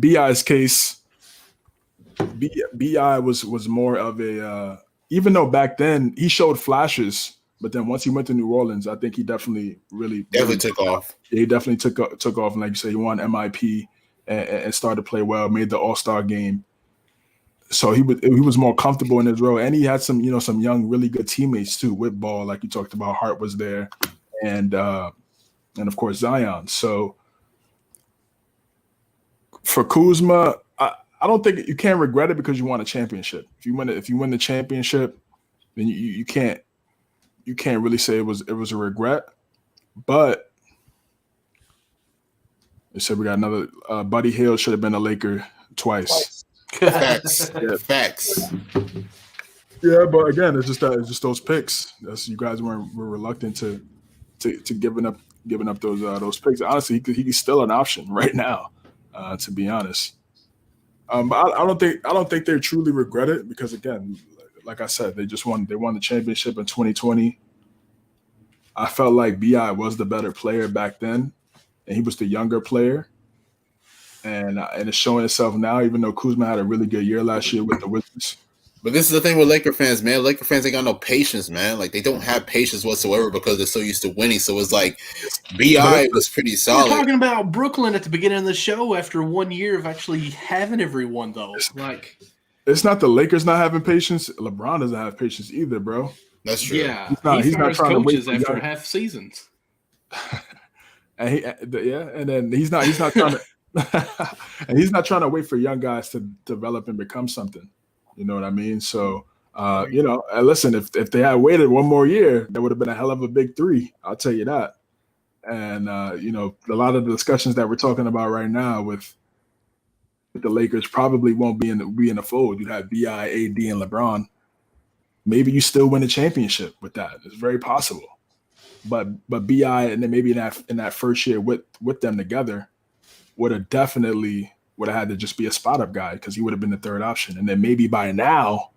BI's case, BI was more of a even though back then he showed flashes But then once he went to New Orleans, I think he definitely really took off. He definitely took off, and like you said, he won MIP and started to play well, made the All-Star game. So he was more comfortable in his role, and he had some young, really good teammates too with Ball, like you talked about. Hart was there, and of course Zion. So for Kuzma, I don't think you can't regret it because you won a championship. If you win the championship, then you can't really say it was a regret. But they said we got another Buddy Hield should have been a Laker twice. Facts. Yeah. Facts. Yeah, but again, it's just those picks. That's you guys were reluctant to giving up those picks. Honestly, he's still an option right now, to be honest. But I don't think they truly regret it because again, like I said, they won the championship in 2020. I felt like BI was the better player back then, and he was the younger player. And it's showing itself now, even though Kuzma had a really good year last year with the Wizards. But this is the thing with Laker fans, man. Laker fans ain't got no patience, man. Like, they don't have patience whatsoever because they're so used to winning. So it's like BI was pretty solid. We're talking about Brooklyn at the beginning of the show after 1 year of actually having everyone, though. Like, it's not the Lakers not having patience. LeBron doesn't have patience either, bro. That's true. yeah, He's not trying to wait coaches for after young- half seasons. And then he's not trying to and he's not trying to wait for young guys to develop and become something. You know what I mean? So listen, if they had waited one more year, there would have been a hell of a big three. I'll tell you that. And a lot of the discussions that we're talking about right now with the Lakers probably won't be in the fold. You have BI, AD, and LeBron. Maybe you still win a championship with that. It's very possible. But BI and then maybe in that first year with them together would have had to just be a spot up guy because he would have been the third option. And then maybe by now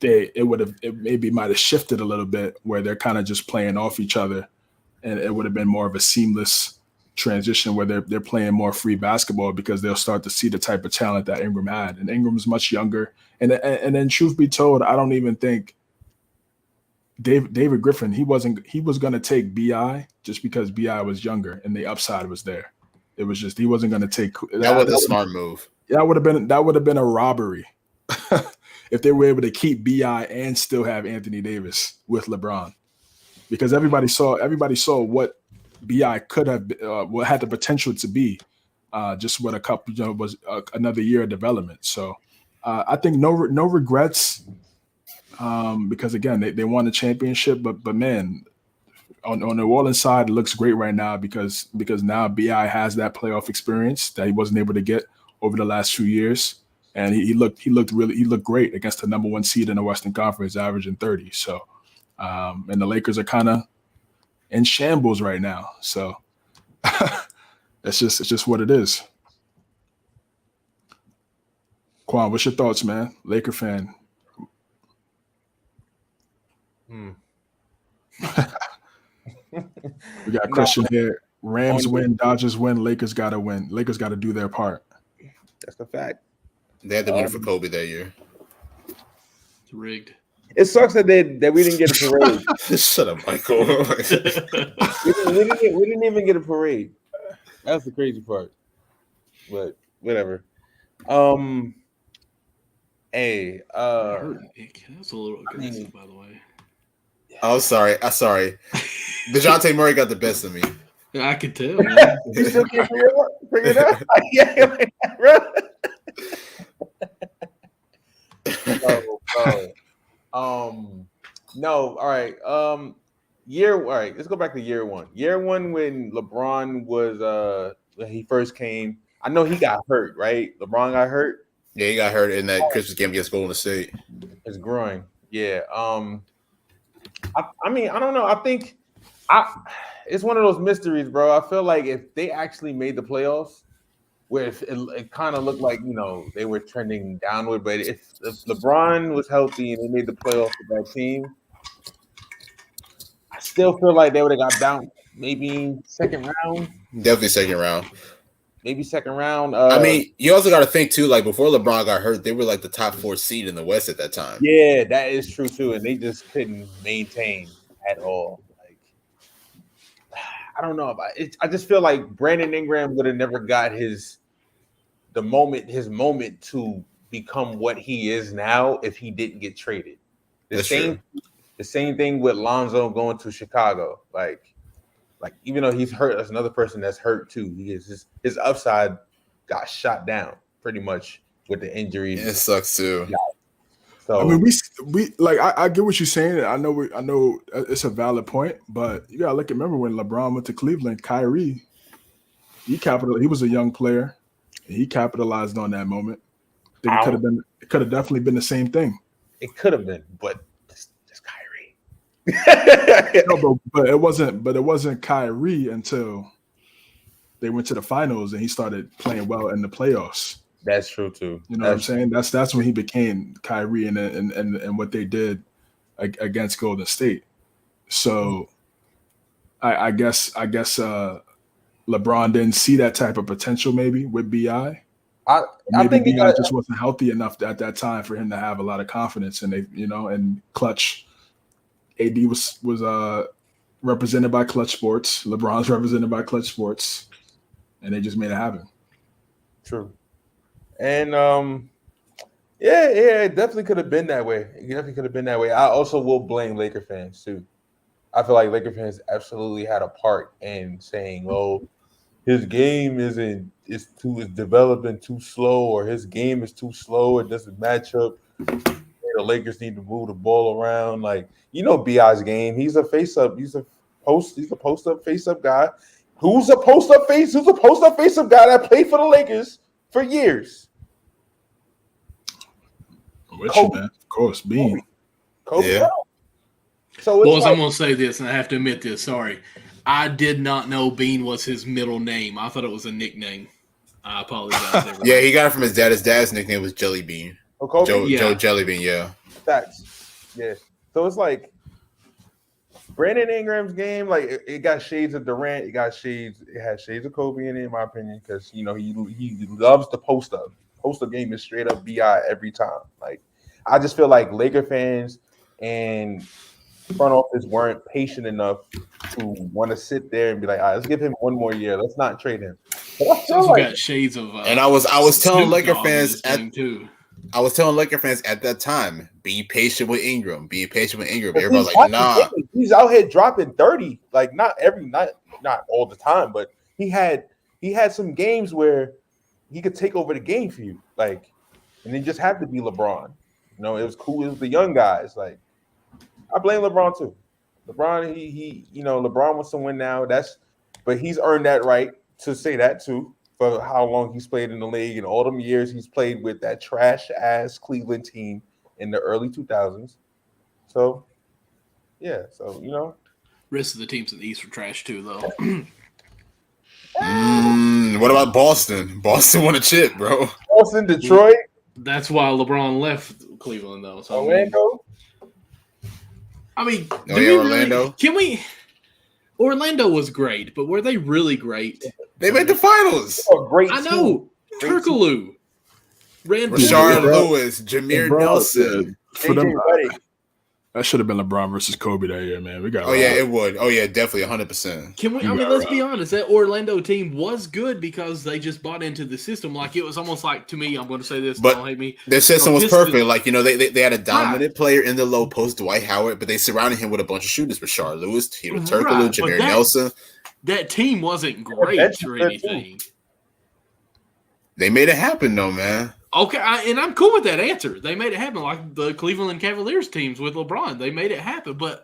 it maybe might have shifted a little bit where they're kind of just playing off each other, and it would have been more of a seamless transition where they're playing more free basketball because they'll start to see the type of talent that Ingram had. And Ingram's much younger. And then truth be told, I don't even think David Griffin, he was going to take BI just because BI was younger and the upside was there. It was just he wasn't going to take that. Was a smart move. That would have been a robbery if they were able to keep BI and still have Anthony Davis with LeBron, because everybody saw what BI could have what had the potential to be. Just what a couple was another year of development. So I think no regrets. Because again, they won the championship, but man, on the New Orleans side, it looks great right now because now BI has that playoff experience that he wasn't able to get over the last few years, and he looked great against the number one seed in the Western Conference, averaging 30. So, and the Lakers are kind of in shambles right now. So, it's just what it is. Quan, what's your thoughts, man? Laker fan. We got a question here. Rams win, Dodgers win, Lakers got to win. Lakers got to do their part. That's the fact. They had to win it for Kobe that year. It's rigged. It sucks that we didn't get a parade. Shut up, Michael. we didn't even get a parade. That's the crazy part. But whatever. Hey, that's a little aggressive, by the way. I'm sorry. DeJounte Murray got the best of me. Yeah, I could tell. You still can't figure it out? Yeah, bro. No, all right. All right, let's go back to year one. Year one when LeBron was when he first came. I know he got hurt, right? LeBron got hurt. Yeah, he got hurt in that Christmas game against Golden State. His groin. Yeah. I mean, I don't know. I think it's one of those mysteries, bro. I feel like if they actually made the playoffs, where it kind of looked like, they were trending downward, but if LeBron was healthy and they made the playoffs with that team, I still feel like they would have got bounced maybe second round. Definitely second round. maybe second round. I mean, you also got to think too. Like before LeBron got hurt, they were like the top 4 seed in the West at that time. Yeah, that is true too, and they just couldn't maintain at all. Like, I don't know about it. I just feel like Brandon Ingram would have never got his moment to become what he is now if he didn't get traded. The same thing with Lonzo going to Chicago. Like even though he's hurt, there's another person that's hurt too. His upside got shot down pretty much with the injuries. It sucks too. Yeah. So I mean, we like I get what you're saying. I know it's a valid point, but you gotta remember when LeBron went to Cleveland, Kyrie, he was a young player, and he capitalized on that moment. I think it could have definitely been the same thing. It could have been, but just Kyrie. No, but it wasn't Kyrie until they went to the finals and he started playing well in the playoffs. That's true too. You know what I'm saying? That's when he became Kyrie and what they did against Golden State. So I guess LeBron didn't see that type of potential maybe with BI. I think BI just wasn't healthy enough at that time for him to have a lot of confidence, and and Clutch. AD was represented by Clutch Sports. LeBron's represented by Clutch Sports, and they just made it happen. True. And it definitely could have been that way. I also will blame Laker fans too. I feel like Laker fans absolutely had a part in saying, "Oh, his game is developing too slow, or his game is too slow. It doesn't match up. The Lakers need to move the ball around." Like, BI's game. He's a face up. He's a post up face up guy. Who's a post up face up guy that played for the Lakers for years? Kobe. Man. Of course, Bean. Kobe. Yeah. So boys, I'm gonna say this, and I have to admit this. Sorry, I did not know Bean was his middle name. I thought it was a nickname. I apologize. Yeah, he got it from his dad. His dad's nickname was Jelly Bean. Joe Jelly Bean. Yeah. Facts. Yeah. So it's like Brandon Ingram's game. Like it got shades of Durant. It had shades of Kobe in it, in my opinion, because he loves the post up. Post up game is straight up BI every time. Like I just feel like Laker fans and front office weren't patient enough to want to sit there and be like, all right, let's give him one more year. Let's not trade him. But I feel like, got shades of. And I was telling Laker fans too. I was telling Laker fans at that time, be patient with Ingram. Everybody's like, nah. He's out here dropping 30, like not all the time, but he had some games where he could take over the game for you, like, and it just had to be LeBron. It was cool. It was the young guys. Like, I blame LeBron too. LeBron, LeBron wants to win now. But he's earned that right to say that too, for how long he's played in the league and all them years he's played with that trash ass Cleveland team in the early 2000s. So, yeah. So rest of the teams in the East were trash too, though. What about Boston? Boston won a chip, bro. Boston, Detroit. That's why LeBron left Cleveland, though. So Orlando. Orlando. Orlando was great, but were they really great? They made the finals. Great. I know. Turkoglu, Rashard Lewis, Jameer Nelson. For them, that should have been LeBron versus Kobe that year, man. We got. It would. Oh yeah, definitely 100%. Can we? Let's be honest. That Orlando team was good because they just bought into the system. Like it was almost like, to me, I'm going to say this. But don't hate me. Their system was perfect. Like they had a dominant player in the low post, Dwight Howard, but they surrounded him with a bunch of shooters. Rashard Lewis, Turkoglu, Jameer Nelson. That team wasn't great or anything. They made it happen, though, man. Okay, and I'm cool with that answer. They made it happen, like the Cleveland Cavaliers teams with LeBron. They made it happen, but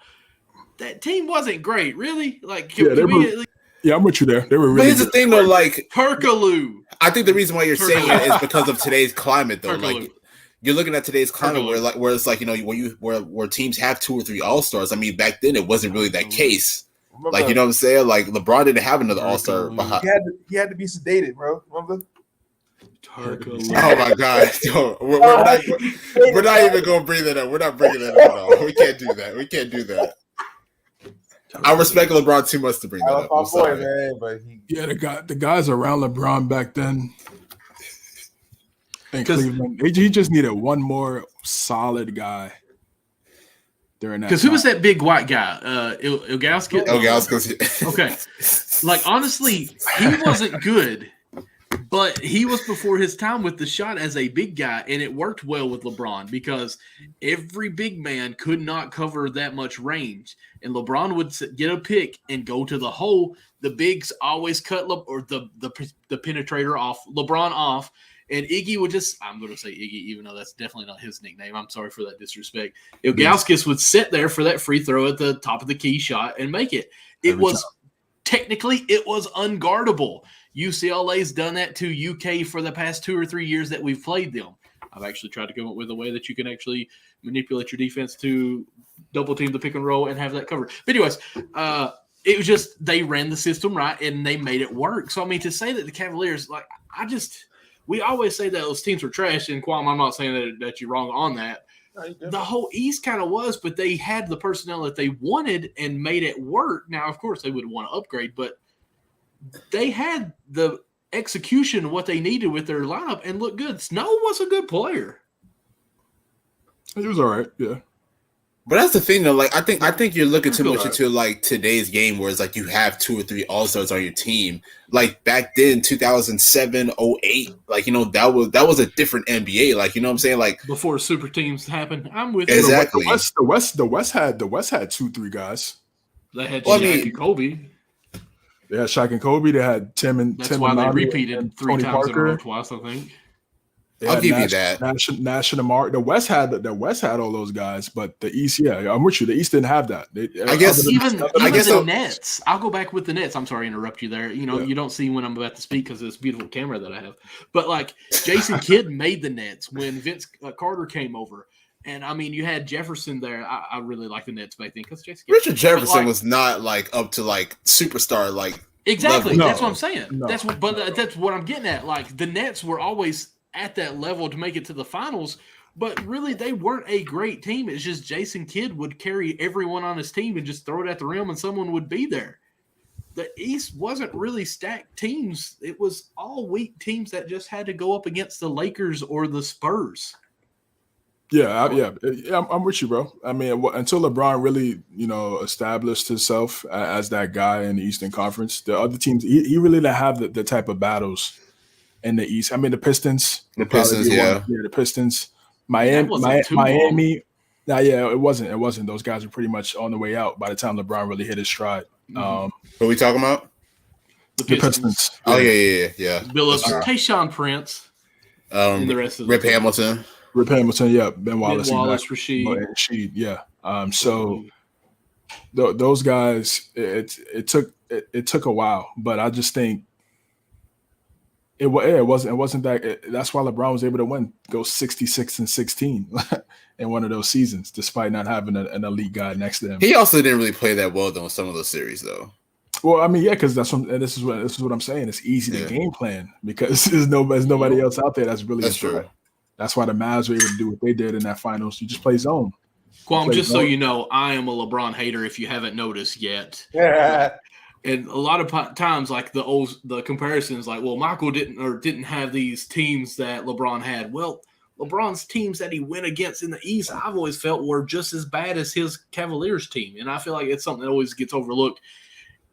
that team wasn't great, really. Like, I'm with you there. They were really. But here's the thing, though. Like Turkoglu. I think the reason why you're saying it is because of today's climate, though. Like you're looking at today's climate, where it's like where teams have 2 or 3 All-Stars. I mean, back then it wasn't really that case. Like you know what I'm saying? Like LeBron didn't have another All-Star behind. He had to be sedated, bro. Remember? Turkoglu. Oh my God! We're not even gonna bring that up. We're not bringing that up at all. We can't do that. I respect LeBron too much to bring that I up. love I'm my boy, sorry. man, but he. Yeah, the guys around LeBron back then in Cleveland, he just needed one more solid guy during that. Because who was that big white guy? Ilgauskas? Ilgauskas. Okay. Like, honestly, he wasn't good, but he was before his time with the shot as a big guy, and it worked well with LeBron because every big man could not cover that much range. And LeBron would get a pick and go to the hole. The bigs always cut the penetrator off, LeBron off, and Iggy would just – I'm going to say Iggy, even though that's definitely not his nickname. I'm sorry for that disrespect. Ilgauskas would sit there for that free throw at the top of the key shot and make it. Technically, it was unguardable. UCLA's done that to UK for the past 2 or 3 years that we've played them. I've actually tried to come up with a way that you can actually manipulate your defense to double team the pick and roll and have that covered. But anyways, it was just they ran the system right and they made it work. So, I mean, to say that the Cavaliers, we always say that those teams were trash, and Quan, I'm not saying that you're wrong on that. The whole East kind of was, but they had the personnel that they wanted and made it work. Now, of course, they would want to upgrade, but they had the execution of what they needed with their lineup and looked good. Snow was a good player. He was all right, yeah. But that's the thing, though. Like, I think you're looking too much into like today's game, where it's like you have 2 or 3 all-stars on your team. Like back then, 2007, 08, like that was a different NBA. Like, you know what I'm saying? Like before super teams happened. I'm with exactly. you. The West had 2-3 guys. They had Shaq and Kobe. They had Shaq and Kobe. They had Tim and That's Tim why and they Lonnie repeated and 3 Tony times Parker. in a row, twice, I think. I'll give you that. Nash and Amar. The West had all those guys, but the East, yeah, I'm with you. The East didn't have that. I guess the Nets. I'll go back with the Nets. I'm sorry to interrupt you there. You don't see when I'm about to speak because of this beautiful camera that I have. But like Jason Kidd made the Nets when Vince Carter came over. And I mean, you had Jefferson there. I really like the Nets back then because Richard Jefferson was not like up to like superstar like. Exactly. Level. That's what I'm saying. No. That's what I'm getting at. Like the Nets were always at that level to make it to the finals, but really they weren't a great team. It's just Jason Kidd would carry everyone on his team and just throw it at the rim and someone would be there. The East wasn't really stacked teams. It was all weak teams that just had to go up against the Lakers or the Spurs. Yeah, I'm with you, bro. I mean, until LeBron really, established himself as that guy in the Eastern Conference, the other teams, he really didn't have the type of battles in the East. I mean, the Pistons. The Pistons. Miami. It wasn't. Those guys were pretty much on the way out by the time LeBron really hit his stride. What are we talking about? The Pistons. Oh, yeah. Billups, Tayshaun Prince, and the rest of Rip Hamilton. Rip Hamilton, yeah. Ben Wallace, Rasheed. yeah. So those guys, it took a while, but I just think it wasn't that. That's why LeBron was able to go 66-16 in one of those seasons, despite not having an elite guy next to him. He also didn't really play that well though in some of those series, though. Well, I mean, yeah, because this is what I'm saying. It's easy to game plan because there's nobody else out there that's really true. That's why the Mavs were able to do what they did in that finals. You just play zone. Quam, just so you know, I am a LeBron hater if you haven't noticed yet. Yeah. And a lot of times, like the comparisons, like, well, Michael didn't have these teams that LeBron had. Well, LeBron's teams that he went against in the East, I've always felt were just as bad as his Cavaliers team, and I feel like it's something that always gets overlooked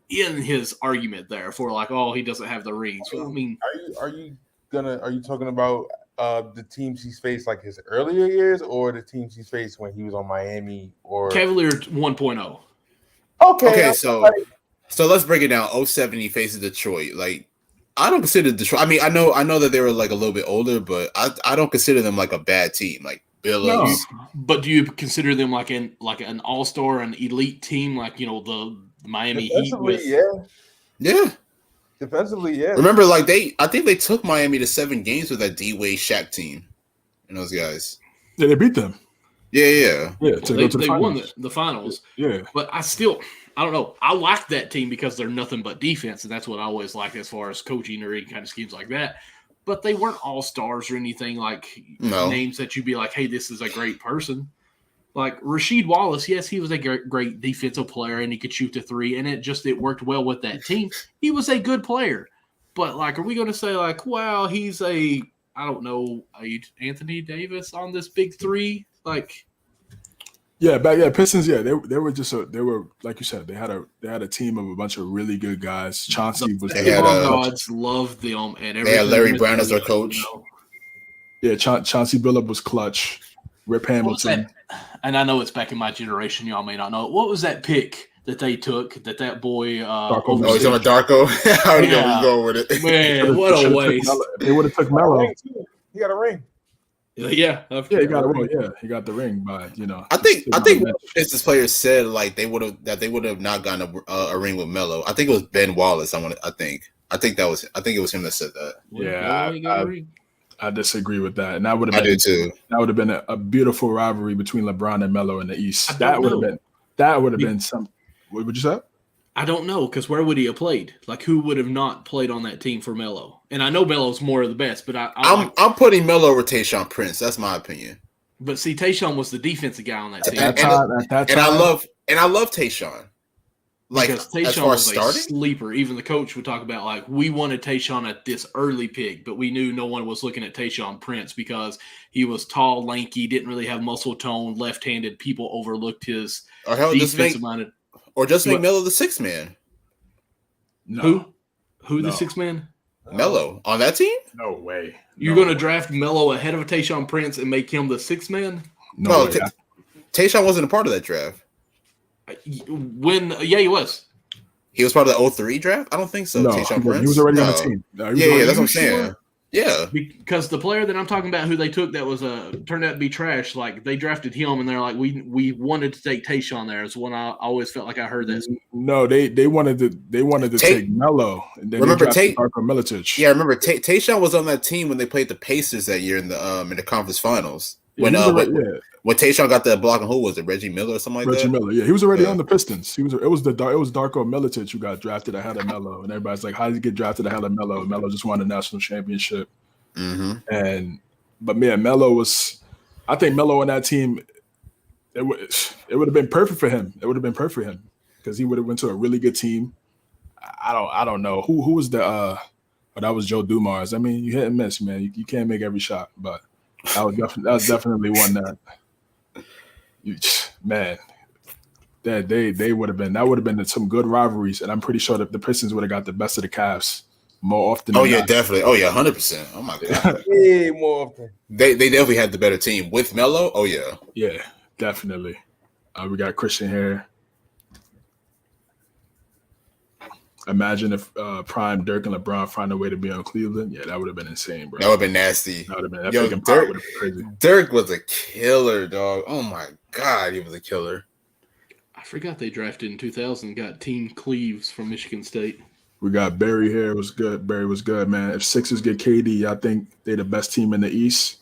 in his argument there for like, oh, he doesn't have the rings. Well, I mean, are you talking about the teams he's faced like his earlier years, or the teams he's faced when he was on Miami or Cavaliers 1.0? Okay, so let's break it down. 07, he faces Detroit. Like, I don't consider Detroit. I mean, I know that they were like a little bit older, but I don't consider them like a bad team. Like Billups. No. But do you consider them like an all-star, an elite team, like the Miami Heat? Yeah. Defensively, yeah. Remember, like I think they took Miami to 7 games with that D-Wade Shaq team and those guys. Yeah, they beat them. Yeah. They won the finals. Yeah. But I don't know. I like that team because they're nothing but defense, and that's what I always like as far as coaching or any kind of schemes like that. But they weren't all stars or anything like names that you'd be like, hey, this is a great person. Like Rasheed Wallace, yes, he was a great defensive player and he could shoot the three, and it worked well with that team. He was a good player. But, like, are we going to say, like, wow, he's a Anthony Davis on this big three? Like, Pistons. Yeah, they were like you said, they had a team of a bunch of really good guys. Chauncey was. The gods loved them, and they had Larry Brown as their coach. Yeah, Chauncey Billups was clutch. Rip Hamilton. And I know it's back in my generation. Y'all may not know it. What was that pick that they took that boy he's on a Darko. I already know where you're going with it. Man, what a waste. They would have took Melo. He got a ring. Yeah, he got a ring. Yeah, he got the ring by I think Pistons players said like they would have not gotten a ring with Melo. I think it was Ben Wallace. I think it was him that said that. Yeah, I disagree with that, and that would have been. I do too. That would have been a beautiful rivalry between LeBron and Melo in the East. That would have been some. What would you say? I don't know, because where would he have played? Like, who would have not played on that team for Melo? And I know Melo's more of the best, but I'm putting Melo over Tayshaun Prince. That's my opinion. But see, Tayshaun was the defensive guy on that team. At that time, and I love Tayshaun. Like, because Tayshaun was a sleeper. Even the coach would talk about, like, we wanted Tayshaun at this early pick, but we knew no one was looking at Tayshaun Prince because he was tall, lanky, didn't really have muscle tone, left-handed. People overlooked his defensive-minded. Or just make Melo the sixth man. No. Who the sixth man? Melo on that team? No way. You're going to draft Melo ahead of Tayshaun Prince and make him the sixth man? No, Tayshaun wasn't a part of that draft. He was. He was part of the 03 draft? I don't think so. No, Tayshaun Prince? He was already on the team. That's what I'm saying. Yeah. Because the player that I'm talking about who they took that was turned out to be trash, like they drafted him and they're like, we wanted to take Tayshaun there. It's one I always felt like I heard that. No, they wanted to take Melo. And then remember Darko Milicic. Yeah, I remember Tayshaun was on that team when they played the Pacers that year in the conference finals. When Tayshaun got that block and who was it? Reggie Miller or something like that? Reggie Miller, yeah. He was already on the Pistons. It was Darko Milicic who got drafted ahead of Melo. And everybody's like, how did he get drafted ahead of Melo? Melo just won a national championship. Mm-hmm. But Melo was, I think Melo on that team, it would have been perfect for him. It would have been perfect for him because he would have went to a really good team. I don't know who was the that was Joe Dumars. I mean, you hit and miss, man. You can't make every shot, but that was definitely one that they would have been. That would have been some good rivalries, and I'm pretty sure that the Pistons would have got the best of the Cavs more often. Definitely. 100%. Oh my god. Way more often. They definitely had the better team with Melo. Oh yeah. Yeah, definitely. We got Christian here. Imagine if Prime Dirk and LeBron find a way to be on Cleveland. Yeah, that would have been insane, bro. That would have been nasty. That would have been crazy. Dirk was a killer, dog. Oh my god, he was a killer. I forgot they drafted in 2000. Got Team Cleaves from Michigan State. We got Barry here. Was good. Barry was good, man. If Sixers get KD, I think they're the best team in the East.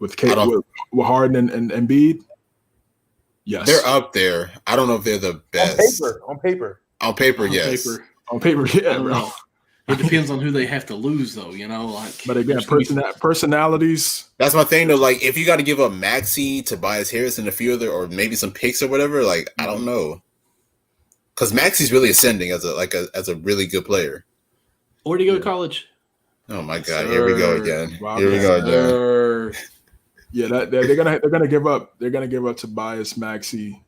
With Harden and Embiid. Yes, they're up there. I don't know if they're the best. On paper, yes. On paper, yeah, bro. It depends on who they have to lose, though. But again, personalities. That's my thing, though. Like, if you got to give up Maxey, Tobias Harris, and a few other, or maybe some picks or whatever, like I don't know. Because Maxey's really ascending as a really good player. Where'd he go to college? Oh my God! Here we go again. Yeah, they're gonna give up. They're gonna give up Tobias, Maxey,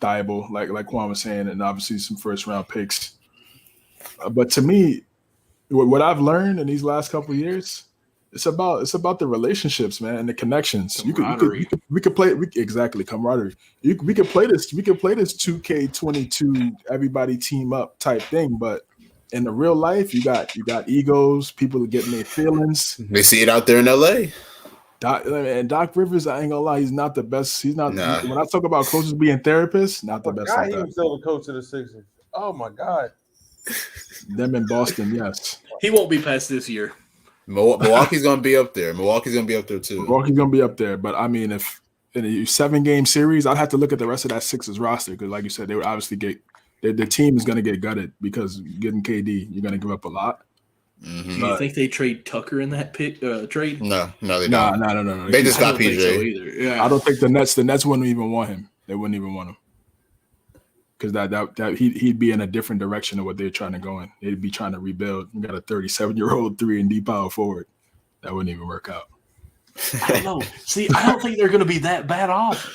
Thibault, like Quan was saying, and obviously some first round picks. But to me, what I've learned in these last couple of years, it's about the relationships, man, and the connections. We could play exactly camaraderie. We could play this 2K22 everybody team up type thing, but in the real life, you got egos. People are getting their feelings. They see it out there in LA. Doc Rivers, I ain't gonna lie, he's not the best. He's not. Nah. When I talk about coaches being therapists, not the best. He was still the coach of the Sixers. Oh my God. Them in Boston, yes. He won't be past this year. Milwaukee's gonna be up there. Milwaukee's gonna be up there too. Milwaukee's gonna be up there, but I mean, if in a 7-game series, I'd have to look at the rest of that Sixers roster because, like you said, they would obviously get. The team is going to get gutted because getting KD, you're going to give up a lot. Mm-hmm. Do you think they trade Tucker in that pick trade? No, they No, don't. no. They just I got don't think so PJ. either. Yeah. I don't think the Nets wouldn't even want him. They wouldn't even want him. Because that he'd be in a different direction of what they're trying to go in. They'd be trying to rebuild. You got a 37-year-old 3-and-D power forward. That wouldn't even work out. I don't know. See, I don't think they're going to be that bad off.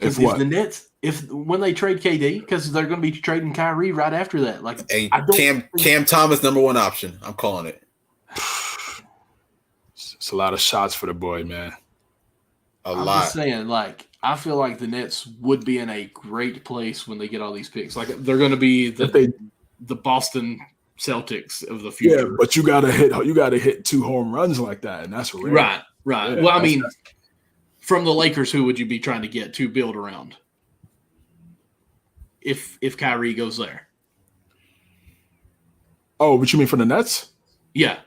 If If what? the Nets, when they trade KD, because they're going to be trading Kyrie right after that. Like, Hey, I don't Cam Thomas, #1 option. I'm calling it. It's a lot of shots for the boy, man. I'm lot. just saying, like, I feel like the Nets would be in a great place when they get all these picks. Like, they're going to be the Boston Celtics of the future. Yeah, but you gotta hit 2 home runs like that, and that's rare. Right. Yeah, Well, I mean, from the Lakers, who would you be trying to get to build around? If Kyrie goes there. Oh, what you mean for the Nets? Yeah.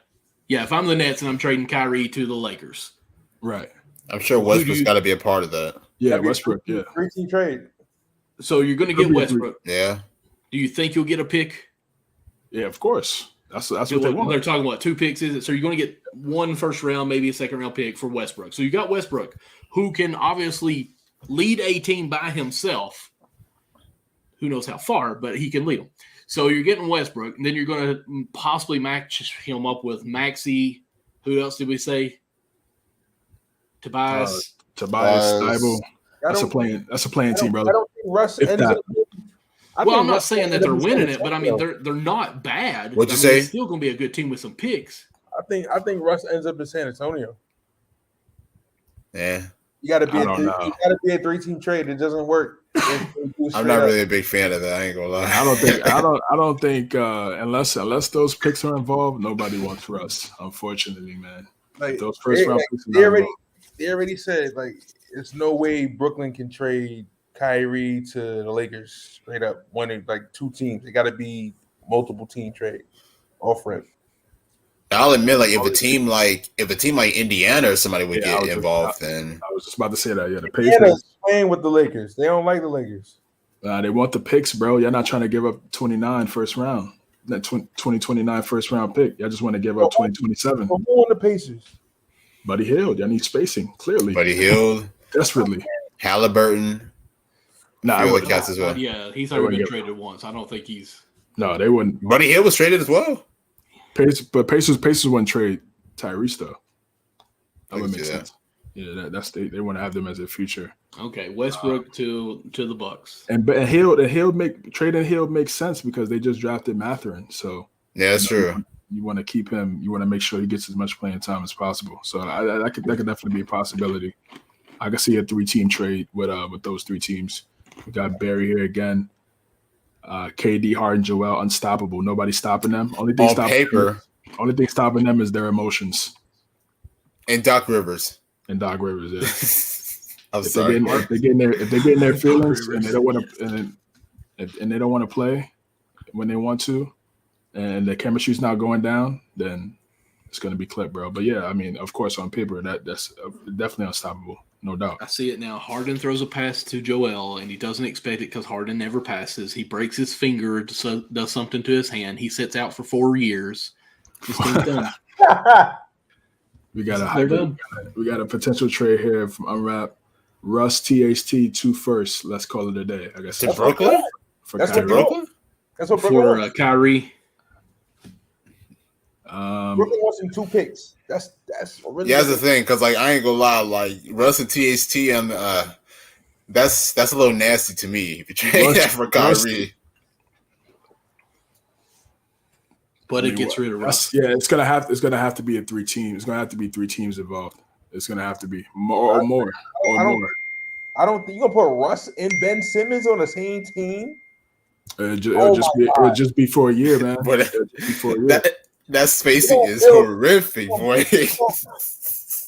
If I'm the Nets and I'm trading Kyrie to the Lakers. Right. I'm sure Westbrook's got to be a part of that. Yeah, Westbrook. Yeah. 3-team trade. So you're going to get Westbrook. Yeah. Do you think you'll get a pick? Yeah, of course. That's what they want. They're talking about 2 picks, is it? So you're going to get 1 first round, maybe a second round pick for Westbrook. So you got Westbrook, who can obviously lead a team by himself. Who knows how far, but he can lead them. So you're getting Westbrook, and then you're going to possibly match him up with Maxey. Who else did we say? Tobias. Thibault. That's a playing team, brother. I don't think Russ ends up. I'm not saying that they're winning it, but I mean they're not bad. What'd you say? It's still going to be a good team with some picks. I think Russ ends up in San Antonio. Yeah. You got to be. I don't know. You got to be a 3-team trade. It doesn't work. I'm not really a big fan of that. I ain't gonna lie. I don't think unless those picks are involved, nobody wants Russ. Unfortunately, man. Like Those first round picks. They already said like it's no way Brooklyn can trade Kyrie to the Lakers straight up. Like 2 teams. It got to be multiple team trade off rip. I'll admit, like if a team like Indiana or somebody would get involved, then I was just about to say that. Yeah, the Indiana's Pacers playing with the Lakers. They don't like the Lakers. they want the picks, bro. You're not trying to give up 29 first round. That 2029 first round pick. Y'all just want to give up 2027. Who on the Pacers? Buddy Hield. Y'all need spacing, clearly. Buddy Hield, Desperately. Halliburton. Nah, I Feel like wouldn't. cats as well. Yeah, he's already been traded once. I don't think he's. No, they wouldn't. Buddy Hield was traded as well. But Pacers wouldn't trade Tyrese though. That would see make that. sense. Yeah, they want to have them as a future. Okay, Westbrook to the Bucks. And Hield makes sense because they just drafted Mathurin. So Yeah, that's true. You want to keep him. You want to make sure he gets as much playing time as possible. So that could definitely be a possibility. I could see a 3-team trade with those 3 teams. We got Barry here again. KD, Harden, Joel, unstoppable. Nobody's stopping them. Only thing stopping them is their emotions. And Doc Rivers. And Doc Rivers, yeah. I'm sorry. If they get in their feelings and they don't want to, and they don't want to play when they want to, and the chemistry's not going down, then it's going to be clipped, bro. But yeah, I mean, of course, on paper, that's definitely unstoppable, no doubt. I see it now. Harden throws a pass to Joel, and he doesn't expect it because Harden never passes. He breaks his finger, does something to his hand. He sits out for 4 years. This thing's done. We got a potential trade here from Unwrap. Russ THT 2 first. Let's call it a day. I guess To Brooklyn? for That's Kyrie. Brooklyn? That's what Brooklyn For wants. Kyrie. Brooklyn wants him 2 picks. That's really Yeah, that's the thing, because like I ain't gonna lie, like Russ and THT and that's a little nasty to me if you trade that for Kyrie. But it gets rid of Russ. Yeah, it's gonna have to be a 3 teams. It's gonna have to be 3 teams involved. It's gonna have to be more. I don't think you're gonna put Russ and Ben Simmons on the same team. It'll just be for a year, man. But It'll just be for a year. that spacing is horrific, boy.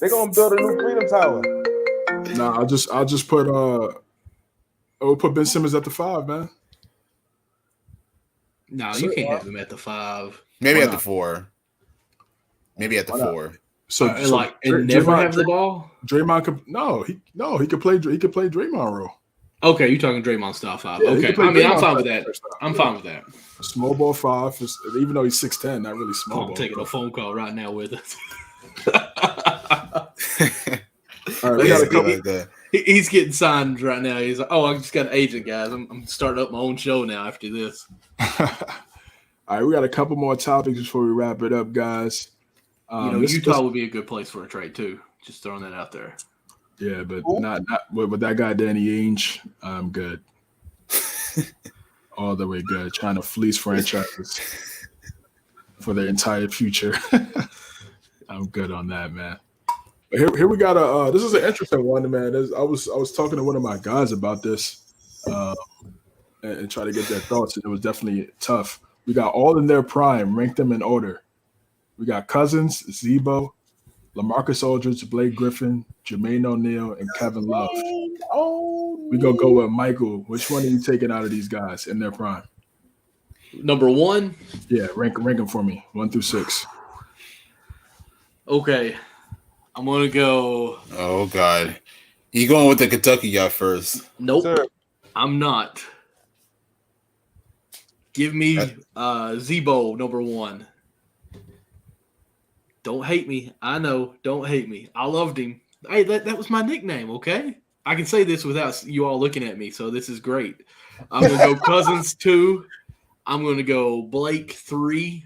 They're gonna build a new Freedom Tower. Nah, I'll just put Ben Simmons at the 5, man. No, you can't have him at the 5. Maybe Why at the not? 4. Maybe at the 4. So And never have the ball. Draymond he could play Draymond role. Okay, you're talking Draymond style 5. Yeah, Okay, I mean, I'm fine with that. I'm fine with that. Small ball 5, even though he's 6'10", not really small ball. I'm taking a phone call right now with us. All right, we got a couple. Like that. He's getting signed right now. He's like, "Oh, I just got an agent, guys. I'm starting up my own show now after this." All right, we got a couple more topics before we wrap it up, guys. Utah would be a good place for a trade too. Just throwing that out there. Yeah, but not with that guy Danny Ainge. I'm good. All the way good. Trying to fleece franchises for their entire future. I'm good on that, man. But here we got this is an interesting one, man. I was talking to one of my guys about this and try to get their thoughts, and it was definitely tough. We got all in their prime, rank them in order. We got Cousins, Zebo, LaMarcus Aldridge, Blake Griffin, Jermaine O'Neal, and Kevin Love. We gonna go with Michael. Which one are you taking out of these guys in their prime? Number 1. Yeah, rank them for me, 1 through 6. Okay, I'm gonna go. Oh God, you going with the Kentucky guy first? Nope, Sir. I'm not. Give me Zebo number 1. Don't hate me. I know. Don't hate me. I loved him. Hey, that was my nickname, okay? I can say this without you all looking at me, so this is great. I'm going to go Cousins 2. I'm going to go Blake 3.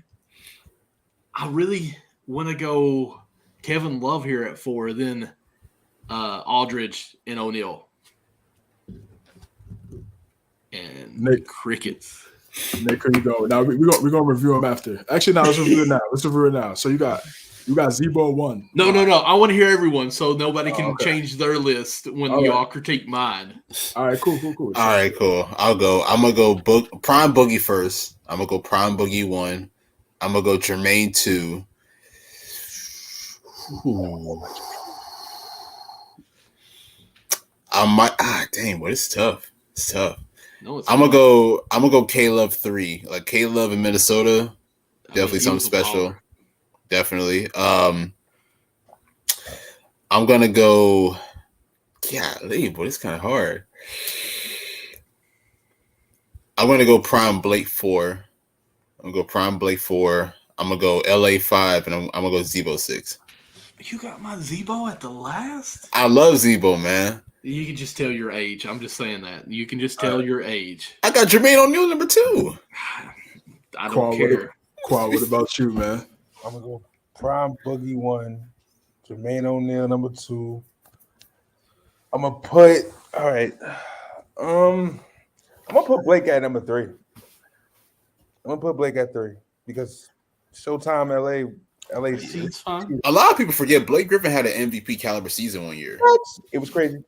I really want to go Kevin Love here at 4, then Aldridge and O'Neal. And Nick. crickets. Nick, here you go. Now we're gonna review them after. Actually, now let's review it now. So you got Zebo 1. No. I want to hear everyone, so nobody can okay. change their list when All y'all critique mine. All right, cool. All right, cool. I'm gonna go Prime Boogie first. I'm gonna go Prime Boogie 1. I'm gonna go Jermaine 2. I might. Dang, what is tough? It's tough. No, it's I'm gonna go K-Love 3. Like K-Love in Minnesota, definitely something special. Baller. Definitely. I'm gonna go. Golly, but it's kind of hard. I'm gonna go Prime Blake 4. I'm gonna go LA 5, and I'm gonna go Zebo 6. You got my Zebo at the last? I love Zebo, man. You can just tell your age. I'm just saying that. You can just tell your age. I got Jermaine O'Neal number 2. I don't care. Quan, what about you, man? I'm gonna go Prime Boogie 1, Jermaine O'Neal number 2. I'm gonna put I'm gonna put Blake at number 3. I'm gonna put Blake at 3 because Showtime LA. It's fine. A lot of people forget Blake Griffin had an MVP caliber season one year. It was crazy.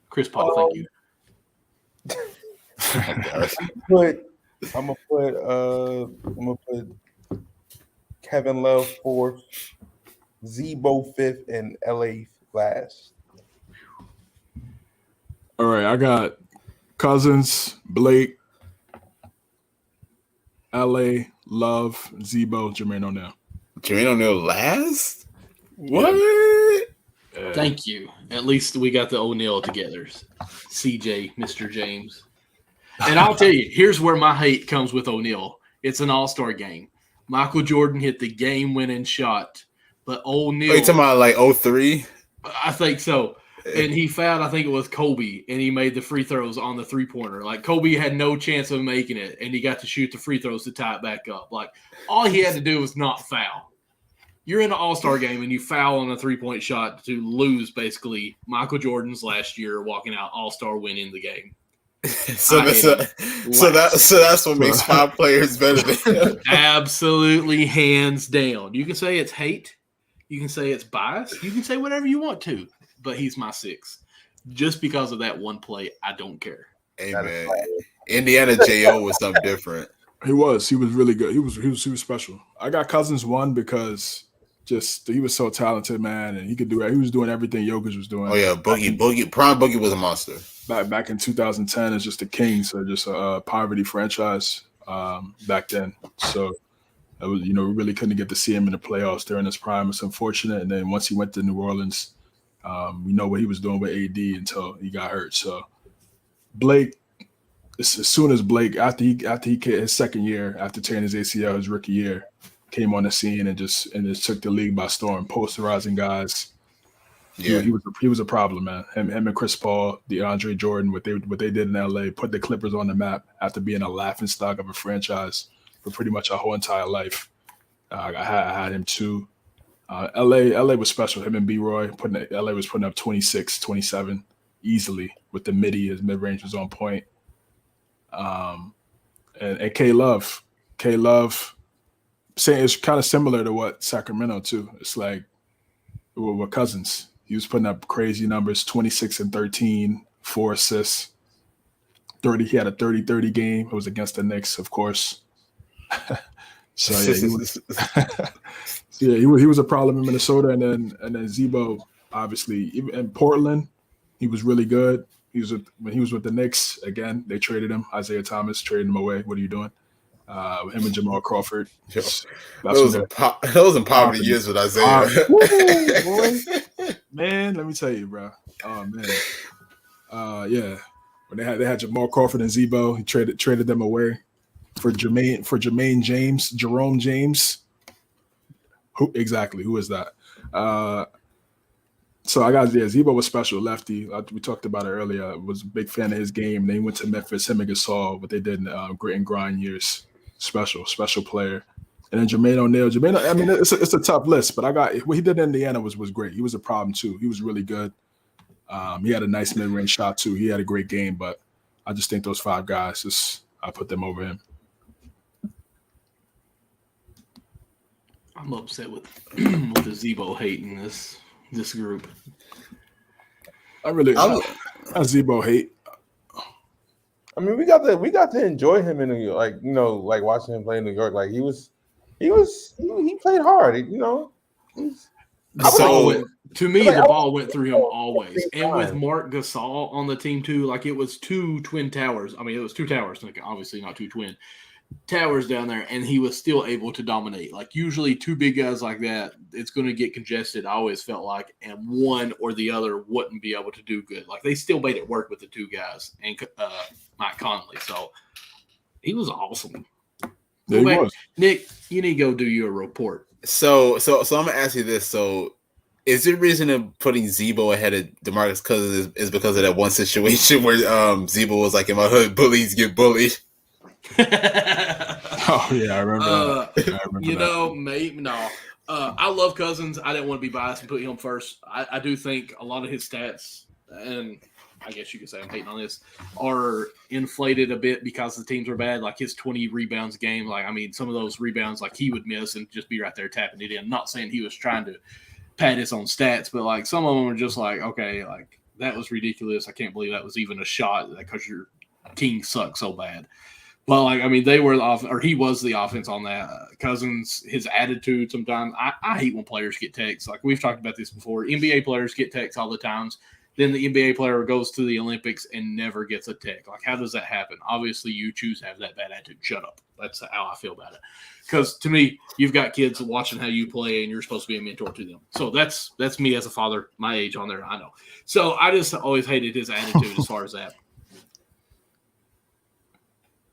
Chris Paul, thank you. I'm gonna put Kevin Love 4th, Zebo 5th, and LA last. All right, I got Cousins, Blake, LA, Love, Zebo, Jermaine O'Neal. Jermaine O'Neal last? What? Thank you. At least we got the O'Neal together. CJ, Mr. James. And I'll tell you, here's where my hate comes with O'Neal. It's an all-star game. Michael Jordan hit the game-winning shot, but O'Neal. Are you talking about like 03? I think so. And he fouled, I think it was Kobe, and he made the free throws on the three-pointer. Like, Kobe had no chance of making it, and he got to shoot the free throws to tie it back up. Like, all he had to do was not foul. You're in an all-star game, and you foul on a three-point shot to lose, basically, Michael Jordan's last year walking out all-star win in the game. So that's what makes 5 players better than him. Absolutely, hands down. You can say it's hate. You can say it's bias. You can say whatever you want to. But he's my 6. Just because of that one play, I don't care. Hey man, Indiana J.O. was something different. He was really good. He was special. I got Cousins 1 because he was so talented, man, and he could do it. He was doing everything Jokic was doing. Oh yeah, Boogie, Prime Boogie was a monster. Back in 2010, it's just the Kings, so just a poverty franchise back then. So that was, we really couldn't get to see him in the playoffs during his prime. It's unfortunate. And then once he went to New Orleans. We know what he was doing with AD until he got hurt. So Blake, as soon as Blake, after he his second year, after tearing his ACL his rookie year, came on the scene and just took the league by storm, posterizing guys. Yeah, he was a problem, man. Him and Chris Paul, DeAndre Jordan, what they did in LA, put the Clippers on the map after being a laughingstock of a franchise for pretty much our whole entire life. I had him too. LA was special. Him and B-Roy LA was putting up 26, 27 easily with the midi. His mid range was on point. And K Love, saying it's kind of similar to what Sacramento too. It's like we're cousins. He was putting up crazy numbers, 26 and 13, 4 assists. 30. He had a 30-30 game. It was against the Knicks, of course. So yeah, he was a problem in Minnesota, and then Z-Bo, obviously, even in Portland, he was really good. When he was with the Knicks again, they traded him. Isaiah Thomas traded him away. What are you doing? Him and Jamal Crawford. Those in poverty years with Isaiah. Man, let me tell you, bro. Oh man, yeah. When they had Jamal Crawford and Z-Bo, he traded them away for Jerome James. Who is that? So I got Z-Bo was special, lefty. We talked about it earlier. I was a big fan of his game. They went to Memphis, him and Cassell, what they did in grit and grind years. Special player. And then Jermaine O'Neal. I mean, it's a tough list, but what he did in Indiana was great. He was a problem too. He was really good. He had a nice mid-range shot too. He had a great game, but I just think those 5 guys, I put them over him. I'm upset with the Z-Bo hate in this group. I Z-Bo hate. I mean, we got to enjoy him in New York, like watching him play in New York. Like he played hard, To me, the ball went through him always. And with Mark Gasol on the team too, like it was 2 twin towers. I mean, it was 2 towers, obviously not 2 twin towers down there, and he was still able to dominate. Like usually 2 big guys like that, it's going to get congested, I always felt like, and one or the other wouldn't be able to do good. Like they still made it work with the 2 guys and Mike Conley. So he was awesome. There he was. Nick, you need to go do your report. So I'm gonna ask you this. So is the reason of putting Z-Bo ahead of DeMarcus Cousins is because of that one situation where Z-Bo was like, in my hood, bullies get bullied? Oh yeah, I remember that. Maybe no. I love Cousins. I didn't want to be biased and put him first. I do think a lot of his stats, and I guess you could say I'm hating on this, are inflated a bit because the teams are bad. Like his 20 rebounds a game. Like, I mean, some of those rebounds, like he would miss and just be right there tapping it in. I'm not saying he was trying to pad his own stats, but like some of them were just like, okay, like that was ridiculous. I can't believe that was even a shot because your team sucks so bad. Well, like, I mean, they were he was the offense on that. Cousins, his attitude sometimes. I hate when players get texts. Like, we've talked about this before. NBA players get texts all the times. Then the NBA player goes to the Olympics and never gets a text. Like, how does that happen? Obviously, you choose to have that bad attitude. Shut up. That's how I feel about it. Because, to me, you've got kids watching how you play, and you're supposed to be a mentor to them. So that's me as a father, my age on there, I know. So I just always hated his attitude as far as that.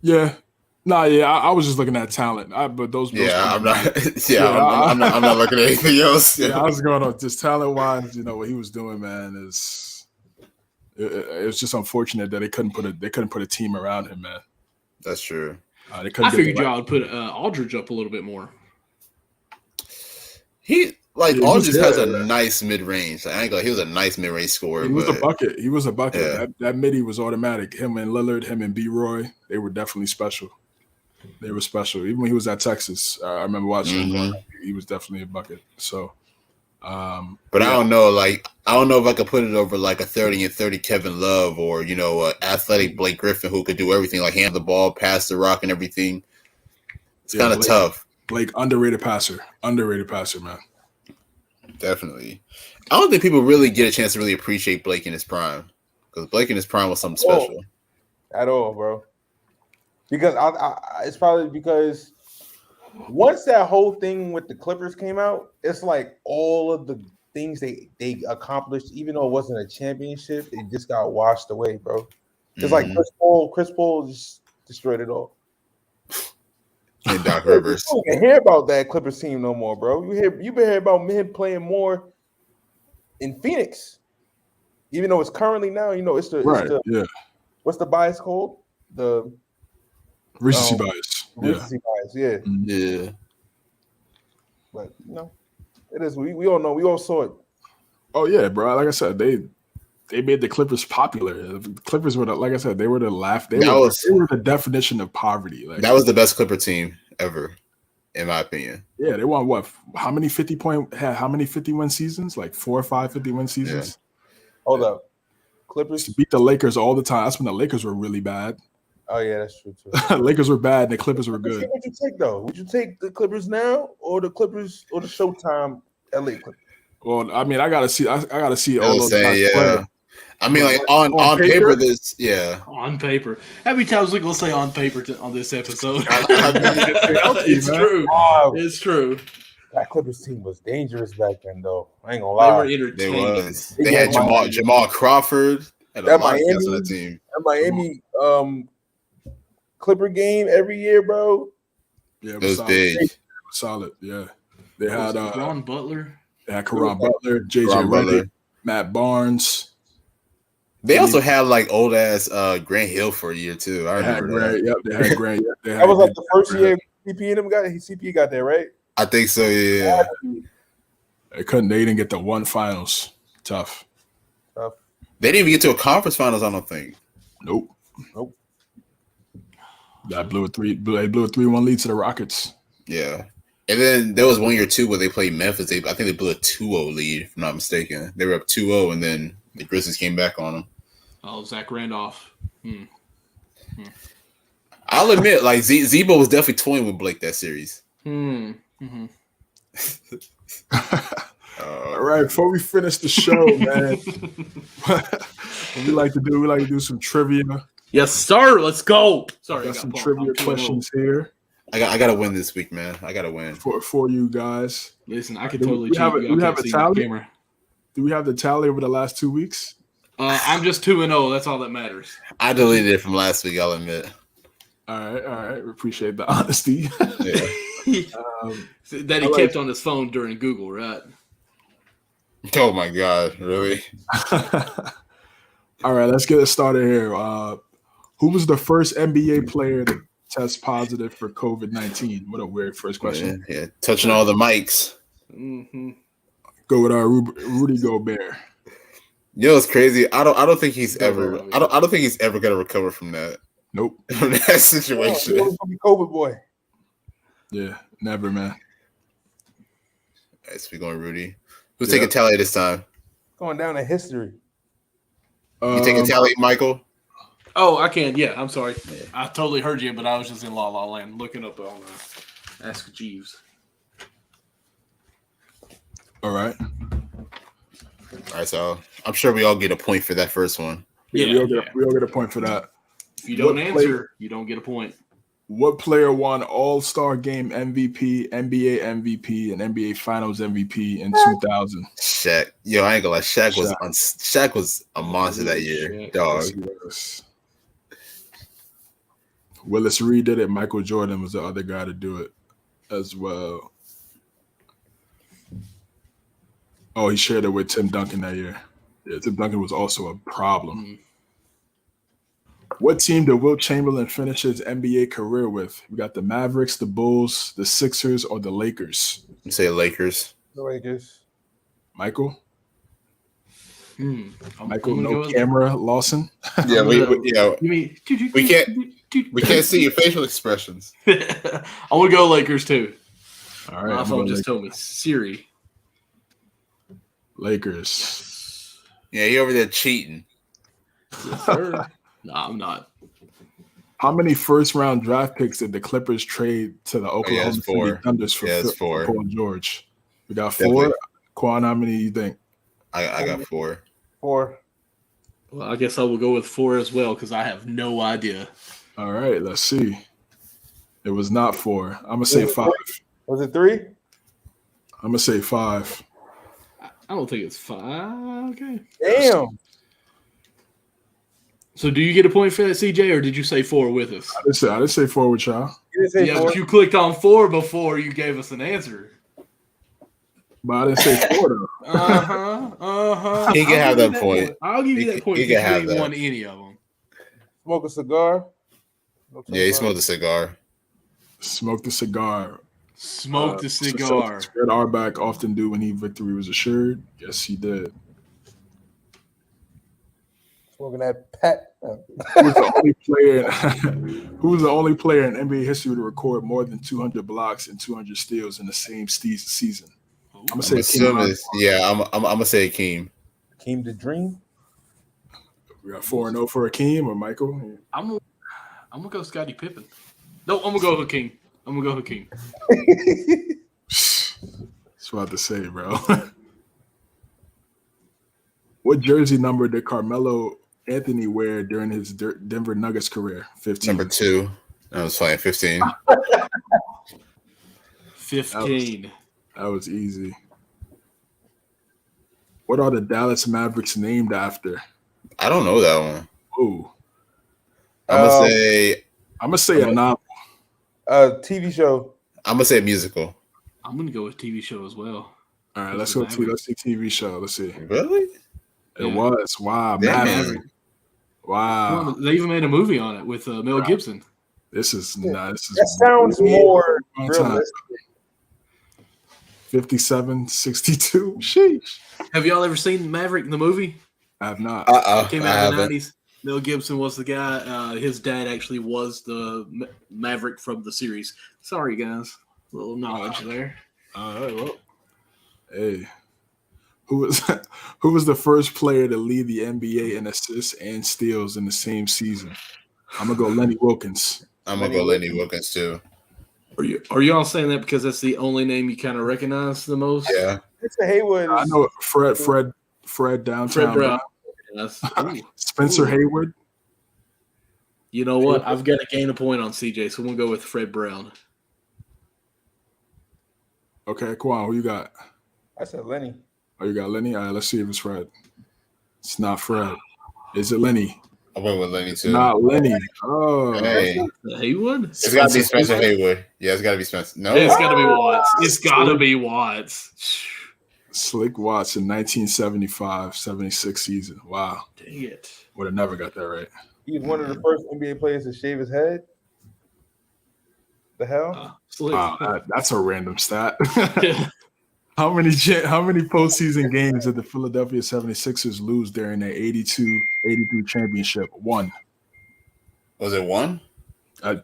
Yeah. I was just looking at talent. But those I'm not looking at anything else. Yeah, I was going on just talent wise. What he was doing, man, it was just unfortunate that they couldn't put a team around him, man. That's true. I figured y'all would put Aldridge up a little bit more. Aldridge has a nice mid range. He was a nice mid range scorer. He was a bucket. Yeah. That midi was automatic. Him and Lillard, him and B-Roy, they were definitely special. They were special. Even when he was at Texas, I remember watching him. He was definitely a bucket. So, but I don't know. Like, I don't know if I could put it over like a 30 and 30 Kevin Love or athletic Blake Griffin who could do everything, like hand the ball, pass the rock, and everything. It's kind of tough. Blake, underrated passer, man. Definitely. I don't think people really get a chance to really appreciate Blake in his prime, because Blake in his prime was something special. At all, bro. Because it's probably because once that whole thing with the Clippers came out, it's like all of the things they accomplished, even though it wasn't a championship, it just got washed away, bro. It's like Chris Paul just destroyed it all. And Doc Rivers. You don't hear about that Clippers team no more, bro. You've been hearing about him playing more in Phoenix, even though it's currently now. It's the what's the bias called? The recency bias. Recency bias, yeah. Yeah. But it is. We all know. We all saw it. Oh yeah, bro. Like I said, they made the Clippers popular. The Clippers were like I said, they were the laugh. They were the definition of poverty. Like, that was the best Clipper team ever, in my opinion. Yeah, they won what? How many 50-win seasons? Like 4 or 5 50-win seasons. Yeah. Hold up, Clippers beat the Lakers all the time. That's when the Lakers were really bad. Oh yeah, that's true too. Lakers were bad, and the Clippers were good. What would you take though? Would you take the Clippers now, or the Clippers, or the Showtime LA Clippers? Well, I mean, I gotta see all those guys play. I mean, like on paper, this on paper. How many times we gonna say on paper on this episode? It's true. It's true. That Clippers team was dangerous back then, though. I ain't gonna lie. They were entertaining. They had Jamal Crawford. That Miami Clipper game every year, bro. Yeah, it was big. It was solid. Yeah, they had Ron Butler. They had Caron Butler, JJ Redick, Matt Barnes. They also had like old ass Grant Hill for a year too. I remember that. Yep, they had Grant. That was like the first year CP and them got. CP got there, right? I think so. Yeah. They didn't get the one finals. Tough. They didn't even get to a conference finals. I don't think. Nope. That blew a 3-1 lead to the Rockets. Yeah. And then there was 1 year too where they played Memphis. I think they blew a 2-0 lead, if I'm not mistaken. They were up 2-0, and then the Grizzlies came back on them. Oh, Zach Randolph. I'll admit, like Zebo was definitely toying with Blake that series. Mm-hmm. All right, before we finish the show, man, what we like to do some trivia. Yes, sir. Let's go. Sorry, got some trivia questions here. I gotta win this week, man. I gotta win for you guys. Listen, I can totally cheat. Do we have a tally? Do we have the tally over the last 2 weeks? I'm just 2-0. That's all that matters. I deleted it from last week. I'll admit. All right. We appreciate the honesty. Yeah. That he kept on his phone during Google, right? Oh my God! Really? All right, let's get it started here. Who was the first NBA player to test positive for COVID-19? What a weird first question. Yeah. Touching all the mics. Mm-hmm. Go with our Rudy Gobert. It's crazy. I don't think he's ever. I don't think he's ever gonna recover from that. Nope. From that situation. COVID boy. Yeah, never, man. All right, so we're going Rudy. Who's taking tally this time? Going down in history. You taking tally, Michael? Oh, I can. Yeah, I'm sorry. I totally heard you, but I was just in La La Land looking up on Ask Jeeves. All right. So I'm sure we all get a point for that first one. Yeah, we all get a point for that. If you don't answer, you don't get a point. What player won All-Star Game MVP, NBA MVP, and NBA Finals MVP in 2000? Shaq. I ain't gonna lie. Shaq was a monster that year, dog. Willis Reed did it. Michael Jordan was the other guy to do it as well. Oh, he shared it with Tim Duncan that year. Yeah, Tim Duncan was also a problem. Mm-hmm. What team did Wilt Chamberlain finish his NBA career with? We got the Mavericks, the Bulls, the Sixers, or the Lakers? You say Lakers. The Lakers. Michael? Michael, no go camera, Lawson? Yeah, we can't see your facial expressions. I want to go Lakers too. All right. My phone just told me Siri. Lakers. Yeah, you over there cheating. Yes, sir. No, I'm not. How many first-round draft picks did the Clippers trade to the Oklahoma City Thunder for Paul George? We got 4. Definitely. Quan, how many do you think? I got 4. 4. Well, I guess I will go with 4 as well because I have no idea. All right, let's see. It was not 4. I'm going to say 5. Was it 3? I'm going to say 5. I don't think it's 5. Okay. Damn. So do you get a point for that, CJ, or did you say 4 with us? I didn't say 4 with y'all. You didn't say Yeah, 4. but you clicked on 4 before you gave us an answer. But I didn't say 4 though. He can have that point. I'll give you that point He if you can have didn't that. won any of them. Smoke a cigar. Yeah, he smoked a cigar. Smoked a cigar. Smoked a cigar. Fred Auerbach often do when victory was assured. Yes, he did. Smoking that pet. Who was the only player in NBA history to record more than 200 blocks and 200 steals in the same season? I'm gonna say assuming, I'm gonna say Akeem. Akeem the Dream. We got 4-0 for Akeem or Michael. I'm gonna go Scottie Pippen. No, I'm gonna go Hakeem. That's what I have to say, bro. What jersey number did Carmelo Anthony wear during his Denver Nuggets career? 15. Number 2. I was playing 15. 15. That was easy. What are the Dallas Mavericks named after? I don't know that one. Ooh. I'm gonna say a novel. TV show. I'm gonna say musical. I'm gonna go with TV show as well. All right, let's see TV show. Let's see. Really? It was. Wow. Maverick. Wow. Well, they even made a movie on it with Mel Gibson. This is That sounds more realistic. 57-62. Sheesh. Have y'all ever seen Maverick the movie? I have not. Came out in the 90s. Mel Gibson was the guy. His dad actually was the Maverick from the series. Sorry, guys. A little knowledge there. All right, well. Hey. Who was the first player to lead the NBA in assists and steals in the same season? I'm gonna go Lenny Wilkins. I'm gonna go Lenny Wilkins too. Are y'all saying that because that's the only name you kind of recognize the most? Yeah. Mr. Hayward. I know Fred downtown. Fred Brown. Yes. Spencer Hayward. You know what? I've got to gain a point on CJ, so we'll go with Fred Brown. Okay, Quan, who you got? I said Lenny. Oh, you got Lenny? All right, let's see if it's Fred. It's not Fred. Is it Lenny? I went with Lenny too. Not Lenny. Oh. Hey. Haywood? It's got to be Spencer Hayward. Yeah, it's got to be Spencer. No. It's got to be Watts. It's got to be Watts. Slick Watts in 1975-76 season. Wow. Dang it. Would have never got that right. He's one of the first NBA players to shave his head. The hell? Wow, that's a random stat. How many postseason games did the Philadelphia 76ers lose during their 82-83 championship? 1. Was it 1?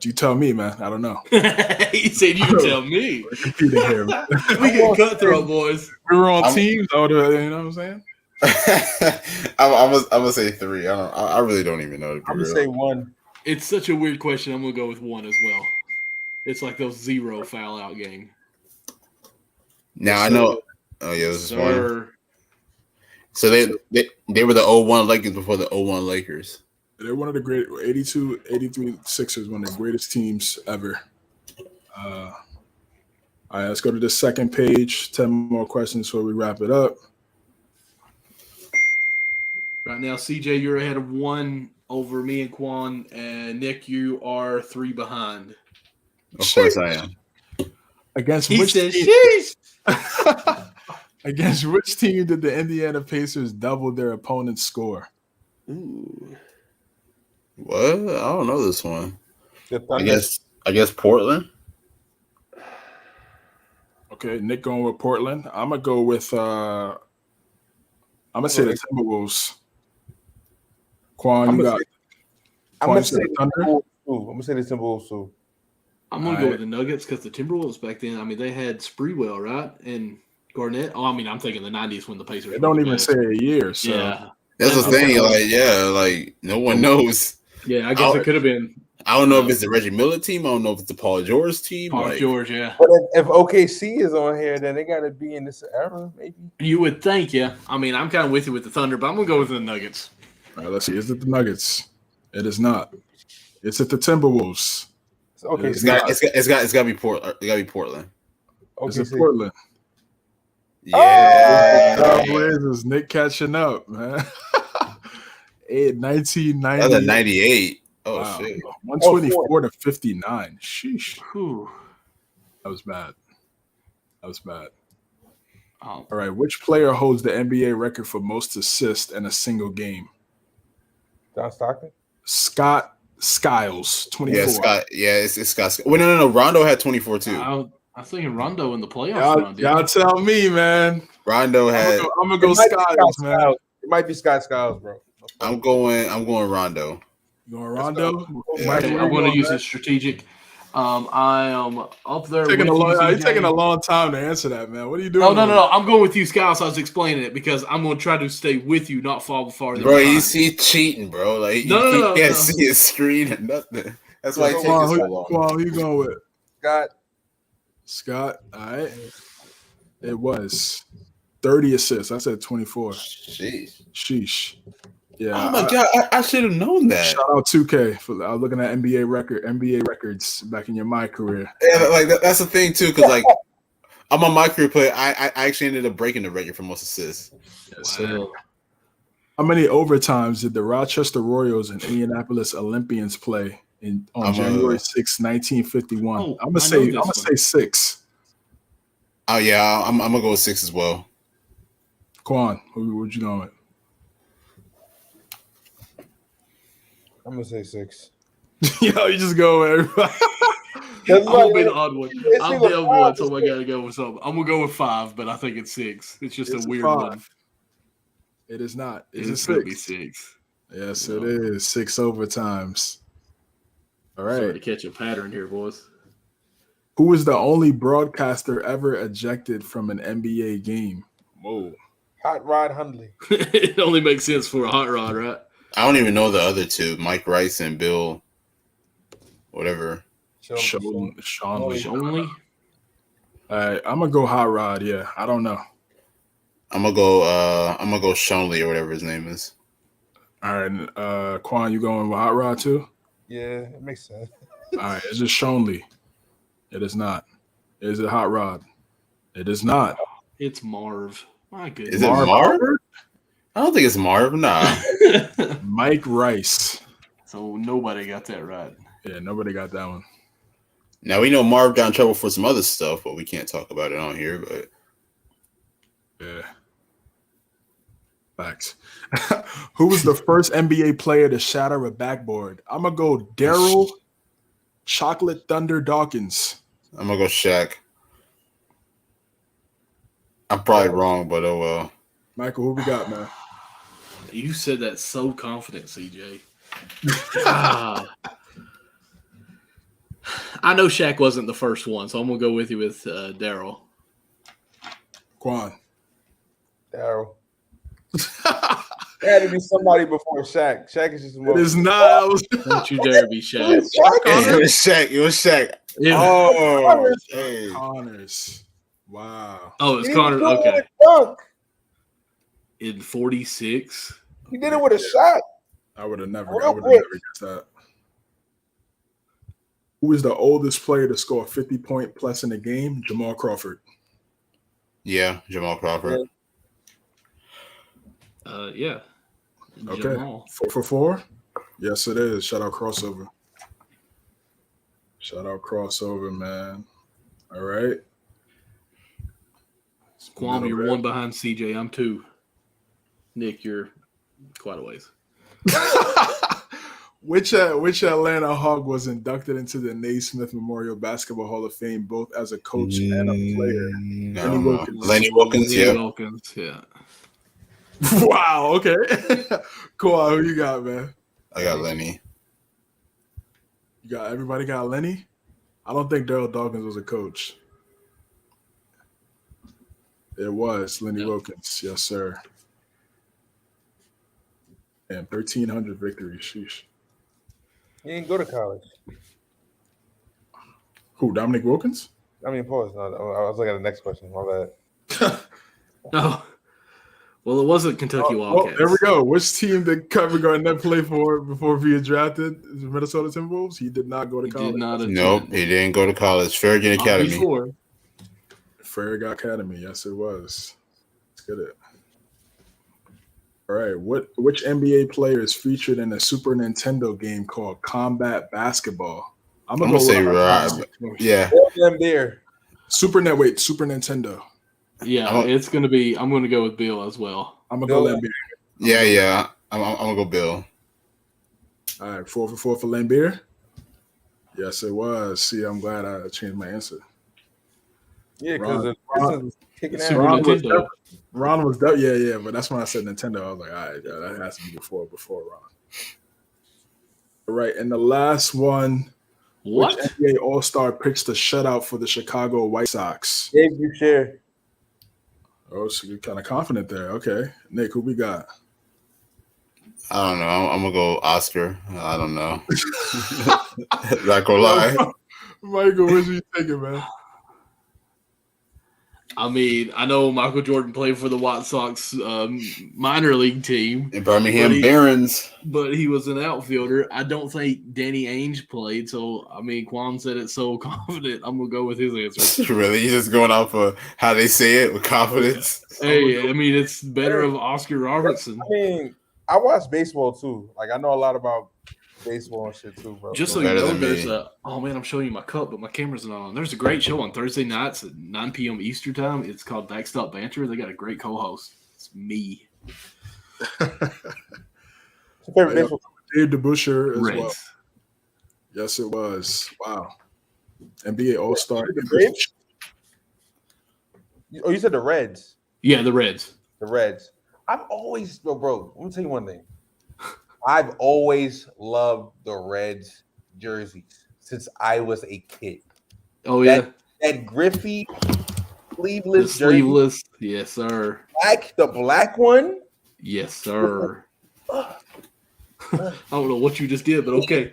You tell me, man. I don't know. He said, "You tell me." We're competing here, man. We get cutthroat, boys. We were on teams. You know what I'm saying? I'm gonna say 3. I really don't even know. I'm gonna say 1. It's such a weird question. I'm gonna go with 1 as well. It's like those 0 foul out game. Now I know. Oh yeah, this is 1. So they were the 0-1 Lakers before the 0-1 Lakers. They're one of the great 82-83 Sixers, one of the greatest teams ever. All right, let's go to the second page. 10 more questions before we wrap it up. Right now, CJ, you're ahead of 1 over me and Quan, and Nick, you are 3 behind. Of course I am. Against which team did the Indiana Pacers double their opponent's score? Ooh. What? I don't know this one. I guess Portland. Okay, Nick going with Portland. I'm gonna go with I'm gonna say the Timberwolves. Quan, you got. I'm gonna say the Timberwolves too. I'm gonna say the Timberwolves too. I'm gonna go with the Nuggets because the Timberwolves back then. I mean, they had Sprewell, right, and Garnett. Oh, I mean, I'm thinking the '90s when the Pacers. They don't even say a year. So. Yeah, that's the thing. Like no one knows. Yeah, I guess it could have been. I don't know if it's the Reggie Miller team. I don't know if it's the Paul George team. Paul George, yeah. But if OKC is on here, then they got to be in this era, maybe. You would think, yeah. I mean, I'm kind of with you with the Thunder, but I'm gonna go with the Nuggets. All right, let's see. Is it the Nuggets? It is not. It's at the Timberwolves. Okay, It's got to be Portland. It got to be Portland. Is it Portland? Yeah. Blazers, Nick catching up, man. 1998. That's a 98. Oh, Wow. shit. 124 to 59. Sheesh. Whew. That was bad. Oh, All right. Which player holds the NBA record for most assists in a single game? John Stockton. Scott Skiles, 24. Yeah, Scott. Yeah, it's Scott. Well, no. Rondo had 24 too. I'm thinking Rondo in the playoffs run, dude. Y'all tell me, man. Rondo had. I'm gonna go Skiles, man. It might be Scott Skiles, bro. I'm going Rondo. You going Rondo? Yeah. Okay, I'm going to use it strategic. I am up there. You're with taking a long time to answer that, man. What are you doing? No. I'm going with you, Skiles. I was explaining it because I'm going to try to stay with you, not fall farther. Bro, he's cheating, bro. Like he can't see his screen or nothing. That's why he takes so long. Who you going with? Scott. All right. It was 30 assists. I said 24. Sheesh. Yeah. Oh my god, I should have known that. Shout out 2K for looking at NBA records back in your my career. Yeah, like that's the thing too, because like I'm a my career player. I actually ended up breaking the record for most assists. Yes, sir. How many overtimes did the Rochester Royals and Indianapolis Olympians play on January 6, 1951? I'm gonna say 6. Oh yeah, I'm gonna go with 6 as well. Quan, who'd you go with? I'm gonna say 6. Yo, you just go with everybody. I'm gonna be the odd one. I'm the odd one, so I gotta go with something. I'm gonna go with 5, but I think it's 6. It's just a weird 5. one. It is not. It's gonna be 6. Yes, it is. 6 overtimes. All right. Sorry to catch a pattern here, boys. Who was the only broadcaster ever ejected from an NBA game? Whoa. Hot Rod Hundley. It only makes sense for a hot rod, right? I don't even know the other two, Mike Rice and Bill, whatever. Sean. Only. All right, I'm gonna go hot rod. Yeah, I don't know. I'm gonna go Shonley or whatever his name is. All right, Quan, you going with hot rod too? Yeah, it makes sense. All right, it's just Shonley. It is not. Is it hot rod? It is not. It's Marv. My goodness. Is it Marv? I don't think it's Marv. Nah. Mike Rice. So nobody got that right. Yeah, nobody got that one. Now we know Marv got in trouble for some other stuff, but we can't talk about it on here. But yeah, facts. Who was the first NBA player to shatter a backboard? I'm gonna go Daryl Chocolate Thunder Dawkins. I'm gonna go Shaq. I'm probably wrong, but oh well. Michael, who we got, man? You said that so confident, CJ. I know Shaq wasn't the first one, so I'm going to go with you with Daryl. Quan. Daryl. There had to be somebody before Shaq. Shaq is just a It is not. Don't you dare be Shaq. It was Shaq. Yeah. Oh, hey. Connors. Wow. Oh, it's Connor. Okay. Dunk. In 46. He did it with a shot. I would have never guessed that. Who is the oldest player to score 50-point plus in a game? Jamal Crawford. Yeah, Jamal Crawford. Yeah. Okay. Jamal. 4 for 4? Yes, it is. Shout out crossover. Man. All right. Quan, you're 1 behind CJ. I'm 2. Nick, you're quite a ways. Which Atlanta Hawk was inducted into the Naismith Memorial Basketball Hall of Fame both as a coach and a player? Lenny Wilkens, yeah. Wilkins, yeah. Wow, okay. Cool. Who you got, man? I got Lenny. Everybody got Lenny? I don't think Daryl Dawkins was a coach. It was Lenny Wilkens. Yes, sir. And 1,300 victories. Sheesh. He didn't go to college. Who, Dominic Wilkins? I mean, pause. No, I was looking at the next question. My bad. No. Well, it wasn't Kentucky Wildcats. There we go. Which team did Kevin Garnett play for before being drafted? Is it Minnesota Timberwolves? He did not go to college. Nope, he didn't go to college. Farragut Academy. Farragut Academy. Yes, it was. Let's get it. All right. Which NBA player is featured in a Super Nintendo game called Combat Basketball? I'm gonna say Rob. Yeah. Super Nintendo. Yeah, it's gonna be. I'm gonna go with Bill as well. I'm gonna go Lambeer. Yeah. I'm gonna go Bill. All right, 4 for 4 for Lambeer. Yes, it was. See, I'm glad I changed my answer. Yeah, because Ron was yeah, but that's when I said Nintendo. I was like, all right, yeah, that has to be before Ron. All right, and the last one. What? Which NBA All-Star pitched the shutout for the Chicago White Sox? Dave Boucher. Oh, so you're kind of confident there. Okay. Nick, who we got? I don't know. I'm going to go Oscar. I don't know. Not going to lie. Michael, what you thinking, man? I mean, I know Michael Jordan played for the White Sox minor league team. In Birmingham Barons. But he was an outfielder. I don't think Danny Ainge played. So, I mean, Quan said it so confident. I'm going to go with his answer. Really? He's just going off of how they say it with confidence? Hey, I mean, it's better of Oscar Robertson. I mean, I watch baseball, too. Like, I know a lot about baseball and shit too, bro. Just so you know, there's I'm showing you my cup, but my camera's not on. There's a great show on Thursday nights at 9 p.m. Eastern time. It's called Backstop Banter. They got a great co-host. It's me. Favorite baseball? Dave DeBusschere as Reds. well. Yes, it was. Wow. NBA All-Star. Oh, you said the Reds? Yeah, the Reds. The Reds. I've always, bro, let me tell you one thing. I've always loved the Reds jerseys since I was a kid. Oh, yeah. That Griffey sleeveless jersey. Sleeveless. Yes, sir. The black one? Yes, sir. I don't know what you just did, but okay.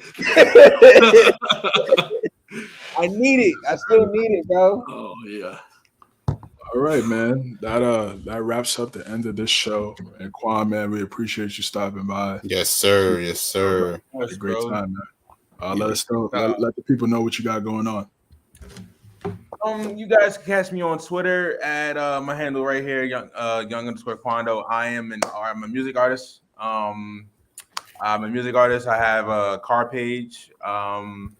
I need it. I still need it, bro. Oh, yeah. All right, man. That wraps up the end of this show. And Quan, man, we appreciate you stopping by. Yes, sir. Yes, sir. It's a great time, man. Let us know. Let the people know what you got going on. You guys can catch me on Twitter at my handle right here, young_Quando. I'm a music artist. I'm a music artist. I have a car page. I'm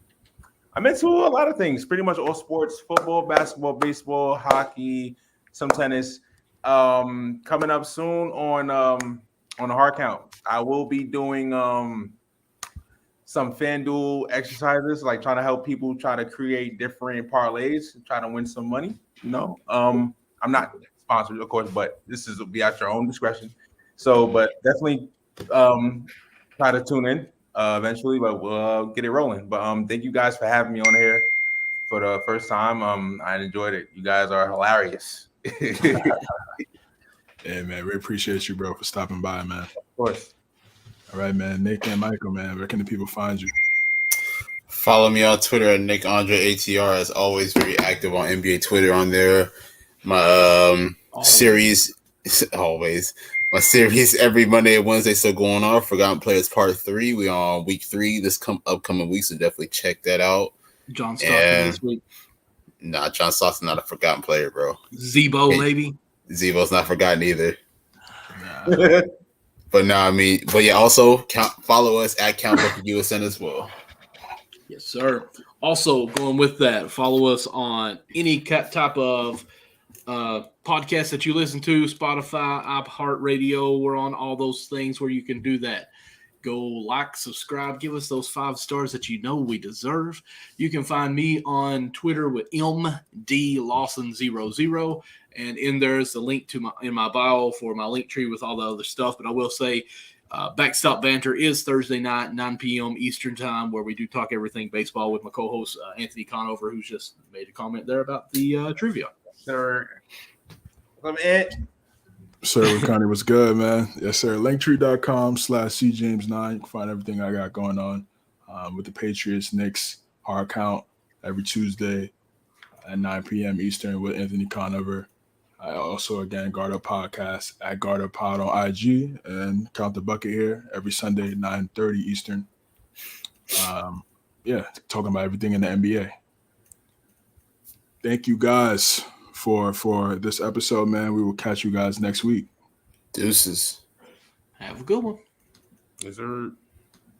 into a lot of things, pretty much all sports: football, basketball, baseball, hockey, some tennis. Coming up soon on the hard count, I will be doing some FanDuel exercises, like trying to help people try to create different parlays and try to win some money. I'm not sponsored, of course, but this will be at your own discretion. So, but definitely try to tune in eventually, but we'll get it rolling. But thank you guys for having me on here for the first time. I enjoyed it. You guys are hilarious. Yeah, man, we appreciate you, bro, for stopping by, man. Of course. All right, man. Nick and Michael, man, where can the people find you? Follow me on Twitter at NickAndreATR. As always, very active on NBA Twitter on there. My series, always. My series every Monday and Wednesday still going on. Forgotten Players Part 3. We on week 3 this upcoming week, so definitely check that out. John Stockton this week. Nah, John Stockton's not a forgotten player, bro. Zebo, maybe? Zebo's not forgotten either. Nah. But yeah, also follow us at CountBucketUSN as well. Yes, sir. Also, going with that, follow us on any type of podcast that you listen to, Spotify, iHeartRadio. We're on all those things where you can do that. Go like, subscribe, give us those 5 stars that you know we deserve. You can find me on Twitter with MDLawson00, and in there's the link to in my bio for my link tree with all the other stuff. But I will say, Backstop Banter is Thursday night, 9 p.m. Eastern time, where we do talk everything baseball with my co-host Anthony Conover, who's just made a comment there about the trivia. Sir, I'm it. Sir, Connie was good, man. Yes, sir. Linktree.com/CJames9. You can find everything I got going on with the Patriots, Knicks, hard count every Tuesday at 9 p.m. Eastern with Anthony Conover. I also, again, Guard Up Podcast at Guard Up Pod on IG, and Count the Bucket here every Sunday, 9:30 Eastern. Talking about everything in the NBA. Thank you guys for this episode, man. We will catch you guys next week. Deuces. Have a good one. Is there